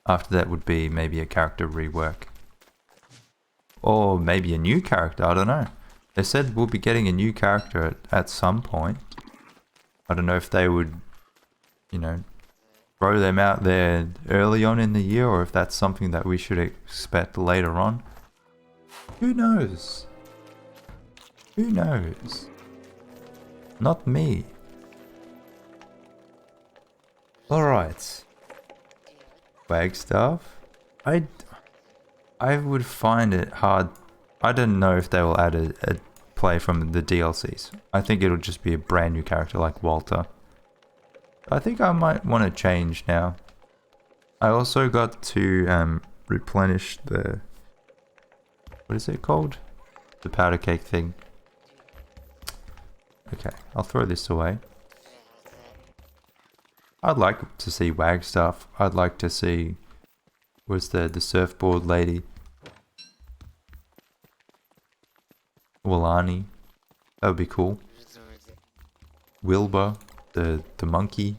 after that would be maybe a character rework. Or maybe a new character, I don't know. They said we'll be getting a new character at some point. I don't know if they would, throw them out there early on in the year, or if that's something that we should expect later on. Who knows? Who knows? Not me. Alright. Wagstaff. I would find it hard. I don't know if they will add a play from the DLCs. I think it'll just be a brand new character like Walter. I think I might want to change now. I also got to replenish the... What is it called? The powder cake thing. Okay, I'll throw this away. I'd like to see Wagstaff. I'd like to see... What's the surfboard lady? Walani. That would be cool. Wilbur, the monkey.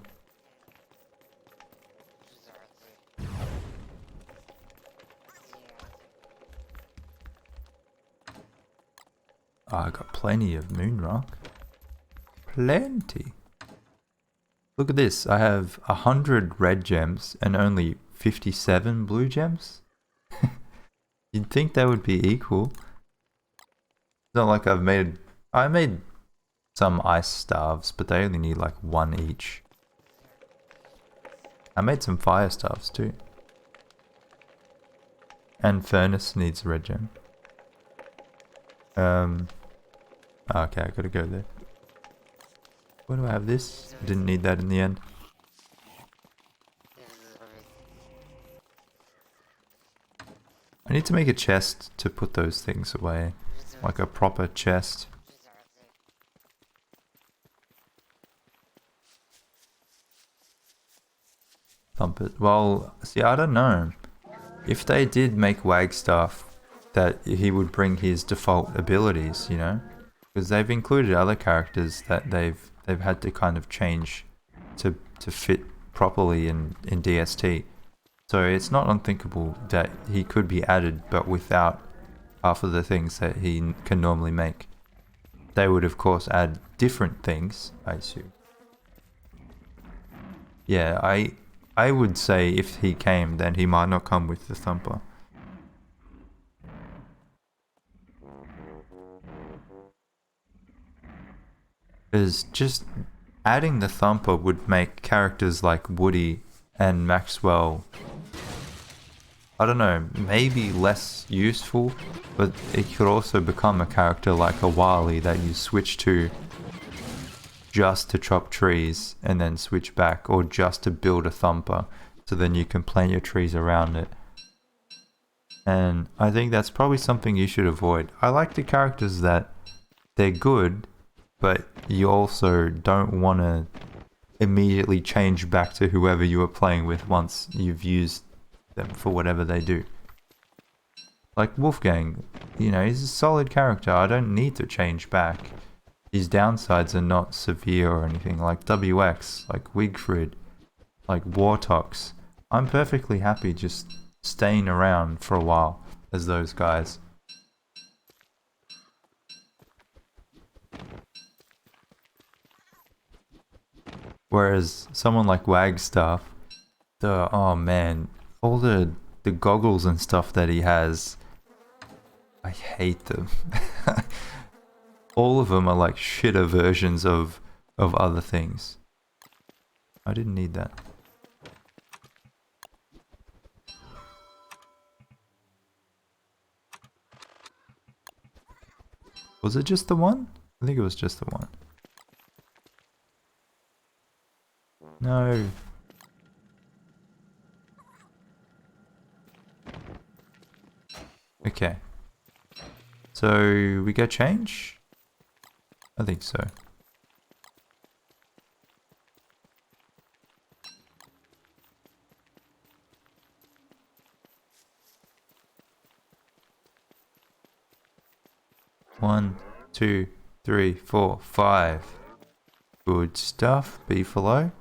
Oh, I got plenty of moon rock. Plenty. Look at this. I have 100 red gems and only 57 blue gems. You'd think that would be equal. It's not like I made some ice staves, but they only need like one each. I made some fire staves too. And furnace needs a red gem. Okay, I gotta go there. Why do I have this? I didn't need that in the end. I need to make a chest to put those things away. Like a proper chest. Thump it. Well, see, I don't know. If they did make Wagstaff, that he would bring his default abilities, you know? Because they've included other characters that they've had to kind of change to fit properly in DST. So it's not unthinkable that he could be added, but without half of the things that he can normally make. They would of course add different things, I assume. Yeah, I would say if he came, then he might not come with the thumper. Because just adding the thumper would make characters like Woody and Maxwell, I don't know, maybe less useful, but it could also become a character like a Wily that you switch to just to chop trees and then switch back, or just to build a thumper, so then you can plant your trees around it. And I think that's probably something you should avoid. I like the characters that they're good, but you also don't want to immediately change back to whoever you were playing with once you've used them for whatever they do. Like Wolfgang, you know, he's a solid character. I don't need to change back. His downsides are not severe or anything. Like WX, like Wigfrid, like Wartox. I'm perfectly happy just staying around for a while as those guys. Whereas someone like Wagstaff, oh man, all the goggles and stuff that he has, I hate them. All of them are like shitter versions of other things. I didn't need that. Was it just the one? I think it was just the one. No. Okay. So we go change? I think so. One, two, three, four, five. Good stuff. Beefalo.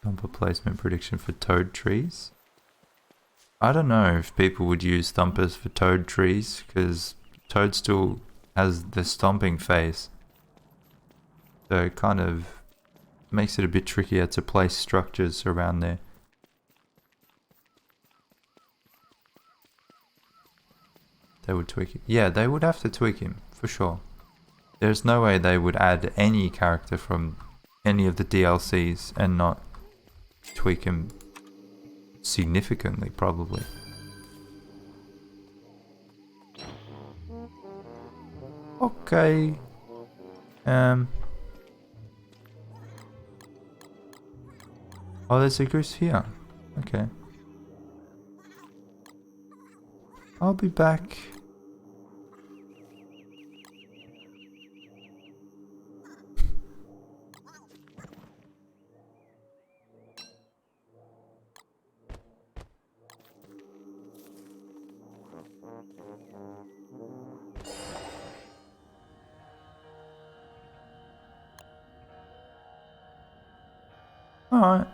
Bumper placement prediction for toad trees. I don't know if people would use thumpers for toad trees, because toad still has the stomping phase. So it kind of makes it a bit trickier to place structures around there. They would tweak it. Yeah, they would have to tweak him, for sure. There's no way they would add any character from any of the DLCs and not tweak him significantly, probably. Okay. Oh, there's a goose here. Okay. I'll be back. Alright.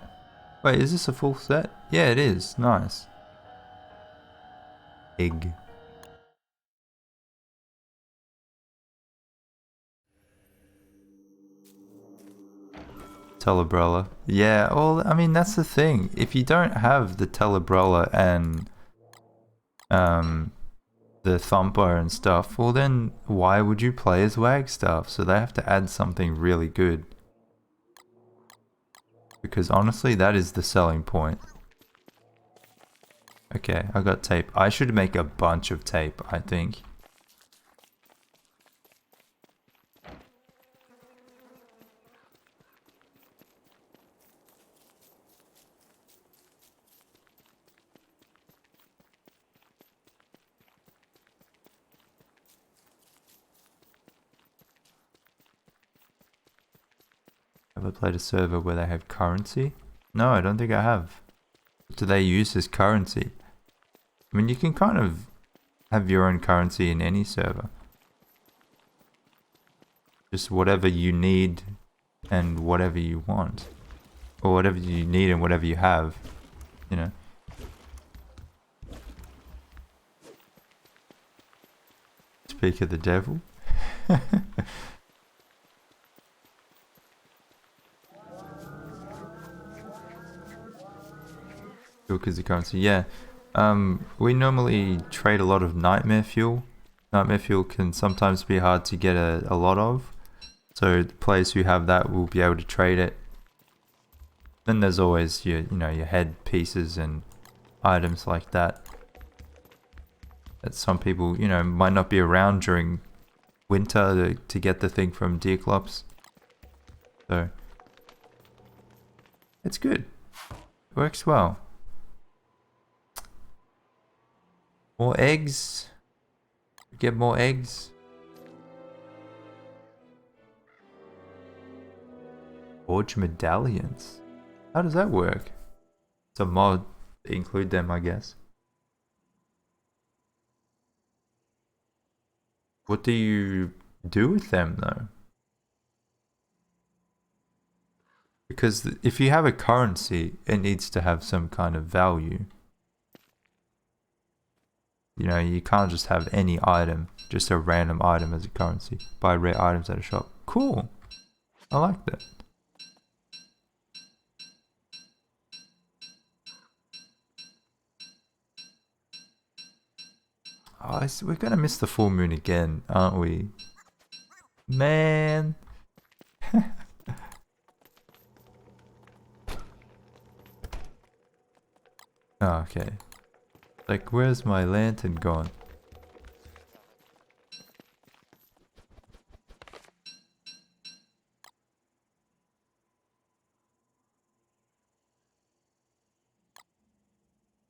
Wait, is this a full set? Yeah, it is. Nice. Egg. Telebrella. Yeah, well, I mean, that's the thing. If you don't have the Telebrella and the Thumper and stuff, well then why would you play as Wagstaff? So they have to add something really good. Because honestly, that is the selling point. Okay, I got tape. I should make a bunch of tape, I think. Ever played a server where they have currency? No, I don't think I have. What do they use as currency? I mean, you can kind of have your own currency in any server. Just whatever you need and whatever you want. Or whatever you need and whatever you have. You know? Speak of the devil. Fuel is the currency, yeah. We normally trade a lot of nightmare fuel. Nightmare fuel can sometimes be hard to get a lot of. So the players who have that will be able to trade it. Then there's always your, your head pieces and items like that. That some people, might not be around during winter to get the thing from Deerclops. So it's good. It works well. More eggs. Get more eggs. Forge medallions. How does that work? It's a mod. They include them, I guess. What do you do with them, though? Because if you have a currency, it needs to have some kind of value. You can't just have any item, just a random item as a currency. Buy rare items at a shop. Cool. I like that. Oh, we're gonna miss the full moon again, aren't we? Man. Oh, okay. Like, where's my lantern gone?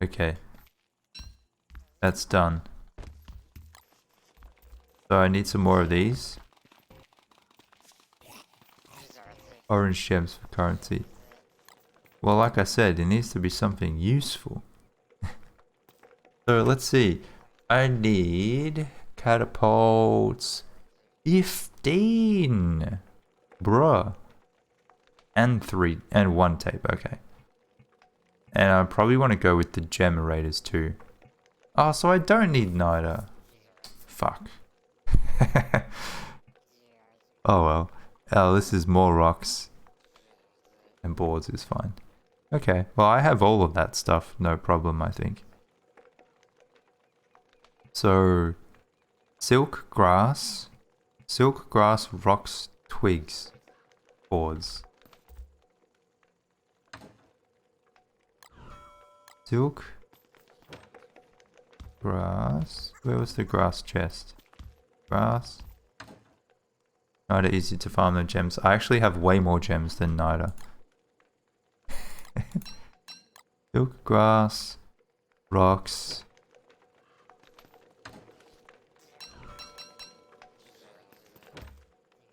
Okay. That's done. So I need some more of these. Orange gems for currency. Well, like I said, it needs to be something useful. So let's see. I need catapults 15. Bruh. And one tape, okay. And I probably want to go with the generators too. Oh, so I don't need niter. Fuck. Oh well. Oh, this is more rocks. And boards is fine. Okay, well I have all of that stuff, no problem I think. So, silk grass, rocks, twigs, boards. Silk, grass, where was the grass chest? Grass. Nida easy to farm the gems. I actually have way more gems than Nida. Silk, grass, rocks.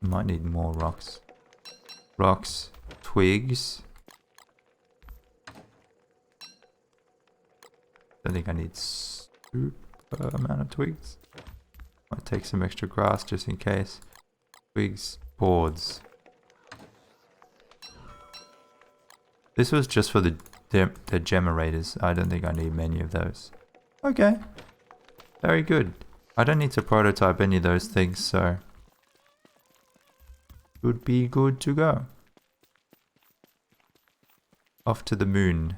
Might need more rocks. Rocks, twigs. Don't think I need super amount of twigs. Might take some extra grass just in case. Twigs, boards. This was just for the generators. I don't think I need many of those. Okay. Very good. I don't need to prototype any of those things, so would be good to go. Off to the moon.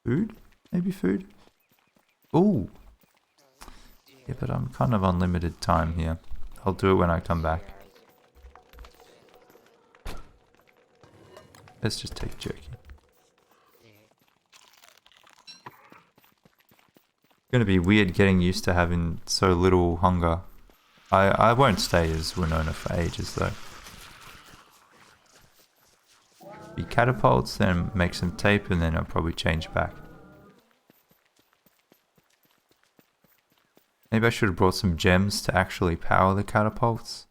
Food? Maybe food? Ooh. Yeah, but I'm kind of unlimited time here. I'll do it when I come back. Let's just take jerky. Gonna be weird getting used to having so little hunger. I won't stay as Winona for ages though. Be catapults, then make some tape, and then I'll probably change back. Maybe I should have brought some gems to actually power the catapults.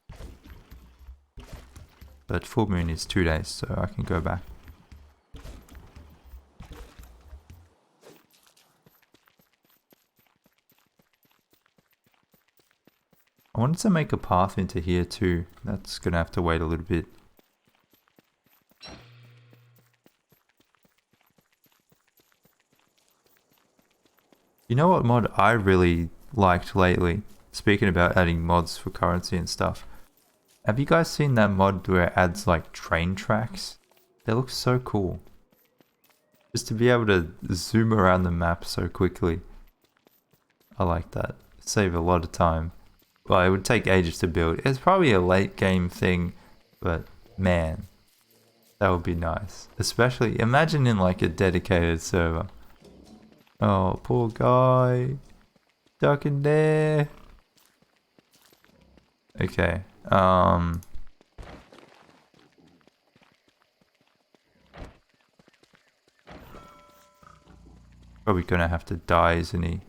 But full moon is 2 days, so I can go back. I wanted to make a path into here too. That's gonna have to wait a little bit. You know what mod I really liked lately? Speaking about adding mods for currency and stuff. Have you guys seen that mod where it adds like train tracks? They look so cool. Just to be able to zoom around the map so quickly. I like that. Save a lot of time. Well, it would take ages to build. It's probably a late game thing, but man, that would be nice. Especially, imagine in like a dedicated server. Oh, poor guy. Stuck in there. Okay, probably gonna have to die, isn't he?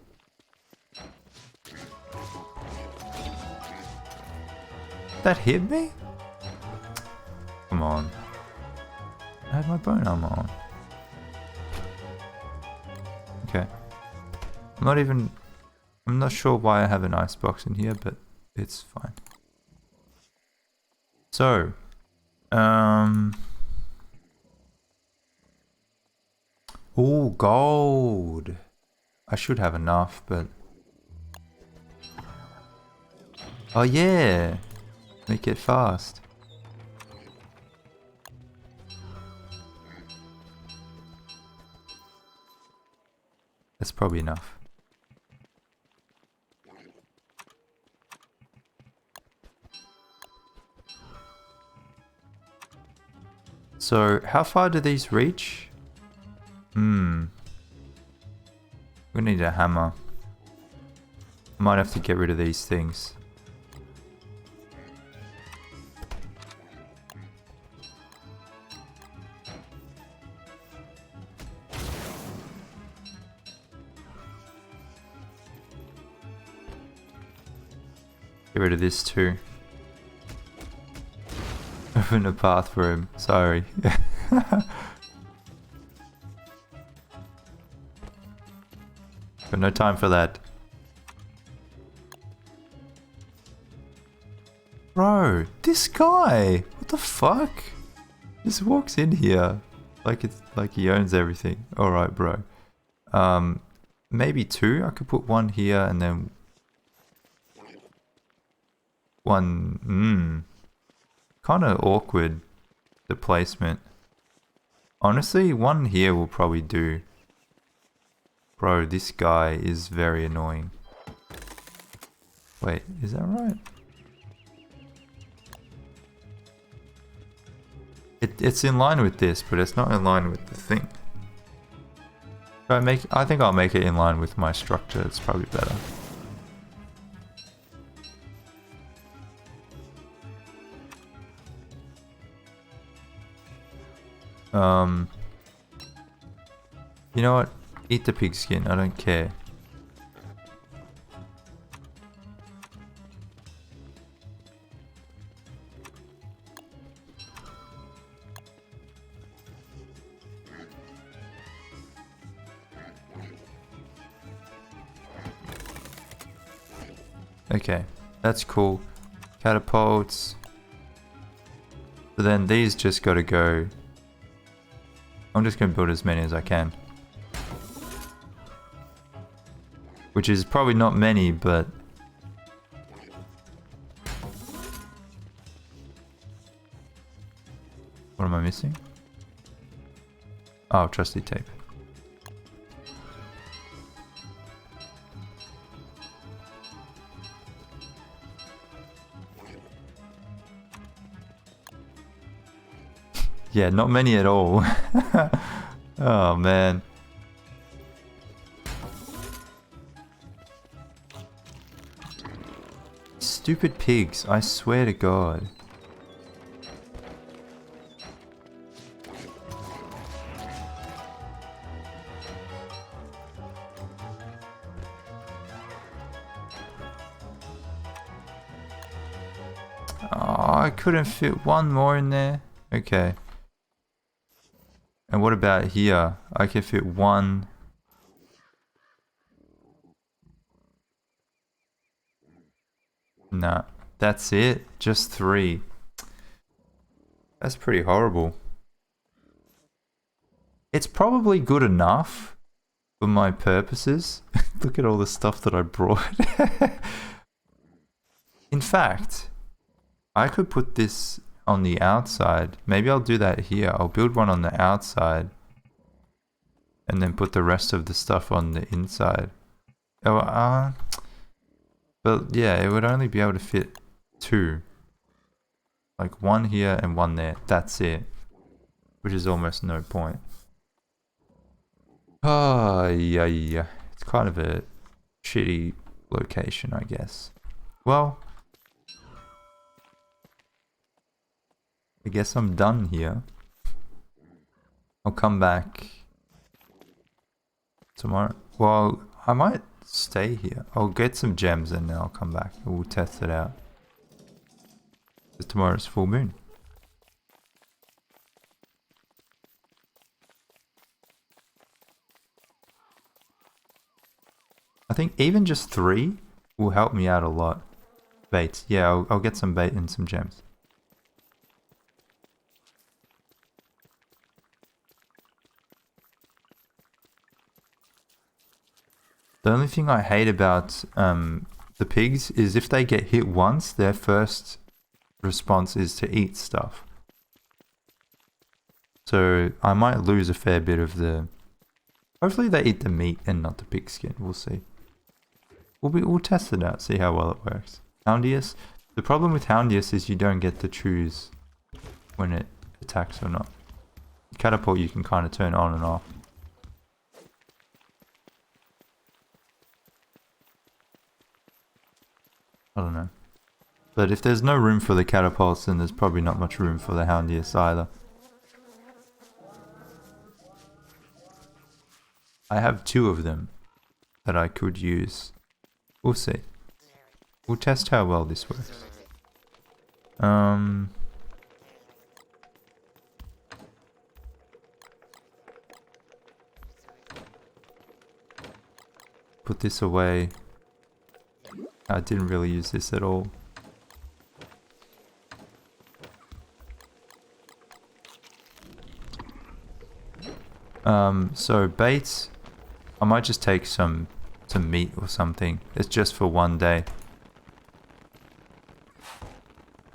That hit me? Come on. I had my bone armor on. Okay. I'm not sure why I have an icebox in here, but it's fine. So, oh, gold. I should have enough, but oh yeah. Make it fast. That's probably enough. So, how far do these reach? We need a hammer. I might have to get rid of these things. Get rid of this too. Open a path for him. Sorry. Got no time for that. Bro, this guy! What the fuck? Just walks in here like it's like he owns everything. Alright, bro. Maybe two? I could put one here and then one. Kind of awkward, the placement. Honestly, one here will probably do. Bro, this guy is very annoying. Wait, is that right? It's in line with this, but it's not in line with the thing. I think I'll make it in line with my structure. It's probably better. You know what? Eat the pigskin. I don't care. Okay, that's cool. Catapults. But then these just gotta go. I'm just gonna build as many as I can. Which is probably not many, but... What am I missing? Oh, trusty tape. Yeah, not many at all. Oh man. Stupid pigs, I swear to God. Oh, I couldn't fit one more in there. Okay. And what about here? I can fit one. Nah, that's it. Just 3. That's pretty horrible. It's probably good enough for my purposes. Look at all the stuff that I brought. In fact, I could put this on the outside. Maybe I'll do that here. I'll build one on the outside and then put the rest of the stuff on the inside. Oh, but yeah, it would only be able to fit 2. Like 1 here and 1 there. That's it. Which is almost no point. Oh, yeah. It's kind of a shitty location, I guess. Well, I guess I'm done here. I'll come back tomorrow. Well, I might stay here. I'll get some gems and then I'll come back and we'll test it out. Because tomorrow's full moon. I think even just 3 will help me out a lot. Bait. Yeah, I'll get some bait and some gems. The only thing I hate about the pigs is if they get hit once, their first response is to eat stuff. So I might lose a fair bit of the... Hopefully they eat the meat and not the pig skin. We'll see. We'll test it out, see how well it works. Houndius. The problem with Houndius is you don't get to choose when it attacks or not. Catapult you can kind of turn on and off. I don't know. But if there's no room for the catapults, then there's probably not much room for the Houndius either. I have 2 of them that I could use. We'll see. We'll test how well this works. Put this away. I didn't really use this at all. So bait, I might just take some meat or something. It's just for 1 day.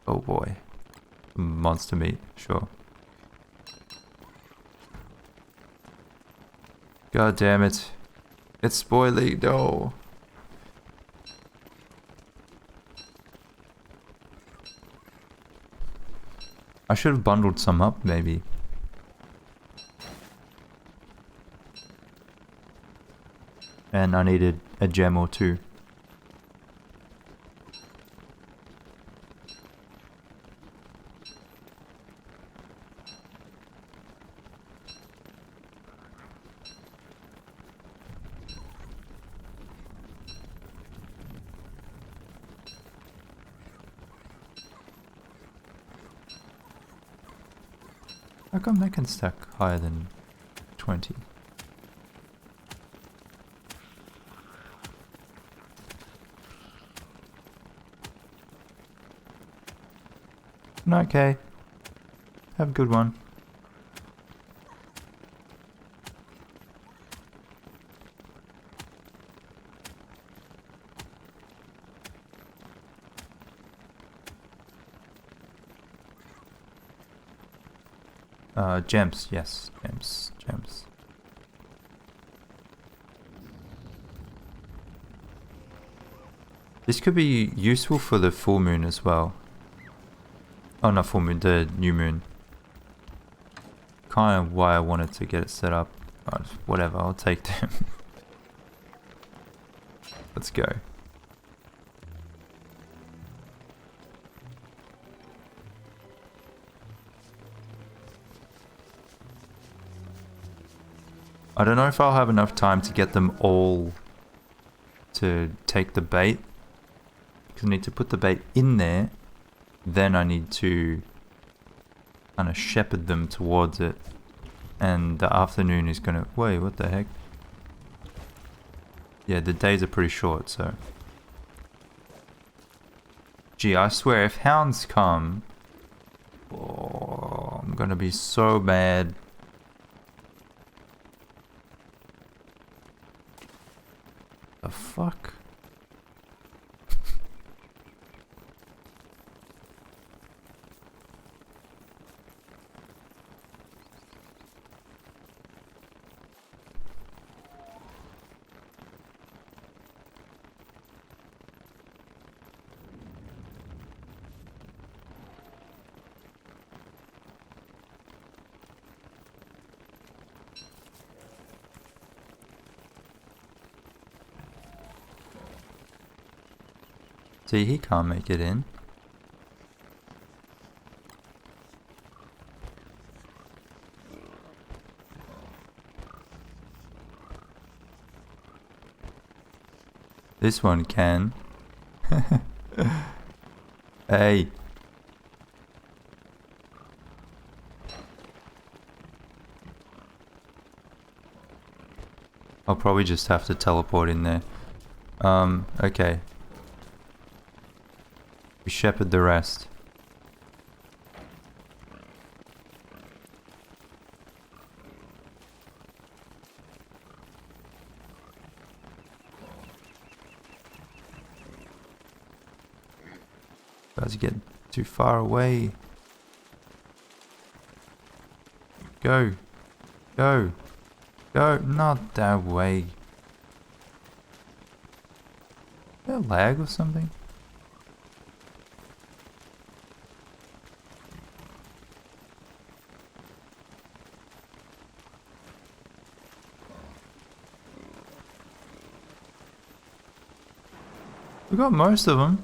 Oh boy. Monster meat, sure. God damn it. It's spoiling, no. I should have bundled some up, maybe. And I needed a gem or 2. How come that can stack higher than 20? Okay. Have a good one. Gems, yes, gems. This could be useful for the full moon as well. Oh, not full moon, the new moon. kind of why I wanted to get it set up. Whatever, I'll take them. Let's go. I don't know if I'll have enough time to get them all to take the bait. Because I need to put the bait in there. Then I need to kind of shepherd them towards it. And the afternoon is gonna... Wait, what the heck? Yeah, the days are pretty short, so... Gee, I swear, if hounds come... Oh, I'm gonna be so mad. The fuck? See, he can't make it in. This one can. Hey. I'll probably just have to teleport in there. Okay. We shepherd the rest. Guys, get too far away. Go. Go. Go. Not that way. Is there lag or something? We got most of them.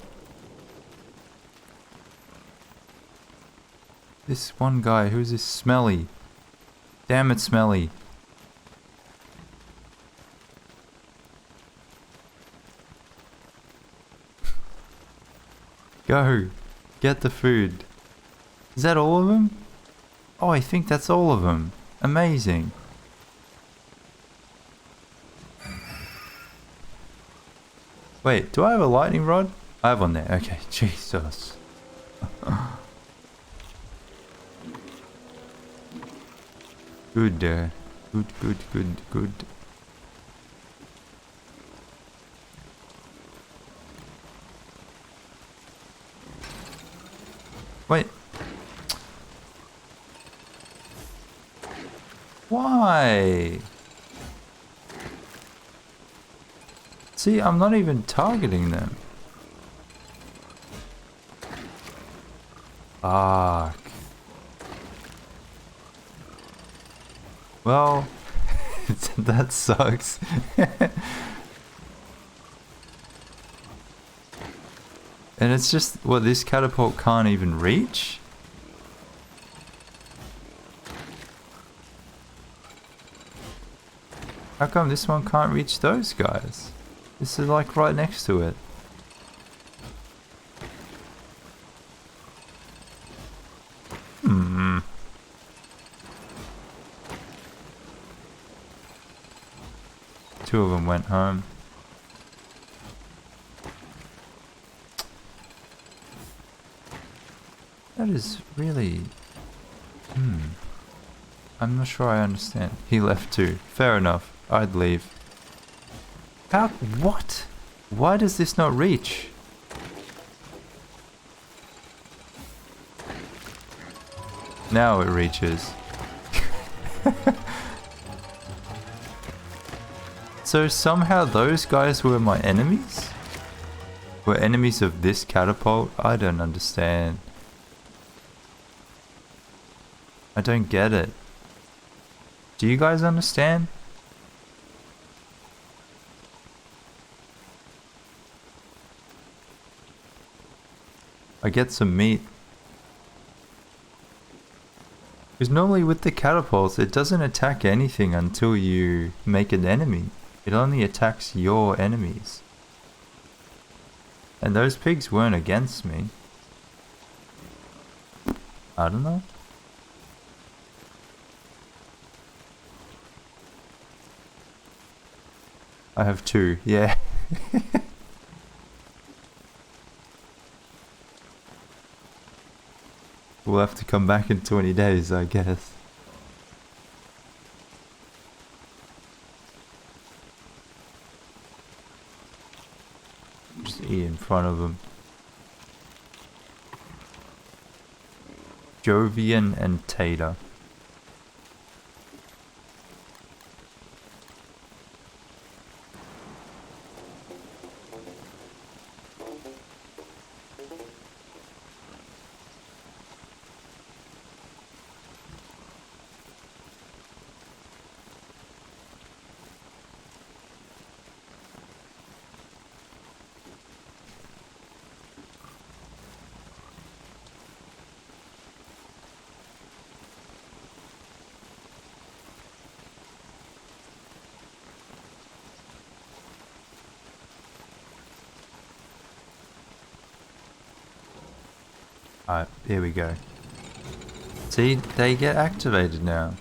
This one guy, who's this Smelly? Damn it, Smelly. Go. Get the food. Is that all of them? Oh, I think that's all of them. Amazing. Wait, do I have a lightning rod? I have one there. Okay, Jesus. Good, good. Wait. Why? See, I'm not even targeting them. Fuck. Well, that sucks. And it's just, what, this catapult can't even reach? How come this one can't reach those guys? This is like right next to it. Two of them went home. That is really... I'm not sure I understand. He left too. Fair enough. I'd leave. How? What? Why does this not reach? Now it reaches. So somehow those guys were my enemies? Were enemies of this catapult? I don't understand. I don't get it. Do you guys understand? I get some meat. Because normally with the catapults, it doesn't attack anything until you make an enemy. It only attacks your enemies. And those pigs weren't against me. I don't know. I have 2, yeah. We'll have to come back in 20 days, I guess. Just eat in front of them. Jovian and Tater. Alright, here we go. See, they get activated now.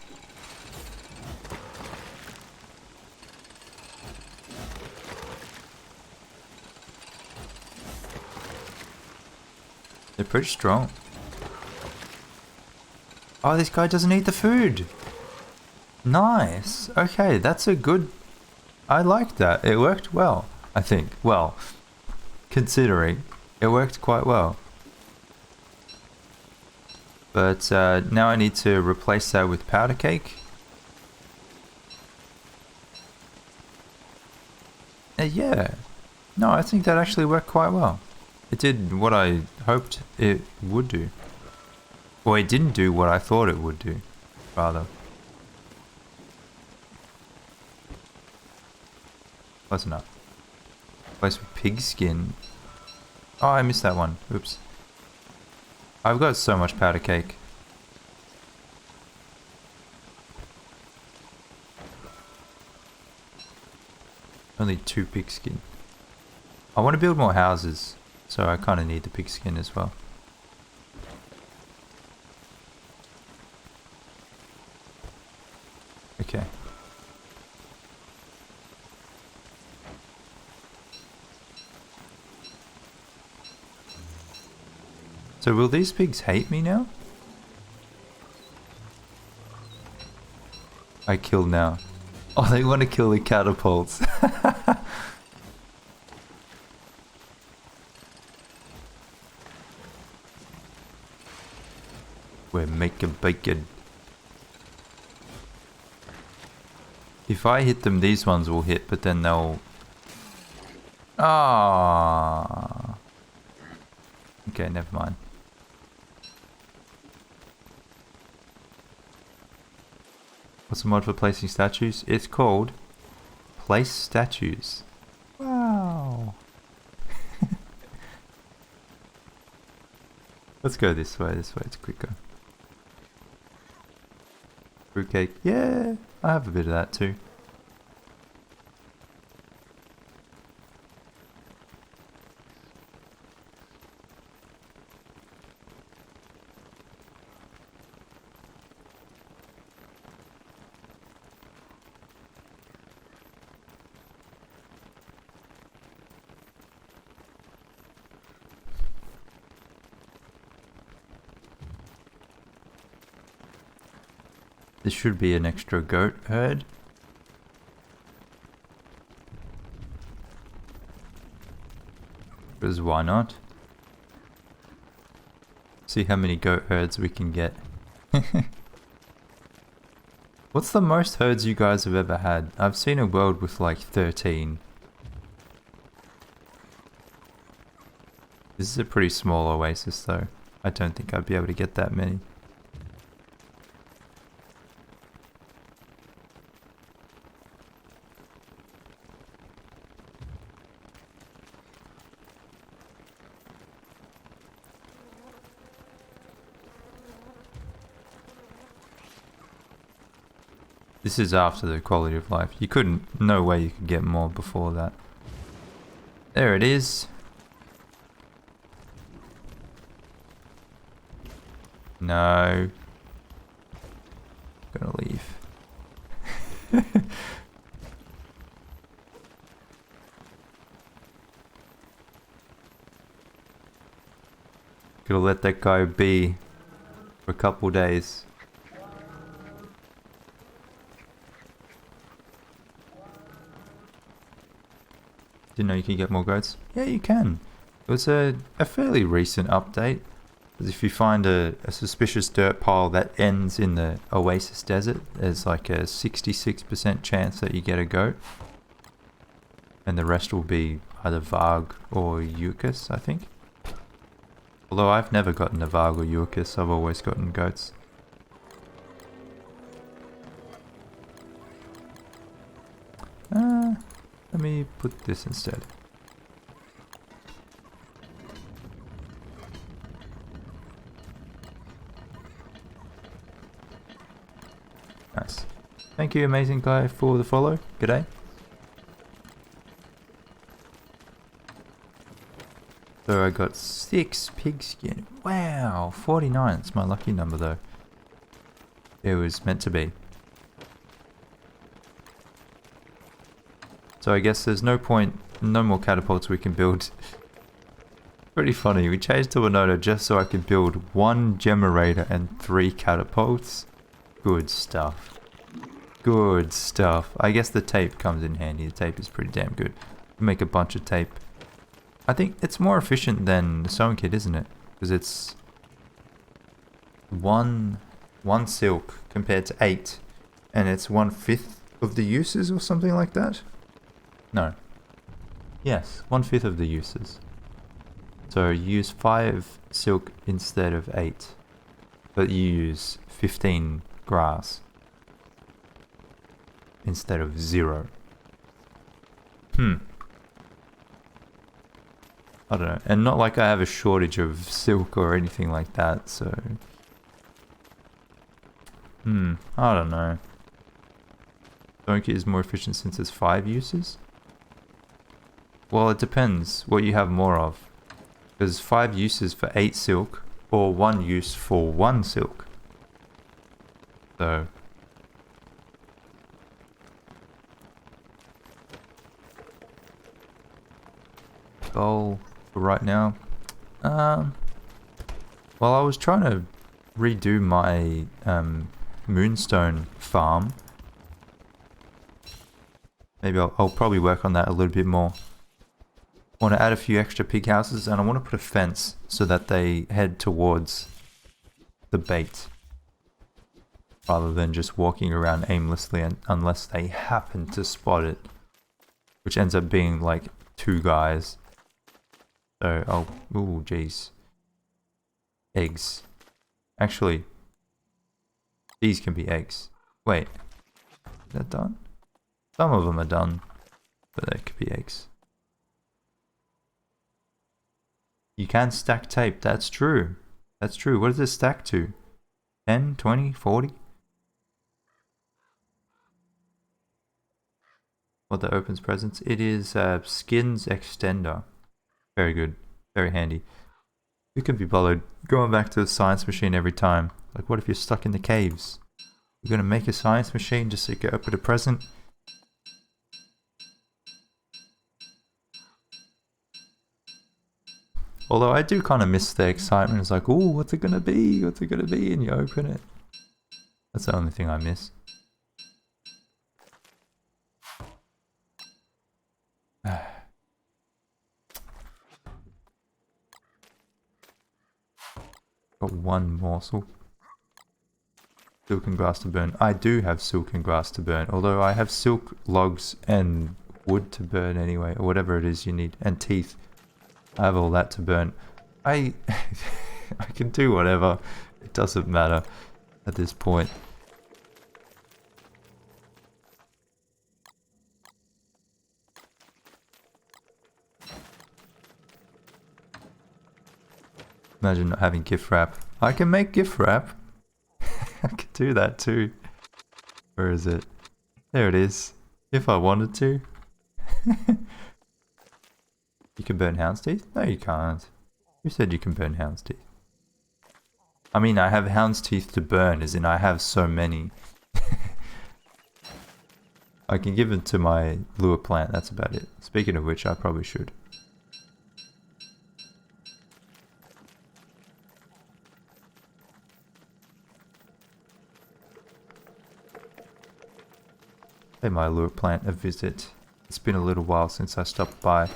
They're pretty strong. Oh, this guy doesn't eat the food. Nice. Okay, that's a good... I like that. It worked well, I think. Well, considering, it worked quite well. But now I need to replace that with powder cake. Yeah. No, I think that actually worked quite well. It did what I hoped it would do. Well, it didn't do what I thought it would do, rather. Close enough. Replace with pig skin. Oh, I missed that one. Oops. I've got so much powder cake. Only 2 pigskin. I want to build more houses, so I kind of need the pigskin as well. Okay. So will these pigs hate me now? I kill now. Oh, they want to kill the catapults. We're making bacon. If I hit them, these ones will hit, but then they'll... Ah. Okay, never mind. What's the mod for placing statues? It's called Place Statues. Wow. Let's go this way it's quicker. Fruitcake, yeah, I have a bit of that too. This should be an extra goat herd. Because why not? See how many goat herds we can get. What's the most herds you guys have ever had? I've seen a world with like 13. This is a pretty small oasis though. I don't think I'd be able to get that many. This is after the quality of life. You couldn't, no way you could get more before that. There it is. No. Gonna leave. Gonna let that guy be for a couple days. Didn't know you could get more goats. Yeah, you can. It was a fairly recent update. If you find a suspicious dirt pile that ends in the Oasis Desert, there's like a 66% chance that you get a goat. And the rest will be either Varg or Eucus, I think. Although I've never gotten a Varg or Eucus, I've always gotten goats. Let me put this instead. Nice. Thank you, amazing guy, for the follow. G'day. So I got 6 pigskin. Wow, 49. It's my lucky number though. It was meant to be. So I guess there's no point, no more catapults we can build. Pretty funny, we changed to Winona just so I could build 1 generator and 3 catapults. Good stuff. Good stuff. I guess the tape comes in handy. The tape is pretty damn good. Make a bunch of tape. I think it's more efficient than the sewing kit, isn't it? Because it's one silk compared to 8, and it's 1/5 of the uses or something like that. No. Yes, 1/5 of the uses. So you use 5 silk instead of 8, but you use 15 grass instead of 0. I don't know. And not like I have a shortage of silk or anything like that, so... I don't know. Sewing kit is more efficient since it's 5 uses? Well, it depends what you have more of. There's 5 uses for 8 silk, or 1 use for 1 silk. So... goal for right now. Well, I was trying to redo my moonstone farm. Maybe I'll probably work on that a little bit more. I want to add a few extra pig houses, and I want to put a fence so that they head towards the bait rather than just walking around aimlessly unless they happen to spot it, which ends up being like 2 guys. So ooh, jeez. Eggs. Actually, these can be eggs. Wait, is that done? Some of them are done, but they could be eggs. You can stack tape, that's true. That's true. What does it stack to? 10, 20, 40? What that opens presents? It is skins extender. Very good. Very handy. You can be bothered going back to the science machine every time. Like, what if you're stuck in the caves? You're gonna make a science machine just so you can open a present? Although I do kind of miss the excitement. It's like, oh, what's it gonna be? What's it gonna be? And you open it. That's the only thing I miss. Got 1 morsel. Silk and grass to burn. I do have silk and grass to burn, although I have silk, logs, and wood to burn anyway, or whatever it is you need, and teeth. I have all that to burn. I can do whatever. It doesn't matter at this point. Imagine not having gift wrap. I can make gift wrap. I could do that too. Where is it? There it is. If I wanted to. You can burn hound's teeth? No, you can't. Who said you can burn hound's teeth? I mean, I have hound's teeth to burn, as in I have so many. I can give it to my lure plant, that's about it. Speaking of which, I probably should. Pay my lure plant a visit. It's been a little while since I stopped by.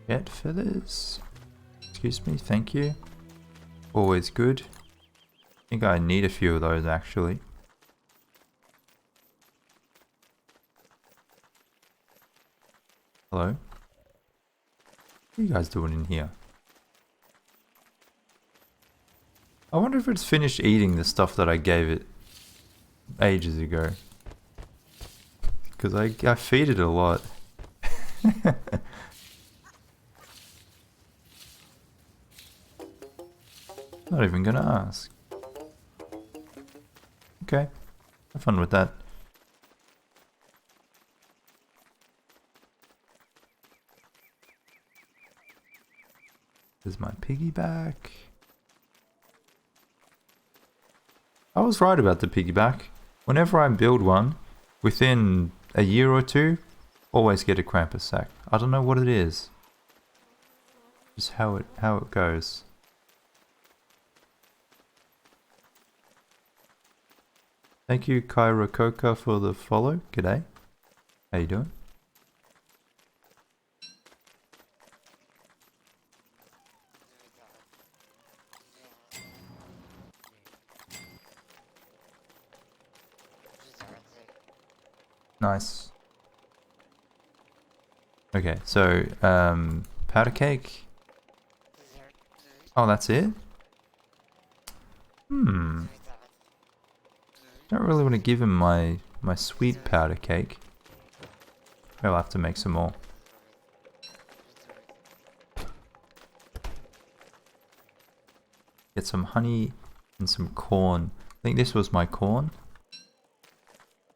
Cat feathers. Excuse me, thank you. Always good. I think I need a few of those actually. Hello? What are you guys doing in here? I wonder if it's finished eating the stuff that I gave it ages ago. Because I feed it a lot. Not even gonna ask. Okay, have fun with that. There's my piggyback. I was right about the piggyback. Whenever I build one, within a year or two, always get a Krampus sack. I don't know what it is. Just how it goes. Thank you, Kyra Coca, for the follow. G'day. How you doing? Nice. Okay, so, powder cake. Oh, that's it? Don't really want to give him my sweet powder cake. I'll have to make some more. Get some honey and some corn. I think this was my corn.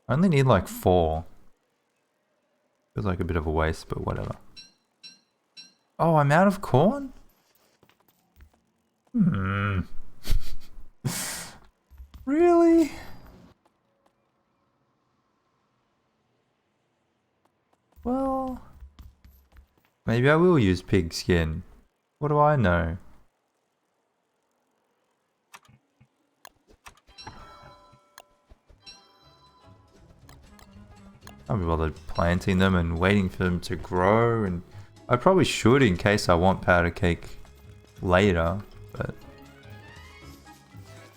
I only need like 4. Feels like a bit of a waste, but whatever. Oh, I'm out of corn? Really? Well, maybe I will use pig skin. What do I know? I'll be bothered planting them and waiting for them to grow, and I probably should in case I want powder cake later, but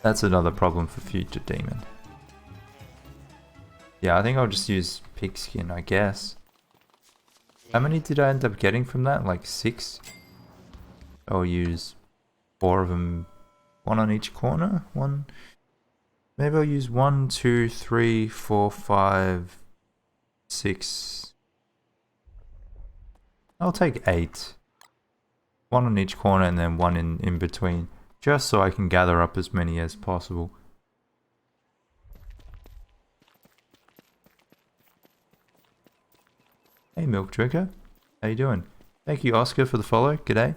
that's another problem for future demon. Yeah, I think I'll just use pig skin, I guess. How many did I end up getting from that? Like 6? I'll use 4 of them, 1 on each corner. Maybe I'll use 1, 2, 3, 4, 5, 6. I'll take 8. 1 on each corner and then 1 in between, just so I can gather up as many as possible. Hey Milk Drinker, how you doing? Thank you Oscar for the follow, g'day.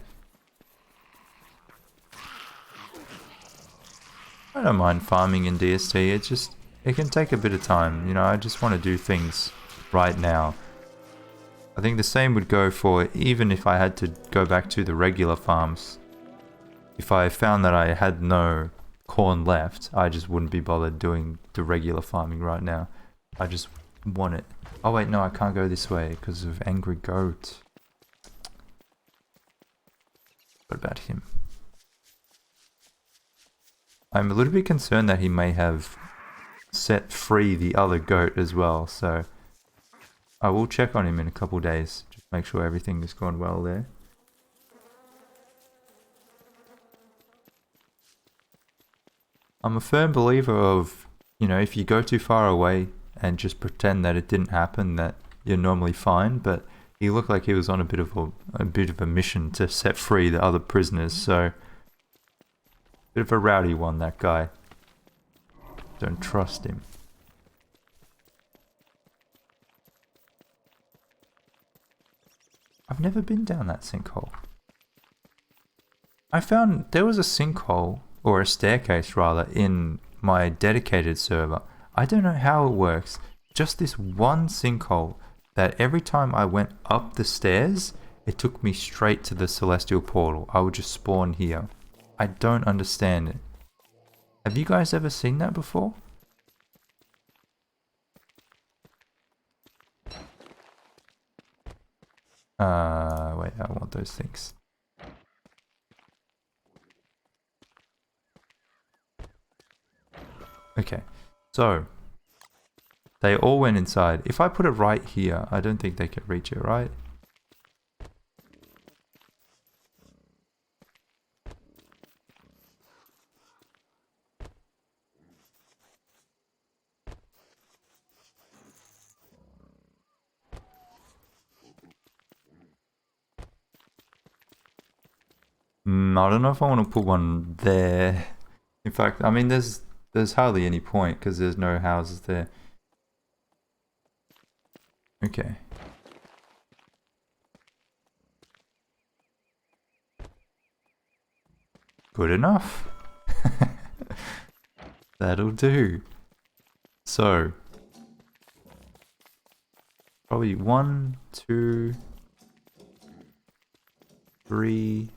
I don't mind farming in DST, it can take a bit of time, you know, I just want to do things right now. I think the same would go for even if I had to go back to the regular farms. If I found that I had no corn left, I just wouldn't be bothered doing the regular farming right now. I just want it. Oh wait, no, I can't go this way because of Angry Goat. What about him? I'm a little bit concerned that he may have set free the other goat as well, so I will check on him in a couple days, just Make sure everything is going well there. I'm a firm believer of, you know, if you go too far away and just pretend that it didn't happen, that you're normally fine. But he looked like he was on a bit of a mission to set free the other prisoners. So, bit of a rowdy one, that guy. Don't trust him. I've never been down that sinkhole. I found there was a sinkhole, or a staircase rather, in my dedicated server. I don't know how it works. Just this one sinkhole that every time I went up the stairs, it took me straight to the celestial portal. I would just spawn here. I don't understand it. Have you guys ever seen that before? Wait, I want those things. Okay, so they all went inside. If I put it right here, I don't think they can reach it, right? I don't know if I want to put one there. In fact, I mean, there's hardly any point because there's no houses there. Okay. Good enough. That'll do. So, probably 1, 2, 3.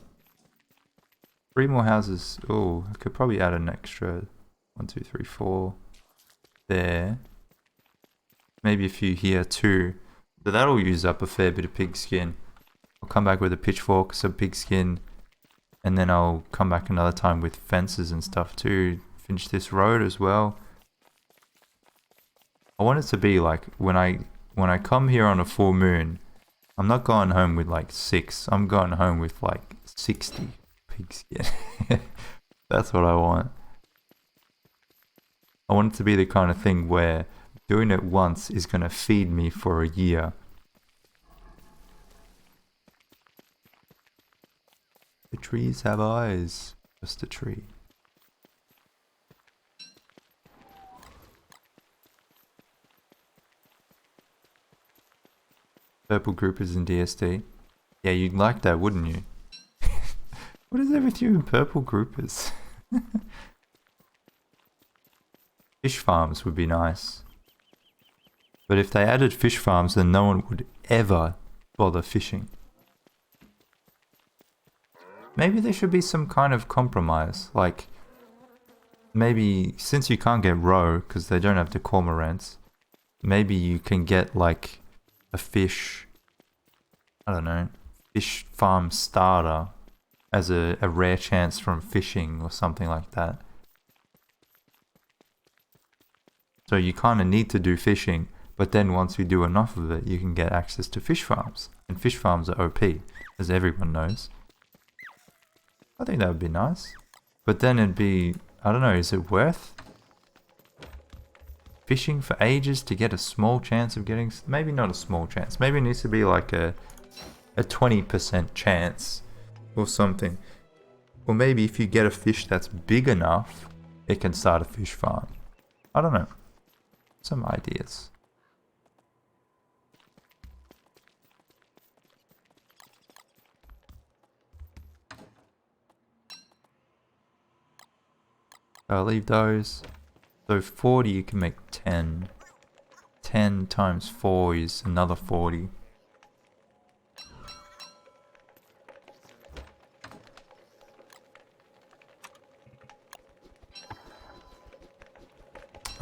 3 more houses. Oh, I could probably add an extra 1, 2, 3, 4 there. Maybe a few here too. But that'll use up a fair bit of pigskin. I'll come back with a pitchfork, some pigskin, and then I'll come back another time with fences and stuff too. Finish this road as well. I want it to be like when I come here on a full moon, I'm not going home with like 6. I'm going home with like 60 pigskin. That's what I want. I want it to be the kind of thing where doing it once is going to feed me for a year. The trees have eyes. Just a tree. Purple groupers in DSD. Yeah, you'd like that, wouldn't you? What is there with you and purple groupers? Fish farms would be nice. But if they added fish farms, then no one would ever bother fishing. Maybe there should be some kind of compromise. Like, maybe since you can't get roe because they don't have the cormorants, maybe you can get like a fish, I don't know, fish farm starter as a rare chance from fishing or something like that. So you kind of need to do fishing, but then once you do enough of it, you can get access to fish farms. And fish farms are OP, as everyone knows. I think that would be nice. But then it'd be, I don't know, is it worth fishing for ages to get a small chance of getting, maybe not a small chance, maybe it needs to be like a 20% chance or something. Or maybe if you get a fish that's big enough, it can start a fish farm. I don't know. Some ideas. I'll leave those. So 40 you can make 10. 10 times 4 is another 40.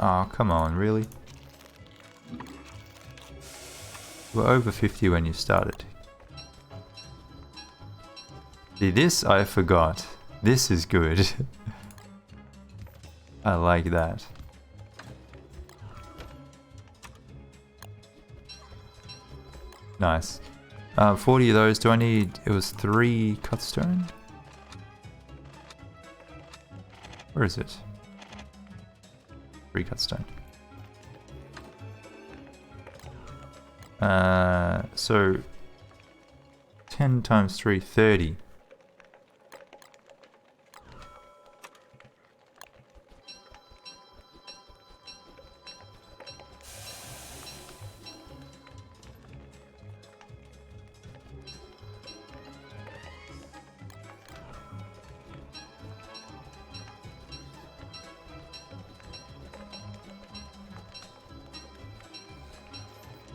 Oh, come on, really? We're over 50 when you started. See, this I forgot. This is good. I like that. Nice. 40 of those. Do I need... It was 3 cut stone? Where is it? 3 cut stone. So 10 times 3, 30.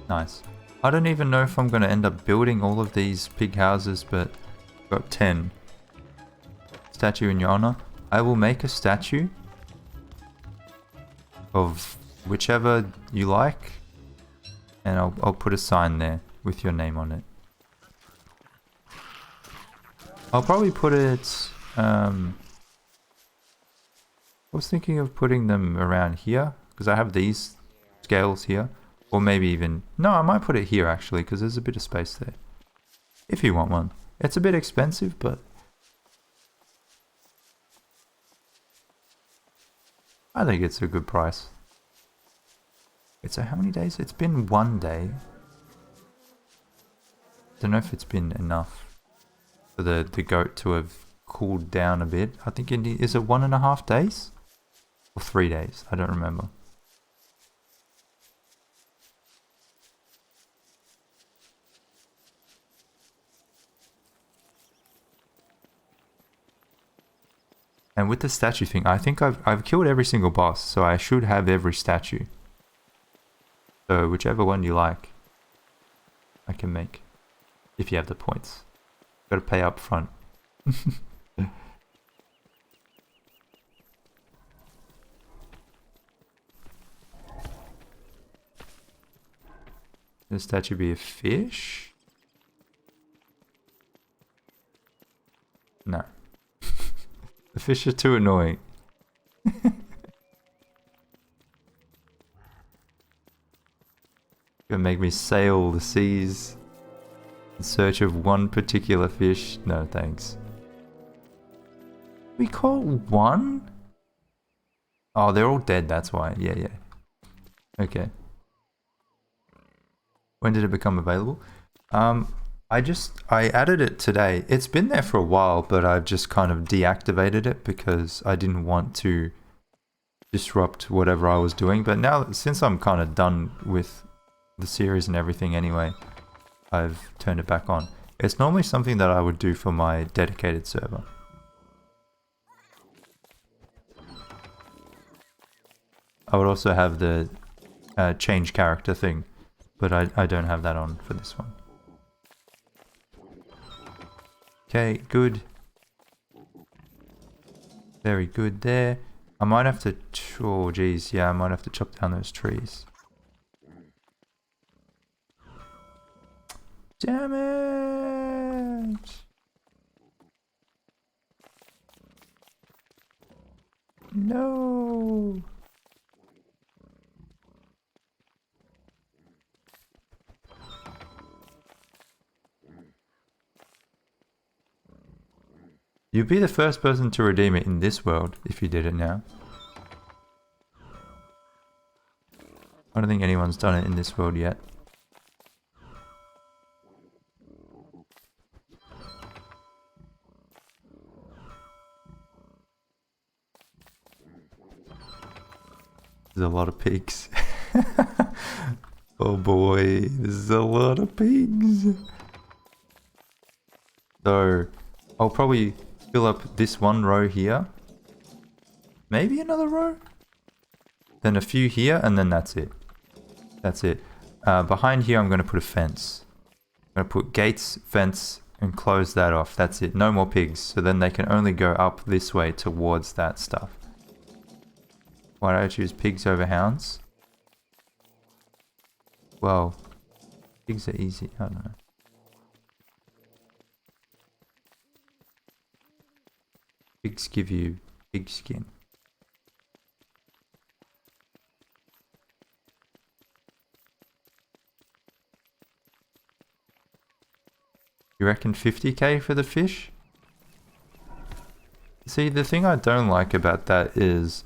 Nice. I don't even know if I'm going to end up building all of these pig houses, but I've got 10. Statue in your honor. I will make a statue of whichever you like, and I'll put a sign there with your name on it. I'll probably put it... I was thinking of putting them around here, because I have these scales here. Or maybe even... No, I might put it here actually, because there's a bit of space there. If you want one. It's a bit expensive, but... I think it's a good price. Wait, so how many days? It's been 1 day. Don't know if it's been enough for the goat to have cooled down a bit. I think is it 1.5 days? Or 3 days? I don't remember. And with the statue thing, I think I've killed every single boss, so I should have every statue. So whichever one you like, I can make. If you have the points. Gotta pay up front. The statue be a fish? No. The fish are too annoying. Gonna make me sail the seas in search of one particular fish. No thanks. We caught one? Oh, they're all dead, that's why. Yeah, yeah. Okay. When did it become available? I added it today. It's been there for a while, but I've just kind of deactivated it because I didn't want to disrupt whatever I was doing. But now, since I'm kind of done with the series and everything anyway, I've turned it back on. It's normally something that I would do for my dedicated server. I would also have the change character thing, but I don't have that on for this one. Okay, good. Very good there. I might have to... Oh, geez. Yeah, I might have to chop down those trees. Damn it! No! You'd be the first person to redeem it in this world if you did it now. I don't think anyone's done it in this world yet. There's a lot of pigs. Oh boy, there's a lot of pigs. So, I'll probably fill up this one row here. Maybe another row? Then a few here, and then that's it. That's it. Behind here, I'm going to put a fence. I'm going to put gates, fence, and close that off. That's it. No more pigs. So then they can only go up this way towards that stuff. Why do I choose pigs over hounds? Well, pigs are easy. I don't know. Pigs give you pig skin. You reckon 50k for the fish? See, the thing I don't like about that is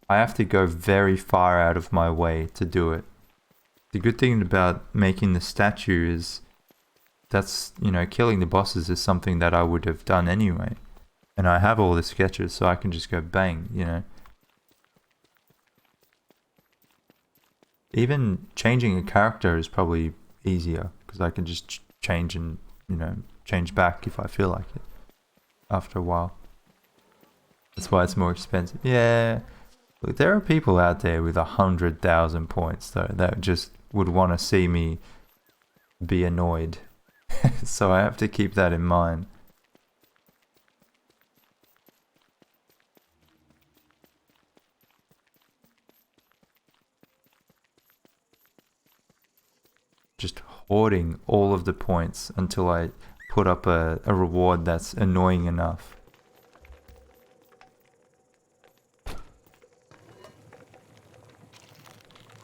I have to go very far out of my way to do it. The good thing about making the statue is that's, you know, killing the bosses is something that I would have done anyway. And I have all the sketches, so I can just go bang, you know. Even changing a character is probably easier because I can just change and, you know, change back if I feel like it after a while. That's why it's more expensive. Yeah. Look, there are people out there with 100,000 points though that just would want to see me be annoyed. So I have to keep that in mind. Just hoarding all of the points until I put up a reward that's annoying enough.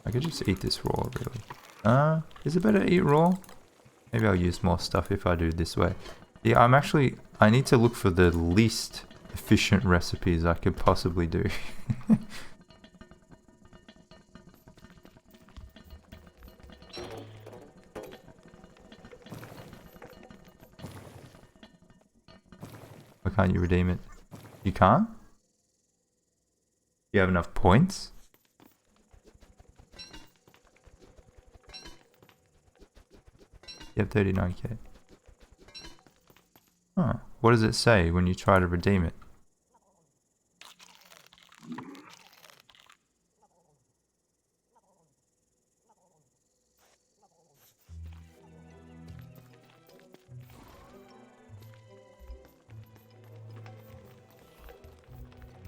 I could just eat this raw, really. Is it better to eat raw? Maybe I'll use more stuff if I do it this way. Yeah, I need to look for the least efficient recipes I could possibly do. Why can't you redeem it? You can't? You have enough points? You have 39k. Huh. What does it say when you try to redeem it?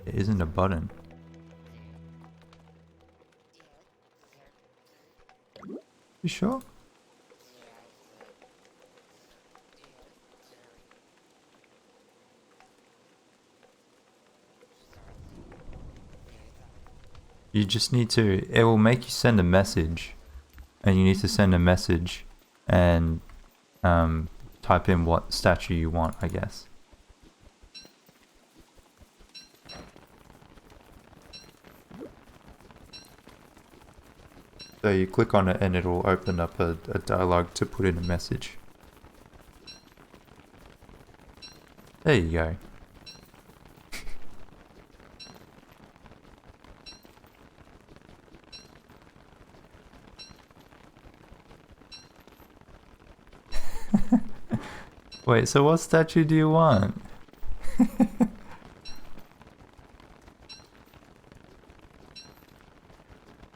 It isn't a button. You sure? You just need to, it will make you send a message, and you need to send a message and type in what statue you want, I guess. So you click on it and it'll open up a dialogue to put in a message. There you go. Wait, so what statue do you want?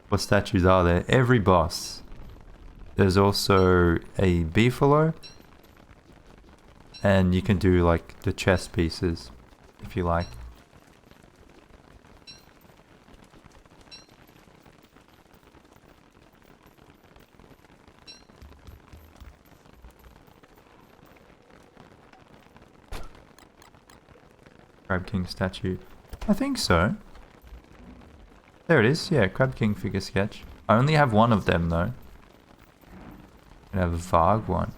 What statues are there? Every boss. There's also a beefalo. And you can do like the chess pieces if you like. Crab King statue. I think so. There it is. Yeah, Crab King figure sketch. I only have one of them though. I have a Varg one.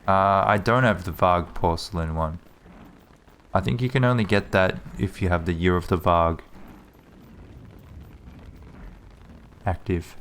I don't have the Varg porcelain one. I think you can only get that if you have the Year of the Varg active.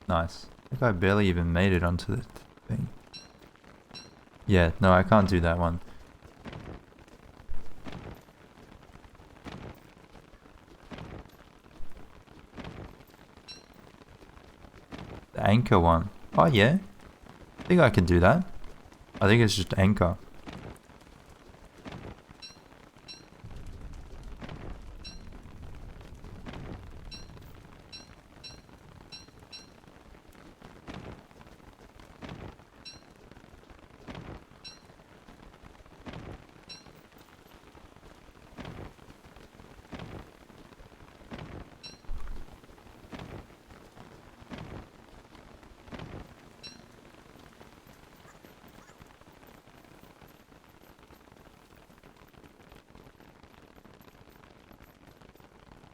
Nice. I think I barely even made it onto the thing. Yeah, no, I can't do that one. The anchor one. Oh yeah. I think I can do that. I think it's just anchor.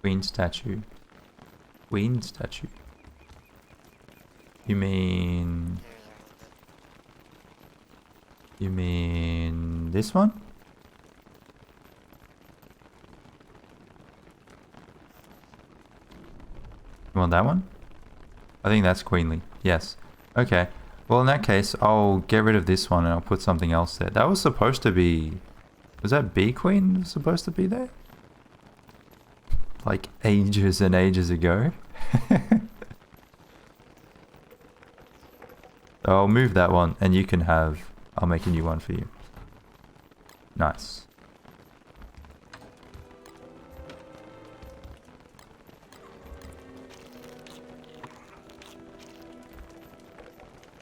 Queen statue. Queen statue. You mean... You mean this one? You want that one? I think that's queenly. Yes. Okay. Well, in that case, I'll get rid of this one and I'll put something else there. That was supposed to be... Was that bee queen supposed to be there? Like ages and ages ago. I'll move that one and you can have... I'll make a new one for you. Nice.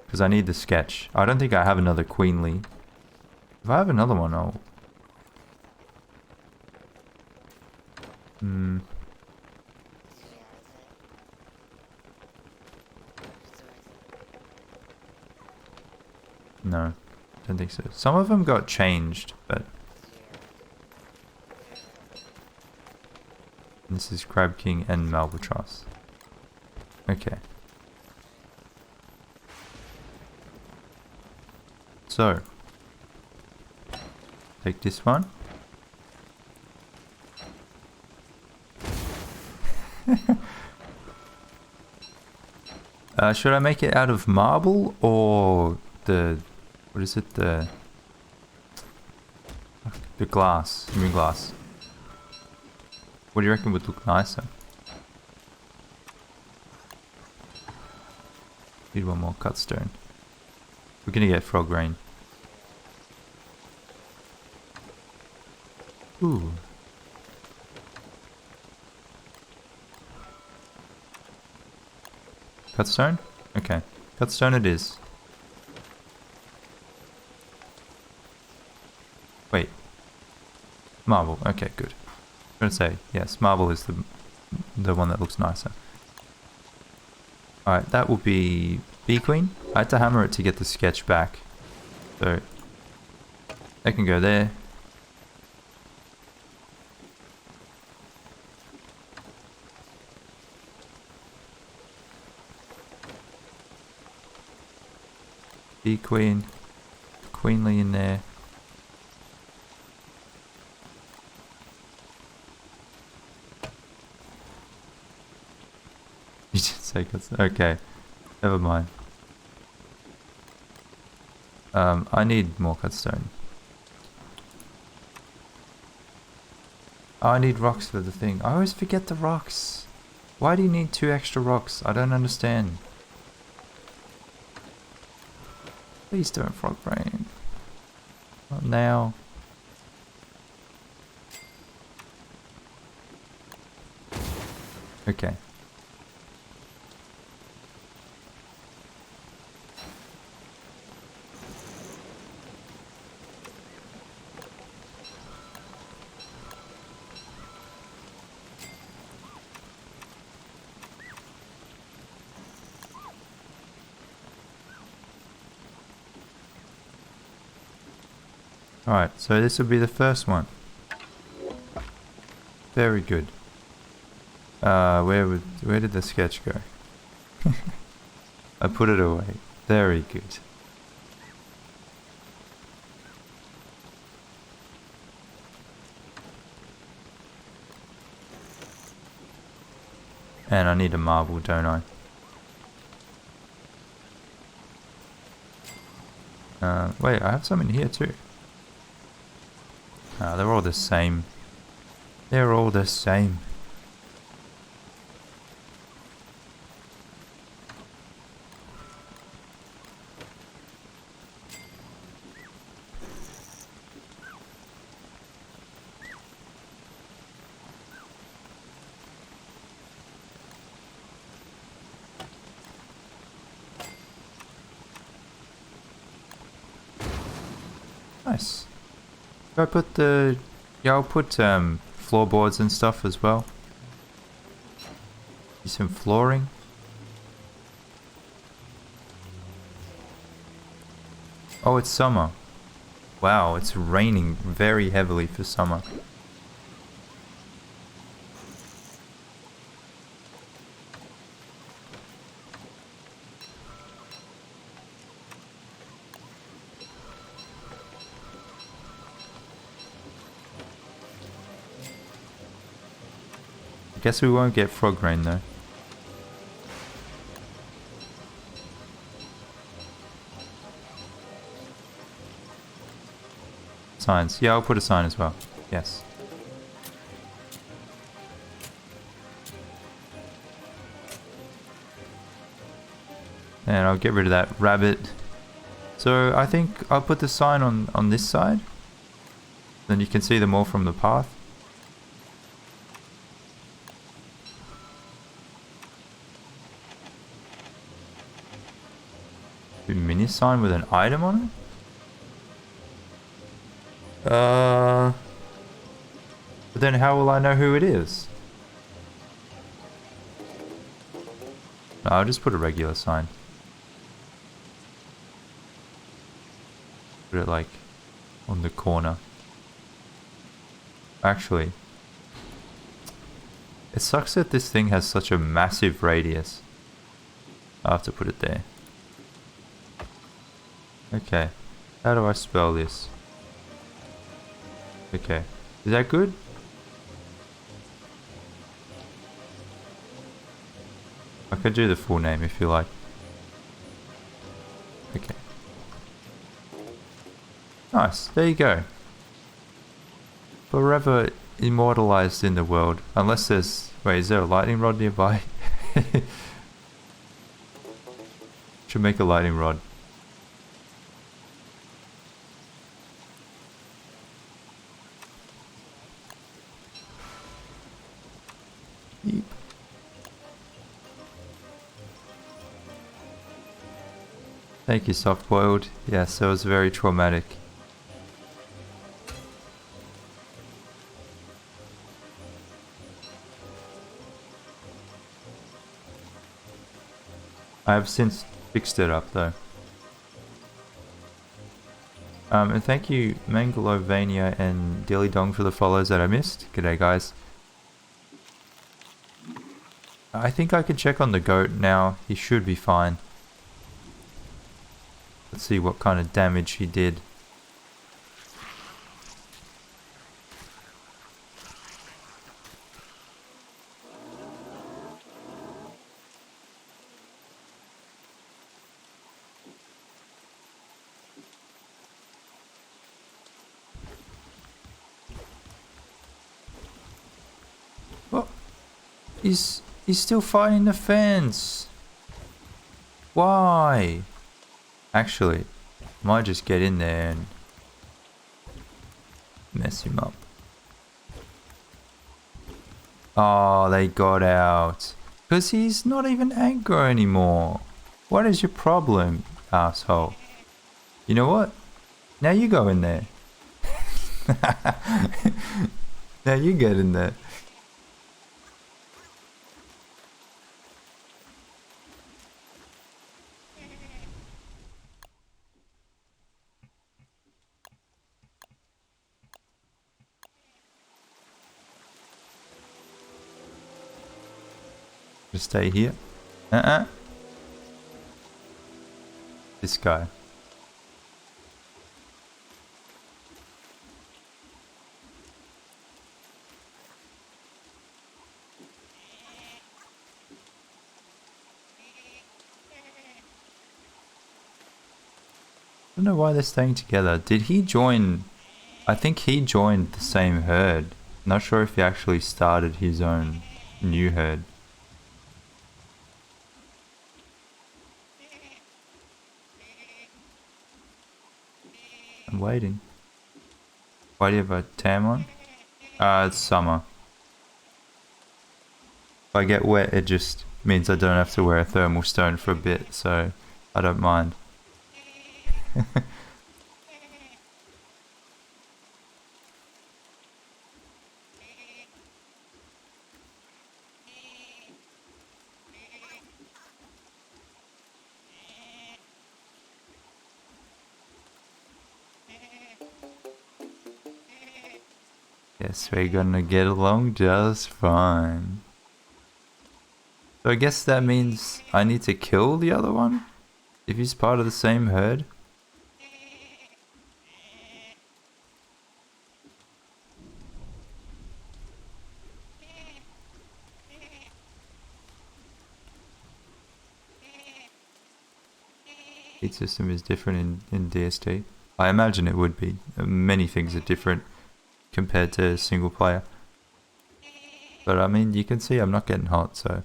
Because I need the sketch. I don't think I have another queenly. If I have another one, I'll... No, don't think so. Some of them got changed, but... This is Crab King and Malbatross. Okay. So, take this one. Should I make it out of marble or the... What is it? The glass. You mean glass. What do you reckon would look nicer? Need one more cut stone. We're gonna get frog rain. Ooh. Cut stone? Okay. Cut stone it is. Wait. Marble. Okay, good. I'm gonna say, yes, marble is the one that looks nicer. Alright, that will be Bee Queen. I had to hammer it to get the sketch back. So, that can go there. Bee Queen. Queenly in there. You just say okay. Never mind. I need more cut stone. Oh, I need rocks for the thing. I always forget the rocks. Why do you need 2 extra rocks? I don't understand. Please don't frog rain. Not now. Okay. Alright, so this will be the first one. Very good. Where did the sketch go? I put it away. Very good. And I need a marble, don't I? Wait, I have some in here too. They're all the same. They're all the same. Nice. I put the... Yeah, I'll put floorboards and stuff as well. Some flooring. Oh, it's summer. Wow, it's raining very heavily for summer. Guess we won't get frog rain though. Signs. Yeah, I'll put a sign as well. Yes. And I'll get rid of that rabbit. So I think I'll put the sign on this side. Then you can see them all from the path. A mini sign with an item on it? But then how will I know who it is? No, I'll just put a regular sign. Put it like on the corner. Actually, it sucks that this thing has such a massive radius. I have to put it there. Okay, how do I spell this? Okay, is that good? I could do the full name if you like. Okay. Nice, there you go. Forever immortalized in the world. Unless there's... Wait, is there a lightning rod nearby? Should make a lightning rod. Yeep. Thank you, soft-boiled. Yes, it was very traumatic. I have since fixed it up though. And thank you Mangalovania and Dilly Dong for the follows that I missed. G'day guys. I think I can check on the goat now. He should be fine. Let's see what kind of damage he did. Oh, he's still fighting the fence. Why? Actually, might just get in there and mess him up. Oh, they got out. Because he's not even aggro anymore. What is your problem, asshole? You know what? Now you go in there. Now you get in there. Just stay here. This guy. I don't know why they're staying together. Did he join? I think he joined the same herd. Not sure if he actually started his own new herd. I'm waiting. Why do you have a tam on? It's summer. If I get wet, it just means I don't have to wear a thermal stone for a bit, so I don't mind. Guess we're gonna get along just fine. So I guess that means I need to kill the other one? If he's part of the same herd? Heat system is different in DST. I imagine it would be. Many things are different compared to single player. But I mean, you can see I'm not getting hot, so...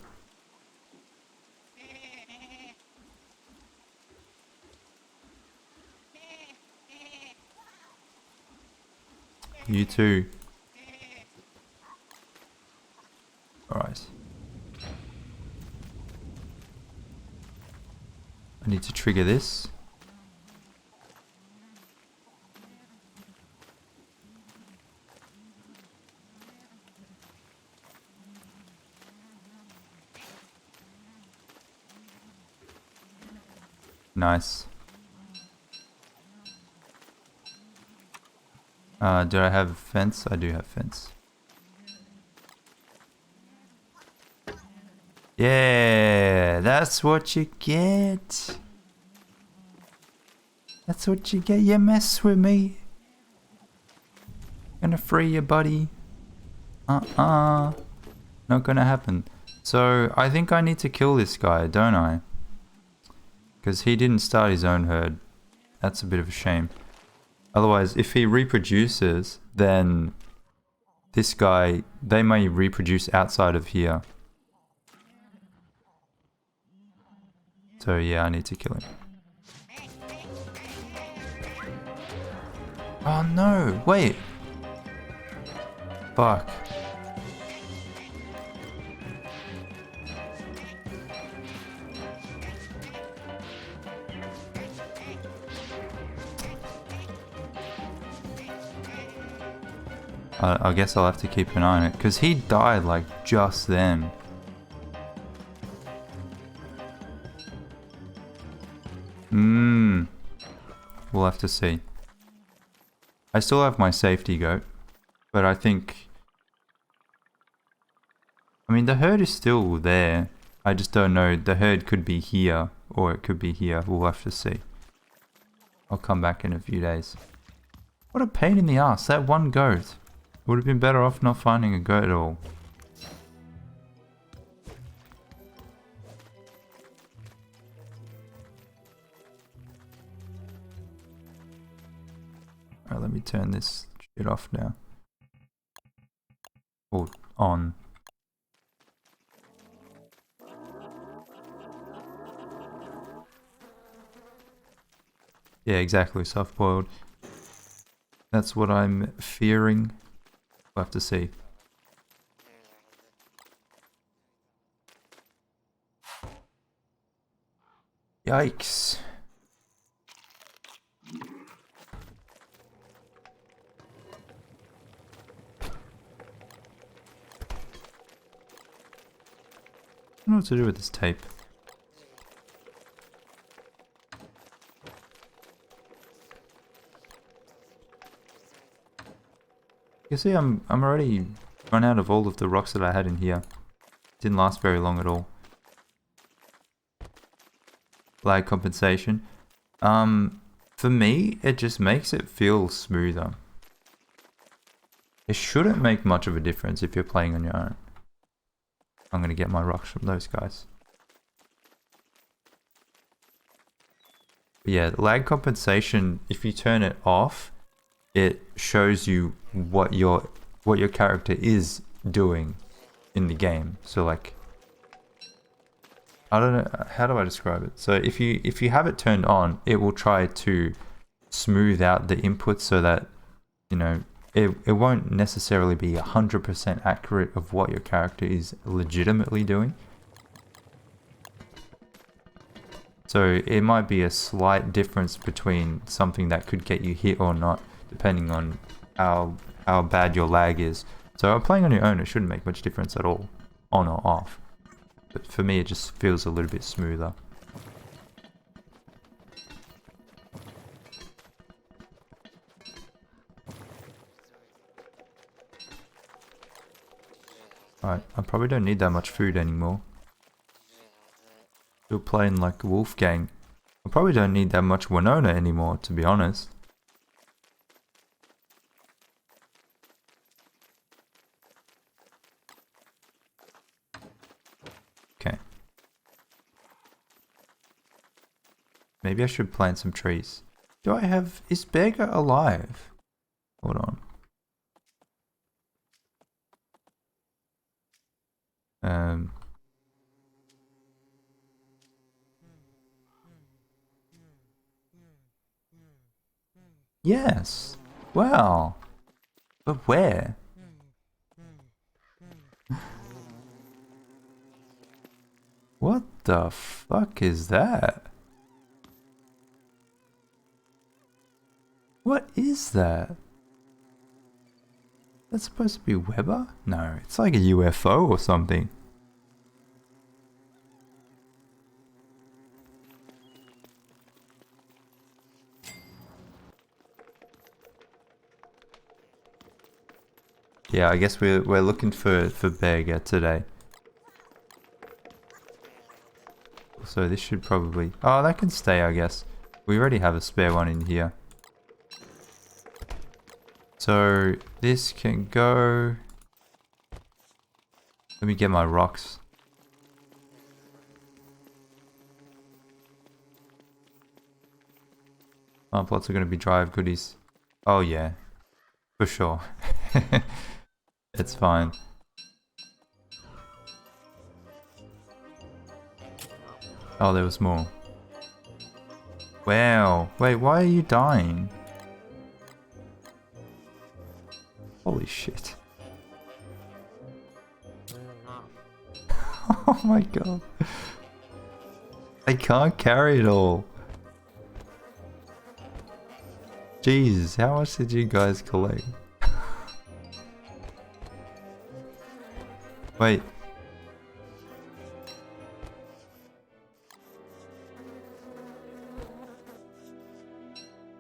You too. Alright. I need to trigger this. Nice. Do I have fence? I do have fence. Yeah, that's what you get. That's what you get. You mess with me. Gonna free you, buddy. Not gonna happen. So, I think I need to kill this guy, don't I? Because he didn't start his own herd. That's a bit of a shame. Otherwise, if he reproduces, then this guy, they may reproduce outside of here. So yeah, I need to kill him. Oh no, wait. Fuck. I guess I'll have to keep an eye on it, because he died like just then. We'll have to see. I still have my safety goat, but I think... I mean, the herd is still there. I just don't know. The herd could be here, or it could be here. We'll have to see. I'll come back in a few days. What a pain in the ass, that one goat. Would have been better off not finding a goat at all. Alright, let me turn this shit off now. Or on. Yeah, exactly, soft-boiled. That's what I'm fearing. We'll have to see. Yikes. I don't know what to do with this tape. You see, I'm already run out of all of the rocks that I had in here. Didn't last very long at all. Lag compensation. For me, it just makes it feel smoother. It shouldn't make much of a difference if you're playing on your own. I'm gonna get my rocks from those guys. But yeah, lag compensation, if you turn it off, it shows you what your character is doing in the game. So like, I don't know, how do I describe it? So if you have it turned on, it will try to smooth out the inputs so that, you know, it won't necessarily be 100% accurate of what your character is legitimately doing. So it might be a slight difference between something that could get you hit or not, depending on how bad your lag is. So playing on your own, it shouldn't make much difference at all, on or off. But for me, it just feels a little bit smoother. Alright, I probably don't need that much food anymore. Still playing like Wolfgang. I probably don't need that much Winona anymore, to be honest. Okay. Maybe I should plant some trees. Do I have... Is Beggar alive? Hold on. Yes. Wow. But where? What the fuck is that? What is that? That's supposed to be Weber? No, it's like a UFO or something. Yeah, I guess we're looking for Beggar today. So this should probably... Oh, that can stay, I guess. We already have a spare one in here. So this can go... Let me get my rocks. Plant plots are going to be drive goodies. Oh yeah, for sure. It's fine. Oh, there was more. Wow. Wait, why are you dying? Holy shit. Oh my god. I can't carry it all. Jeez, how much did you guys collect? Wait.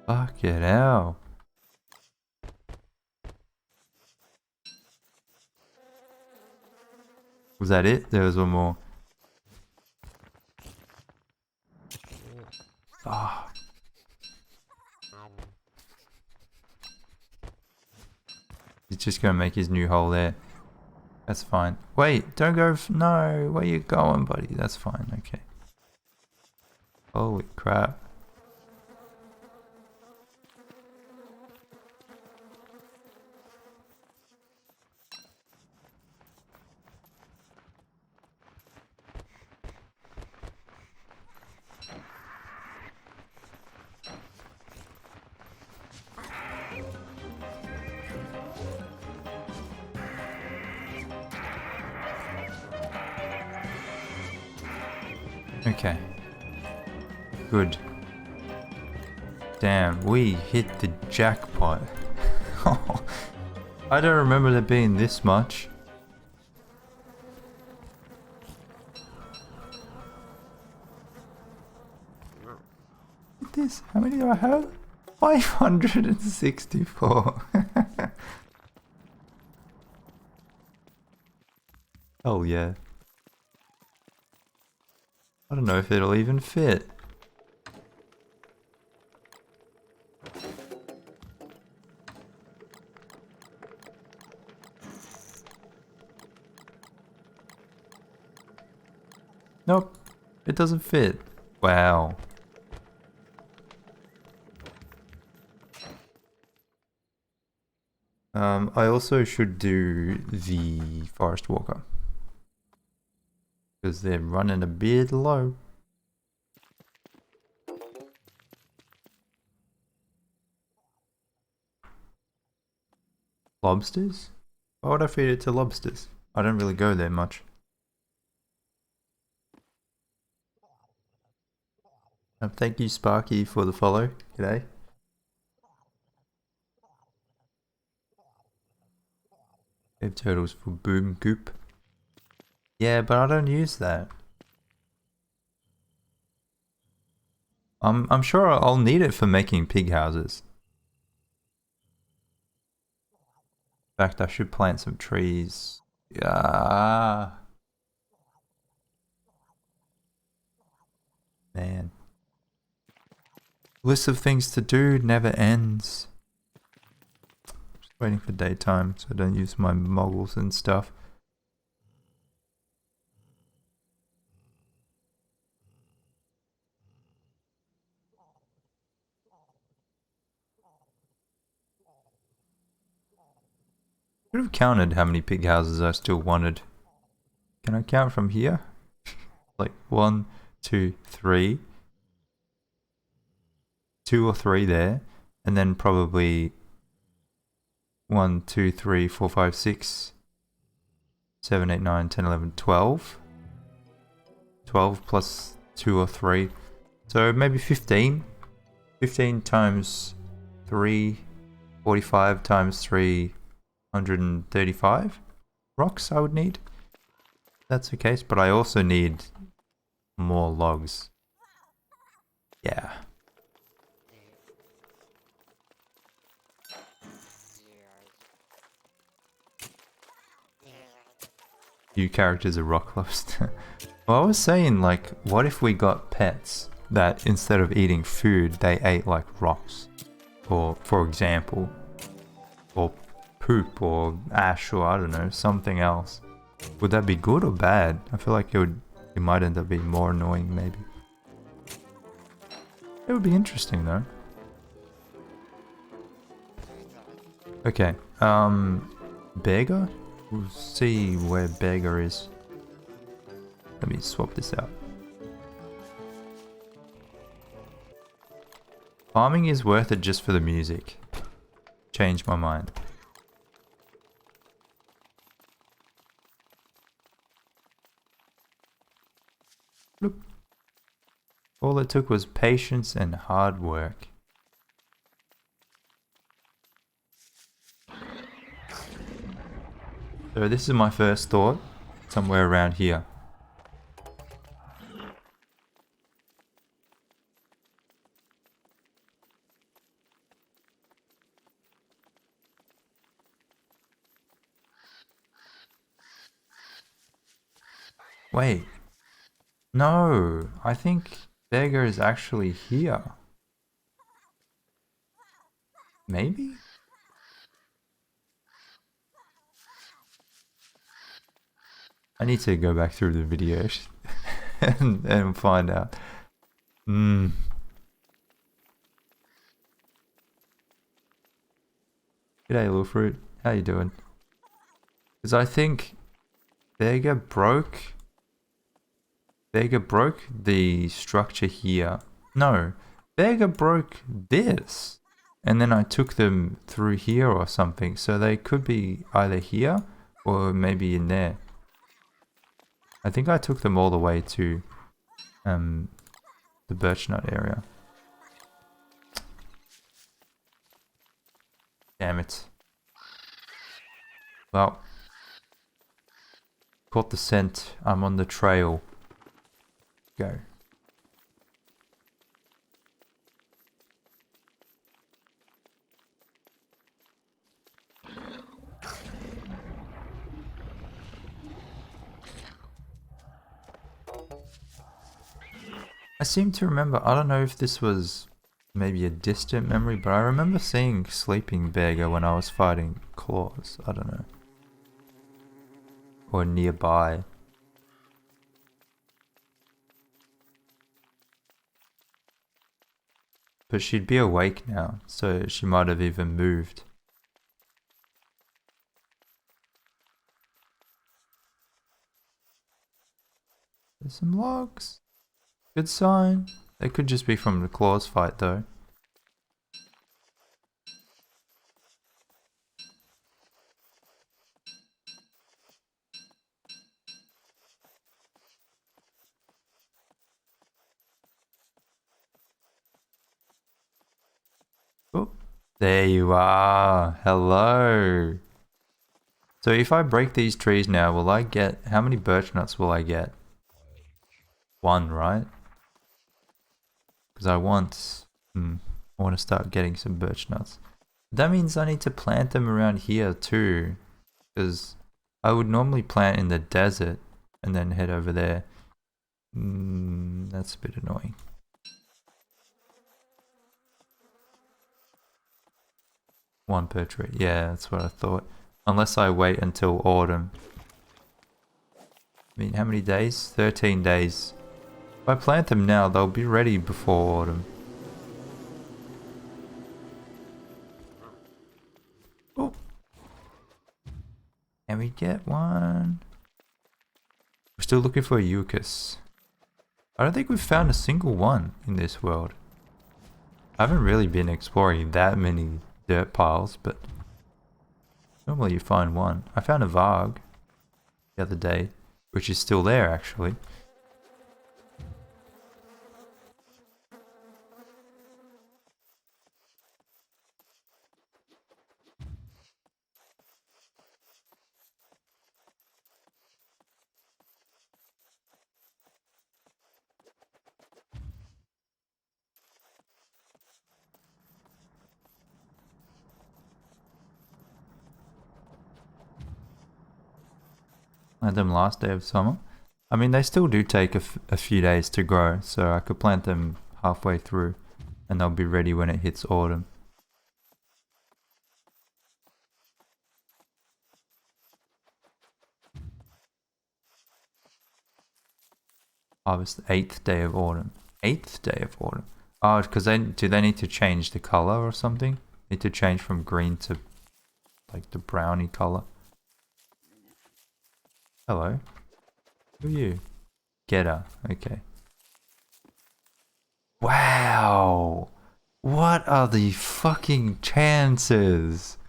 Fuck it out. Was that it? There was one more. Ah. He's just gonna make his new hole there. That's fine. Wait, don't go. No, where you going, buddy? That's fine. Okay. Holy crap. Okay. Good. Damn, we hit the jackpot. I don't remember there being this much. Look at this. How many do I have? 564. Oh yeah. I don't know if it'll even fit. Nope, it doesn't fit. Wow. I also should do the forest walker. Because they're running a bit low. Lobsters? Why would I feed it to lobsters? I don't really go there much. Thank you, Sparky, for the follow. G'day. Cave turtles for boom goop. Yeah, but I don't use that. I'm sure I'll need it for making pig houses. In fact, I should plant some trees. Yeah. Man. List of things to do never ends. Just waiting for daytime so I don't use my moggles and stuff. Could have counted how many pig houses I still wanted. Can I count from here? Like 1, 2, 3. 2 or 3 there. And then probably 1, 2, 3, 4, 5, 6, 7, 8, 9, 10, 11, 12. 12 plus 2 or 3. So maybe 15. 15 times 3, 45 times 3, 135 rocks I would need. That's the case, but I also need more logs. Yeah. You characters are rock lovers. Well, I was saying, like, what if we got pets that instead of eating food, they ate like rocks? Or, for example, or poop or ash or I don't know, something else. Would that be good or bad? I feel like it might end up being more annoying maybe. It would be interesting though. Okay, Beggar? We'll see where Beggar is. Let me swap this out. Farming is worth it just for the music. Changed my mind. Look. All it took was patience and hard work. So this is my first thought. Somewhere around here. Wait. No, I think Beggar is actually here. Maybe? I need to go back through the video and find out. G'day, little fruit. How you doing? Because I think Beggar broke the structure here. No, Beggar broke this. And then I took them through here or something. So they could be either here or maybe in there. I think I took them all the way to the birch nut area. Damn it. Well, caught the scent. I'm on the trail. Go. I seem to remember, I don't know if this was maybe a distant memory, but I remember seeing Sleeping Beggar when I was fighting claws. I don't know. Or nearby. But she'd be awake now, so she might have even moved. There's some logs. Good sign. They could just be from the claws fight though. Oh, there you are. Hello. So if I break these trees now, will I get... How many birch nuts will I get? 1, right? Because I want... I want to start getting some birch nuts. That means I need to plant them around here too. Because I would normally plant in the desert and then head over there. That's a bit annoying. One per tree. Yeah, that's what I thought. Unless I wait until autumn. I mean, how many days? 13 days. If I plant them now, they'll be ready before autumn. Oh. Can we get one? We're still looking for a Eucus. I don't think we've found a single one in this world. I haven't really been exploring that many dirt piles, but normally you find one. I found a Varg the other day, which is still there actually. Like them last day of summer. I mean, they still do take a few days to grow, so I could plant them halfway through and they'll be ready when it hits autumn. Harvest 8th day of autumn. 8th day of autumn. Oh, because do they need to change the color or something? Need to change from green to like the browny color. Hello. Who are you? Getter. Okay. Wow. What are the fucking chances?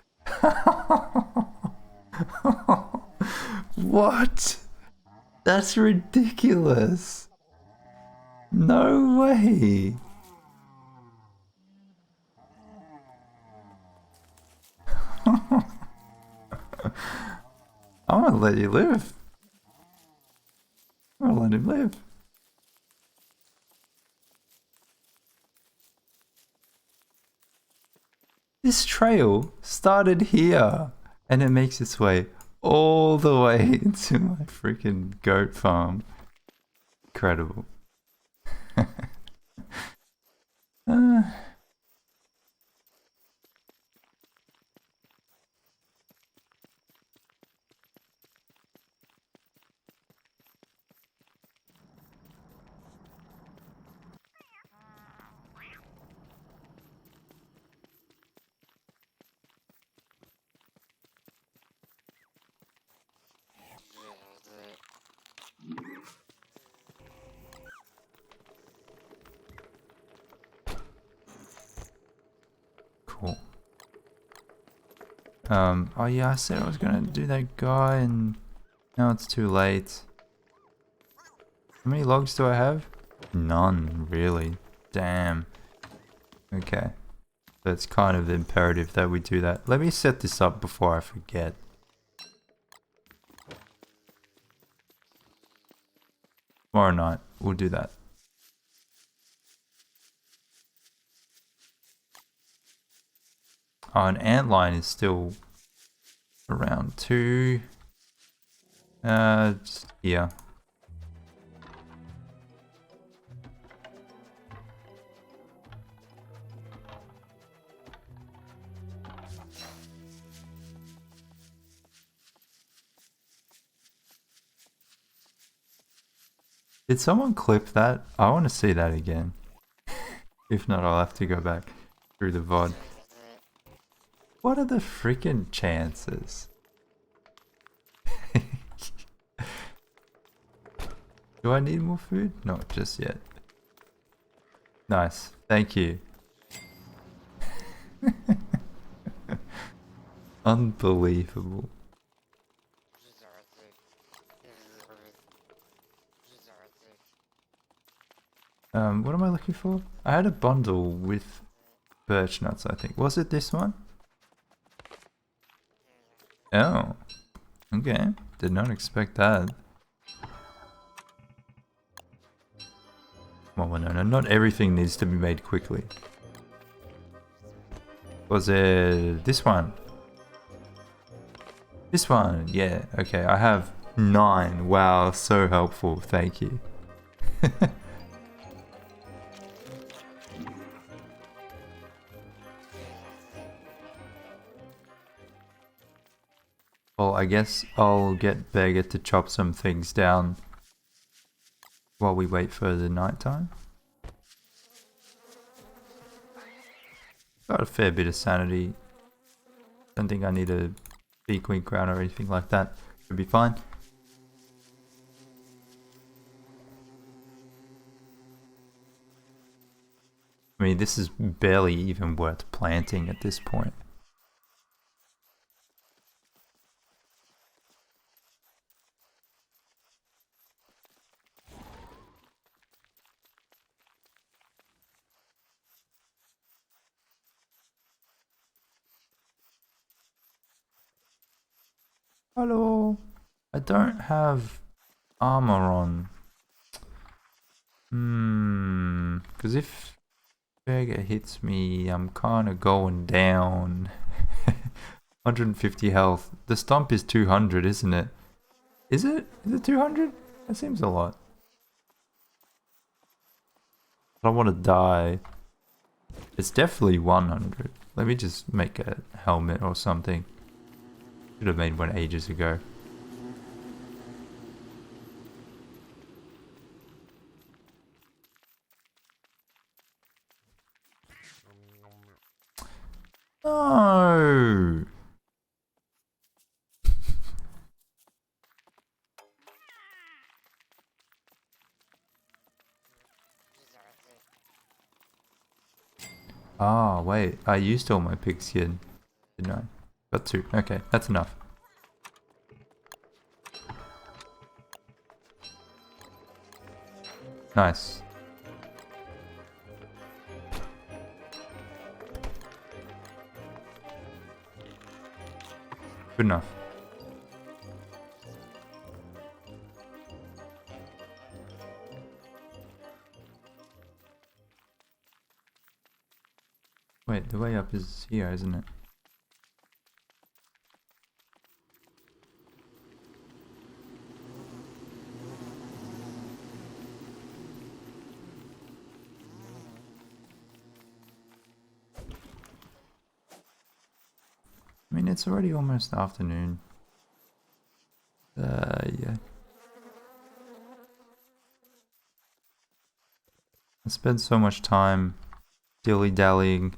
What? That's ridiculous. No way. I'm gonna let you live. I'm gonna let him live. This trail started here and it makes its way all the way into my freaking goat farm. Incredible. Cool. Oh yeah, I said I was gonna do that guy and now it's too late. How many logs do I have? None, really. Damn. Okay. So it's kind of imperative that we do that. Let me set this up before I forget. Tomorrow night, we'll do that. Oh, an antline is still around 2. Just here. Did someone clip that? I want to see that again. If not, I'll have to go back through the VOD. What are the freaking chances? Do I need more food? Not just yet. Nice. Thank you. Unbelievable. What am I looking for? I had a bundle with birch nuts, I think. Was it this one? Oh. Okay. Did not expect that. Come on, Winona. Not everything needs to be made quickly. Was it this one? This one. Yeah. Okay. I have 9. Wow. So helpful. Thank you. Well, I guess I'll get Beggar to chop some things down while we wait for the night time. Got a fair bit of sanity. Don't think I need to sequin crown or anything like that. Should be fine. I mean, this is barely even worth planting at this point. Hello. I don't have armor on. Because if Burger hits me, I'm kind of going down. 150 health. The stomp is 200, isn't it? Is it? Is it 200? That seems a lot. I don't want to die. It's definitely 100. Let me just make a helmet or something. Should have made one ages ago. No. Ah, wait. I used all my pig skin, didn't I? Got 2. Okay, that's enough. Nice. Good enough. Wait, the way up is here, isn't it? I mean, it's already almost afternoon. Yeah. I spent so much time dilly-dallying.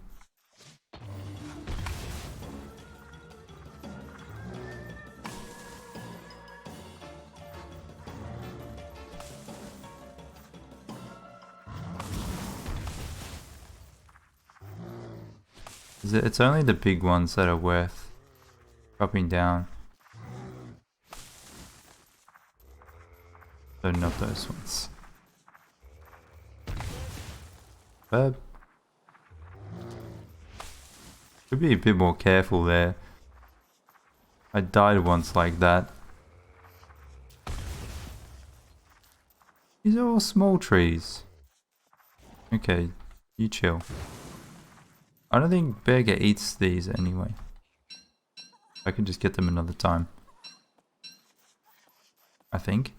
It's only the big ones that are worth dropping down. So not those ones. But should be a bit more careful there. I died once like that. These are all small trees. Okay, you chill. I don't think Burger eats these anyway. I can just get them another time. I think.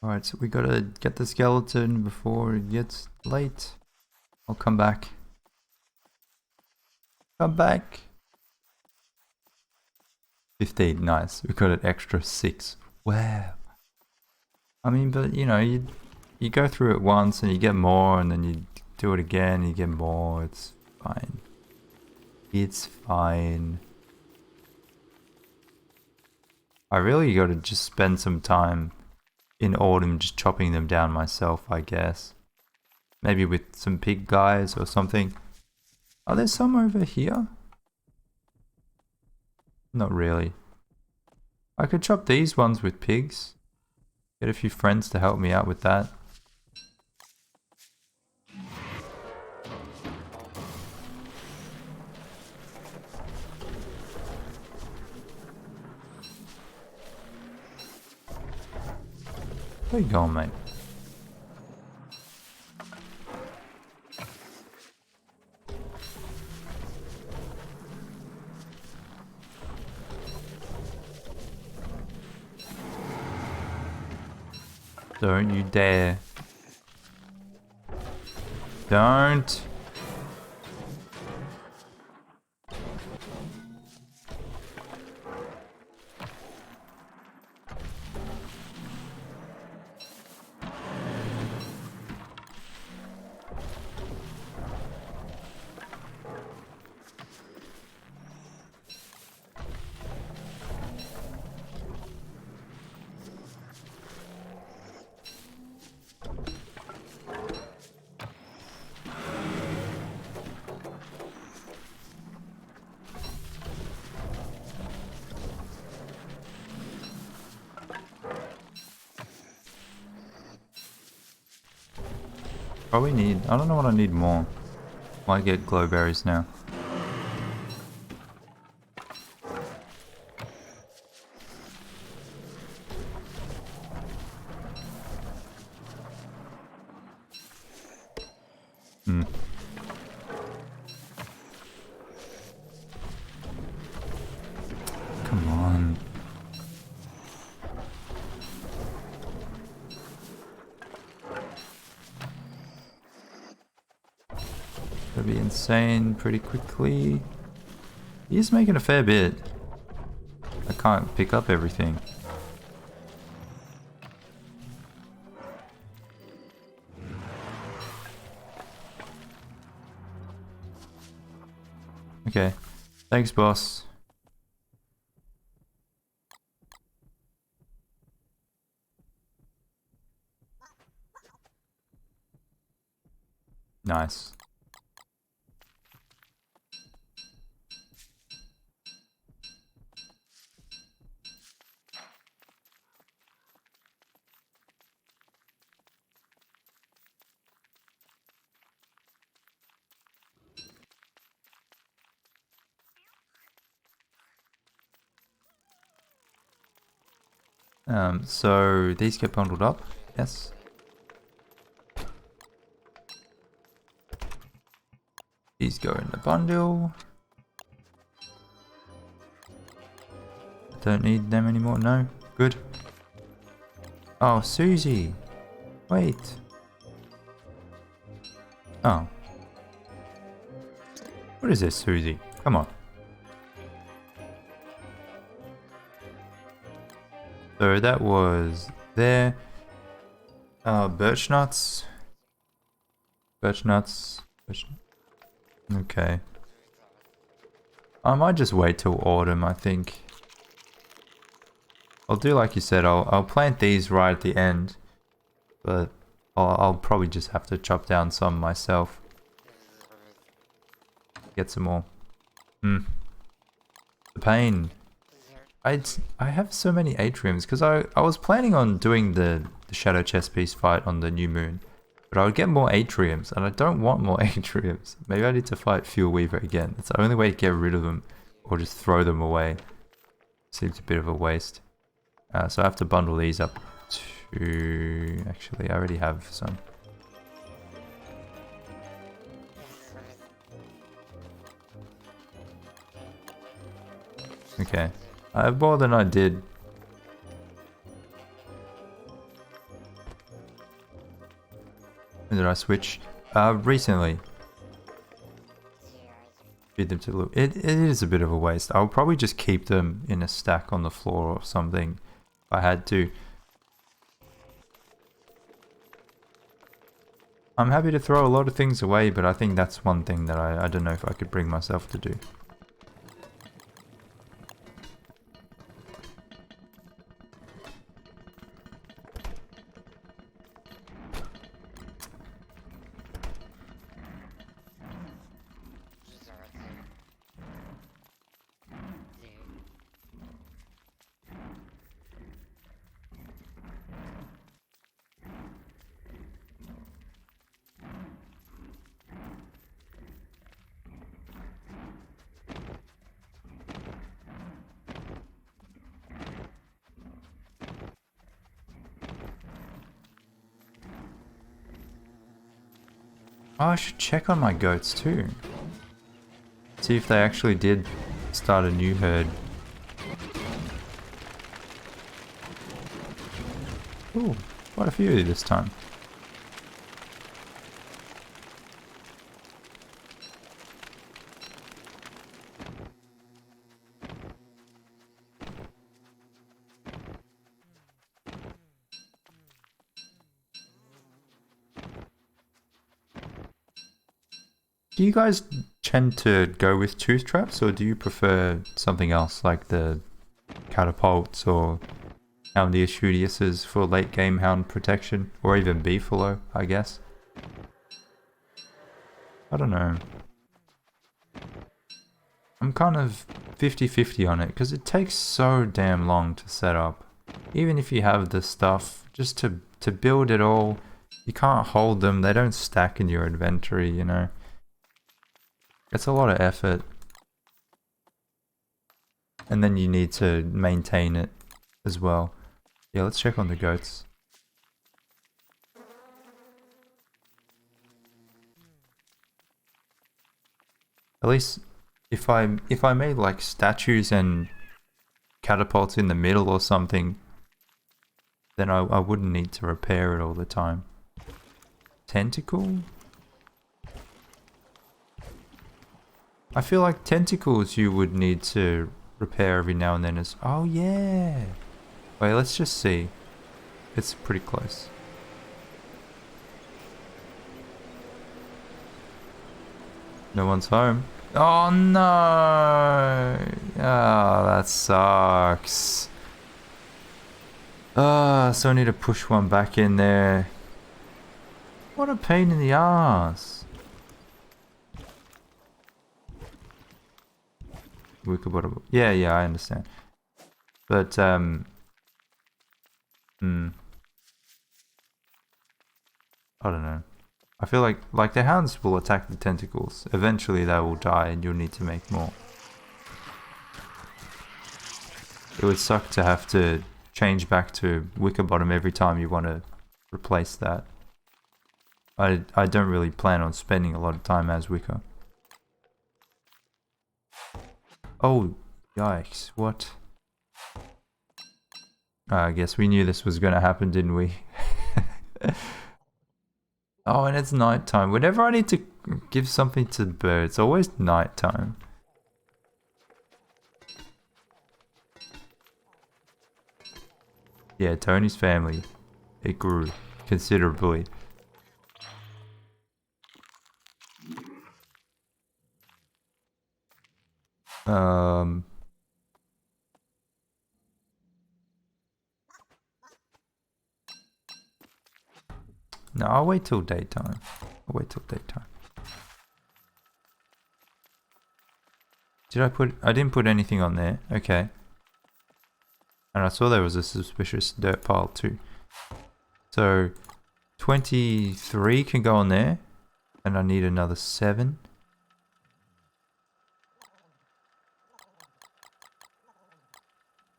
Alright, so we gotta get the skeleton before it gets late. I'll come back. Come back. 15, nice. We got an extra 6. Wow. I mean, but you know, you go through it once and you get more, and then you do it again and you get more. It's fine. It's fine. I really gotta just spend some time in autumn just chopping them down myself, I guess. Maybe with some pig guys or something. Are there some over here? Not really. I could chop these ones with pigs. Get a few friends to help me out with that. Where you going, mate? Don't you dare. Don't. Probably need... I don't know what I need more. Might get glowberries now. Hmm. Come on. That'd be insane pretty quickly. He's making a fair bit. I can't pick up everything. Okay. Thanks, boss. Nice. So these get bundled up, yes. These go in the bundle. Don't need them anymore, no? Good. Oh, Susie! Wait. Oh. What is this, Susie? Come on. So that was there. Birch nuts. Birch nuts. Okay. I might just wait till autumn, I think. I'll do like you said, I'll plant these right at the end. But I'll probably just have to chop down some myself. Get some more. The pain. I have so many atriums because I was planning on doing the shadow chess piece fight on the new moon, but I would get more atriums and I don't want more atriums. Maybe I need to fight Fuel Weaver again. It's the only way to get rid of them, or just throw them away. Seems a bit of a waste. So I have to bundle these up to... Actually, I already have some. Okay. I have more than I did. When did I switch? Recently. Feed them to look. It is a bit of a waste. I'll probably just keep them in a stack on the floor or something if I had to. I'm happy to throw a lot of things away, but I think that's one thing that I don't know if I could bring myself to do. Oh, I should check on my goats too. See if they actually did start a new herd. Ooh, quite a few this time. Do you guys tend to go with tooth traps, or do you prefer something else like the catapults or Houndius for late game hound protection, or even beefalo, I guess? I don't know. I'm kind of 50-50 on it because it takes so damn long to set up. Even if you have the stuff, just to build it all, You can't hold them. They don't stack in your inventory, you know. It's a lot of effort. And then you need to maintain it as well. Yeah, let's check on the goats. At least if I made like statues and catapults in the middle or something, then I wouldn't need to repair it all the time. Tentacle? I feel like tentacles you would need to repair every now and then as... Oh yeah! Wait, let's just see. It's pretty close. No one's home. Oh no! Ah, that sucks. Ah, so I need to push one back in there. What a pain in the ass. Yeah, I understand. But, I don't know. I feel like the hounds will attack the tentacles. Eventually they will die and you'll need to make more. It would suck to have to change back to wicker bottom every time you want to replace that. I don't really plan on spending a lot of time as wicker. Oh, yikes, what? I guess we knew this was going to happen, didn't we? Oh, and it's nighttime. Whenever I need to give something to the birds, it's always nighttime. Yeah, Tony's family, it grew considerably. No, I'll wait till daytime. I didn't put anything on there. Okay. And I saw there was a suspicious dirt pile too. So 23 can go on there. And I need another 7.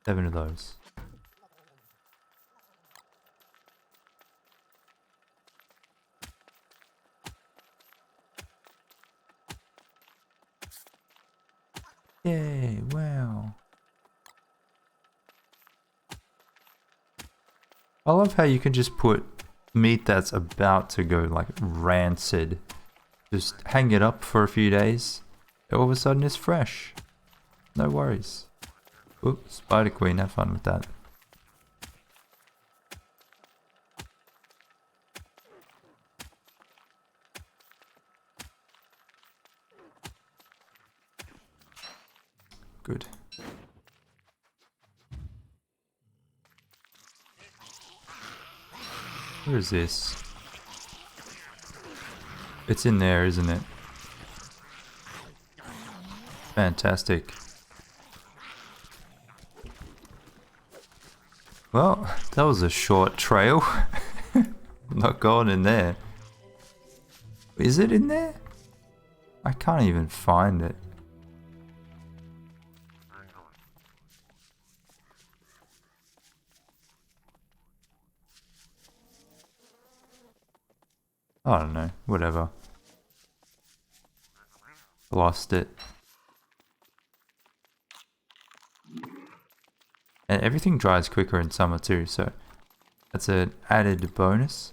Seven of those. Yay, wow. I love how you can just put meat that's about to go like rancid. Just hang it up for a few days. All of a sudden it's fresh. No worries. Oops, Spider Queen, have fun with that. Good. Where is this? It's in there, isn't it? Fantastic. Well, that was a short trail. Not going in there. Is it in there? I can't even find it. I don't know. Whatever. Lost it. And everything dries quicker in summer too, so that's an added bonus.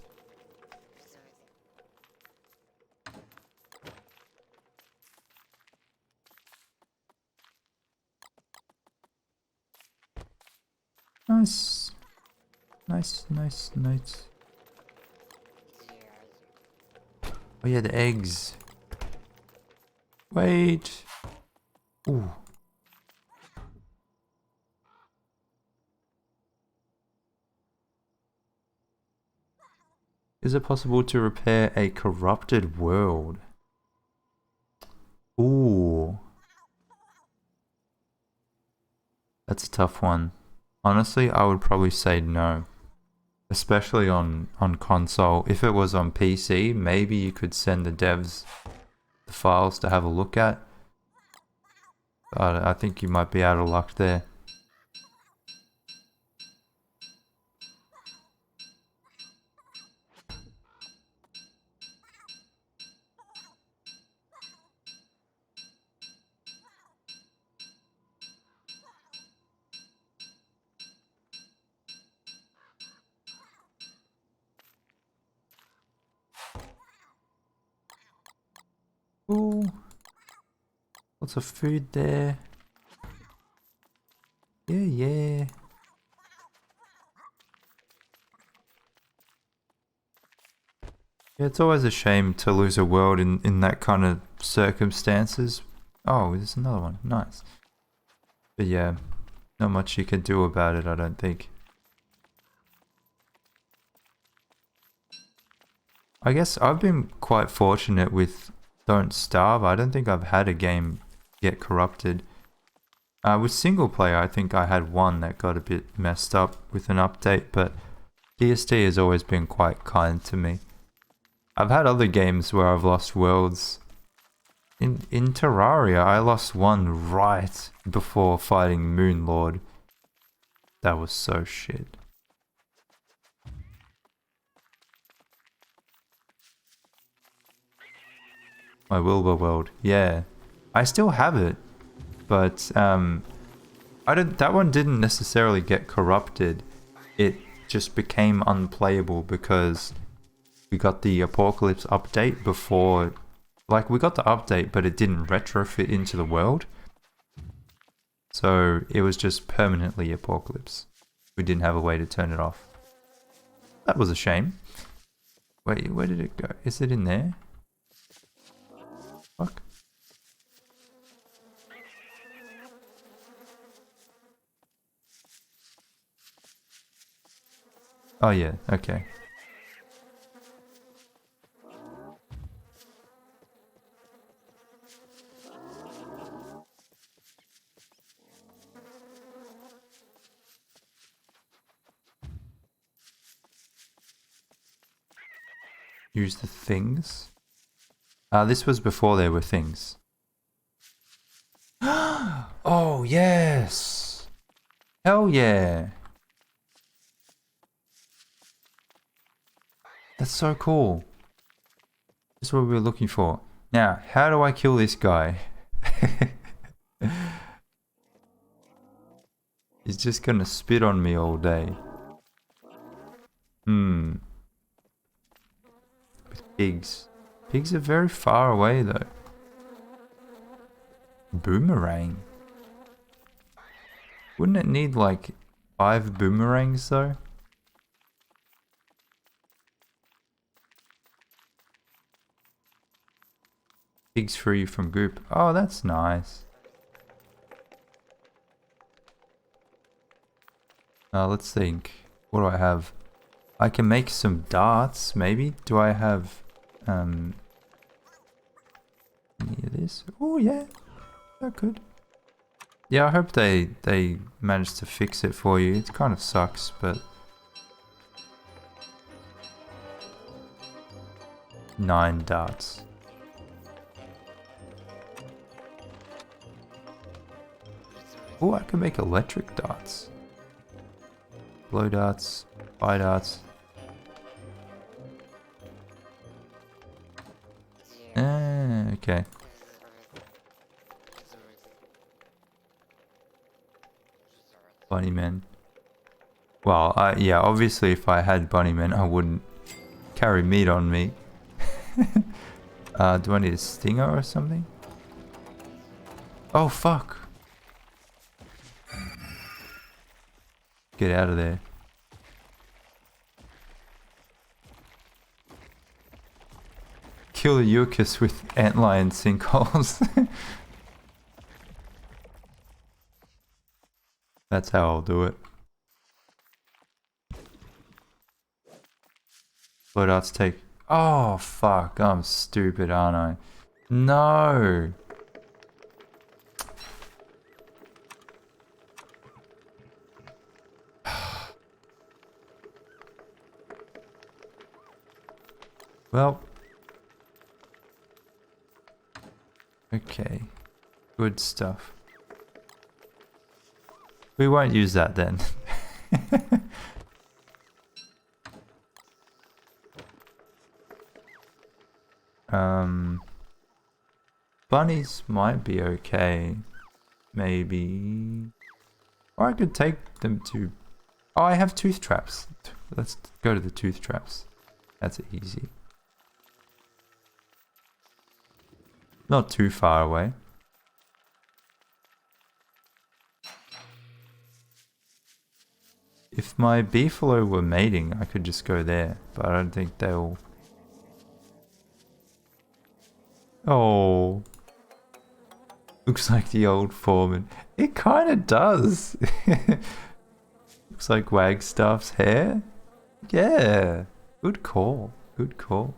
Nice. Nice. Oh yeah, the eggs. Wait. Ooh. Is it possible to repair a corrupted world? Ooh. That's a tough one. Honestly, I would probably say no. especially on console. If it was on PC, maybe you could send the devs the files to have a look at. But I think you might be out of luck there. Ooh, lots of food there. Yeah. Yeah, it's always a shame to lose a world in that kind of circumstances. Oh, there's another one. Nice. But yeah, not much you can do about it, I don't think. I guess I've been quite fortunate with Don't Starve. I don't think I've had a game get corrupted. With single player, I think I had one that got a bit messed up with an update, but DSD has always been quite kind to me. I've had other games where I've lost worlds. In Terraria, I lost one right before fighting Moonlord. That was so shit. My Wilbur world, yeah. I still have it, but I don't. That one didn't necessarily get corrupted. It just became unplayable because we got the Apocalypse update before. Like, we got the update, but it didn't retrofit into the world. So it was just permanently Apocalypse. We didn't have a way to turn it off. That was a shame. Wait, where did it go? Is it in there? Fuck. Oh yeah, okay. Use the things. This was before there were things. Oh yes! Hell yeah! That's so cool. That's what we were looking for. Now, how do I kill this guy? He's just gonna spit on me all day. With pigs. Pigs are very far away though. Boomerang. Wouldn't it need like 5 boomerangs though? Pigs free from goop. Oh, that's nice. Let's think. What do I have? I can make some darts, maybe? Do I have any of this? Oh yeah, that could. Yeah, I hope they managed to fix it for you. It kind of sucks, but 9 darts. Oh, I can make electric darts. Blow darts, fire darts. Okay. Bunnymen. Well, yeah, obviously if I had bunnymen, I wouldn't carry meat on me. Do I need a stinger or something? Oh, fuck. Get out of there. Kill the Eucus with antlion sinkholes. That's how I'll do it. Loadouts take... Oh, fuck. I'm stupid, aren't I? No! Well. Okay. Good stuff. We won't use that then. Bunnies might be okay. Maybe. Or I could take them to... Oh, I have tooth traps. Let's go to the tooth traps. That's easy. Not too far away. If my beefalo were mating, I could just go there. But I don't think they'll... Oh... Looks like the old foreman. It kind of does. Looks like Wagstaff's hair. Yeah. Good call. Good call.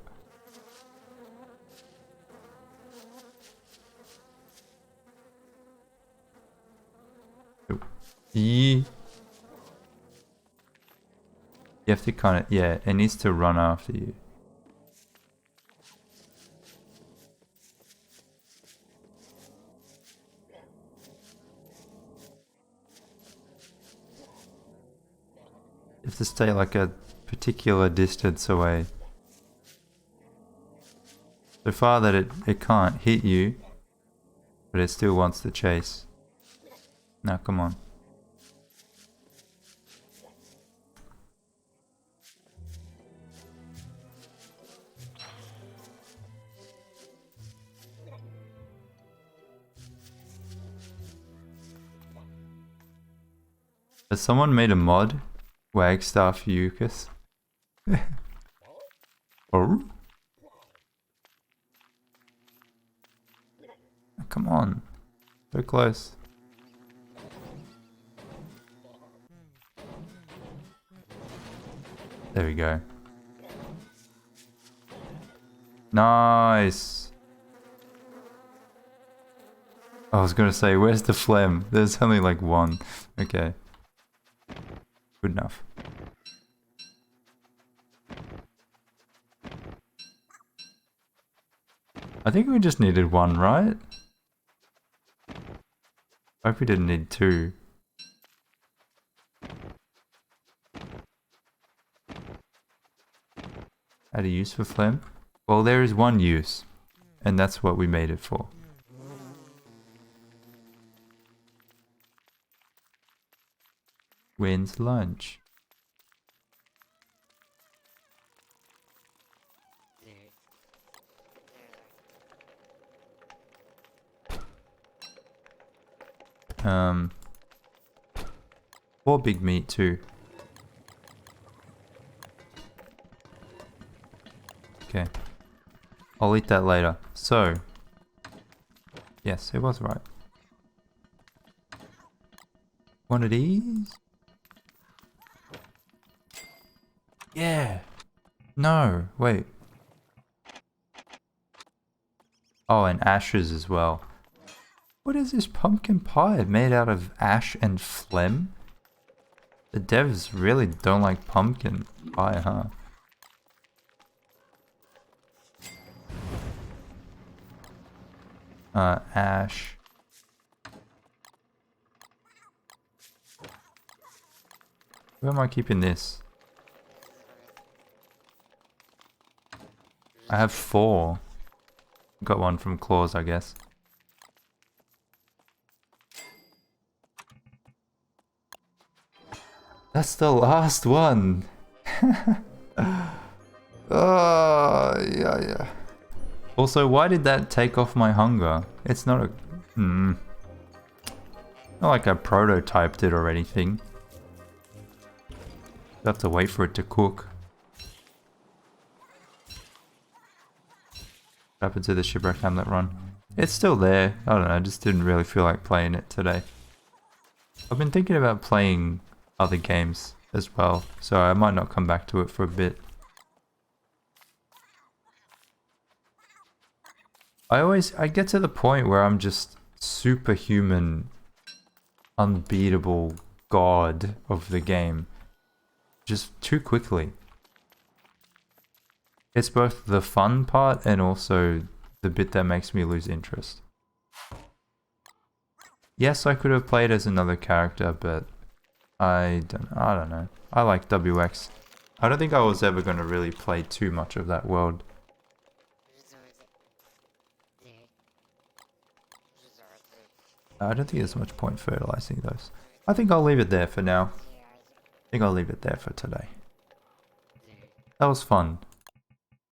You have to kind of... Yeah, it needs to run after you. You have to stay like a particular distance away. So far that it can't hit you, but it still wants to chase. Now come on. Has someone made a mod? Wagstaff Eucus? Oh? Come on. So close. There we go. Nice. I was gonna say, where's the phlegm? There's only like one. Okay. Good enough. I think we just needed one, right? I hope we didn't need two. Add a use for phlegm? Well, there is one use, and that's what we made it for. When's lunch? Or big meat too. Okay. I'll eat that later. So. Yes, it was right. One of these? Yeah. No, wait. Oh, and ashes as well. What is this pumpkin pie made out of ash and phlegm? The devs really don't like pumpkin pie, huh? Ash. Where am I keeping this? I have 4. Got one from Claws, I guess. That's the last one. Oh, yeah. Also, why did that take off my hunger? It's not a... Not like I prototyped it or anything. Have to wait for it to cook. What happened to the Shipwreck Hamlet run? It's still there. I don't know, I just didn't really feel like playing it today. I've been thinking about playing other games as well, so I might not come back to it for a bit. I get to the point where I'm just superhuman, unbeatable god of the game. Just too quickly. It's both the fun part and also the bit that makes me lose interest. Yes, I could have played as another character, but I don't know. I like WX. I don't think I was ever going to really play too much of that world. I don't think there's much point fertilizing those. I think I'll leave it there for now. I think I'll leave it there for today. That was fun.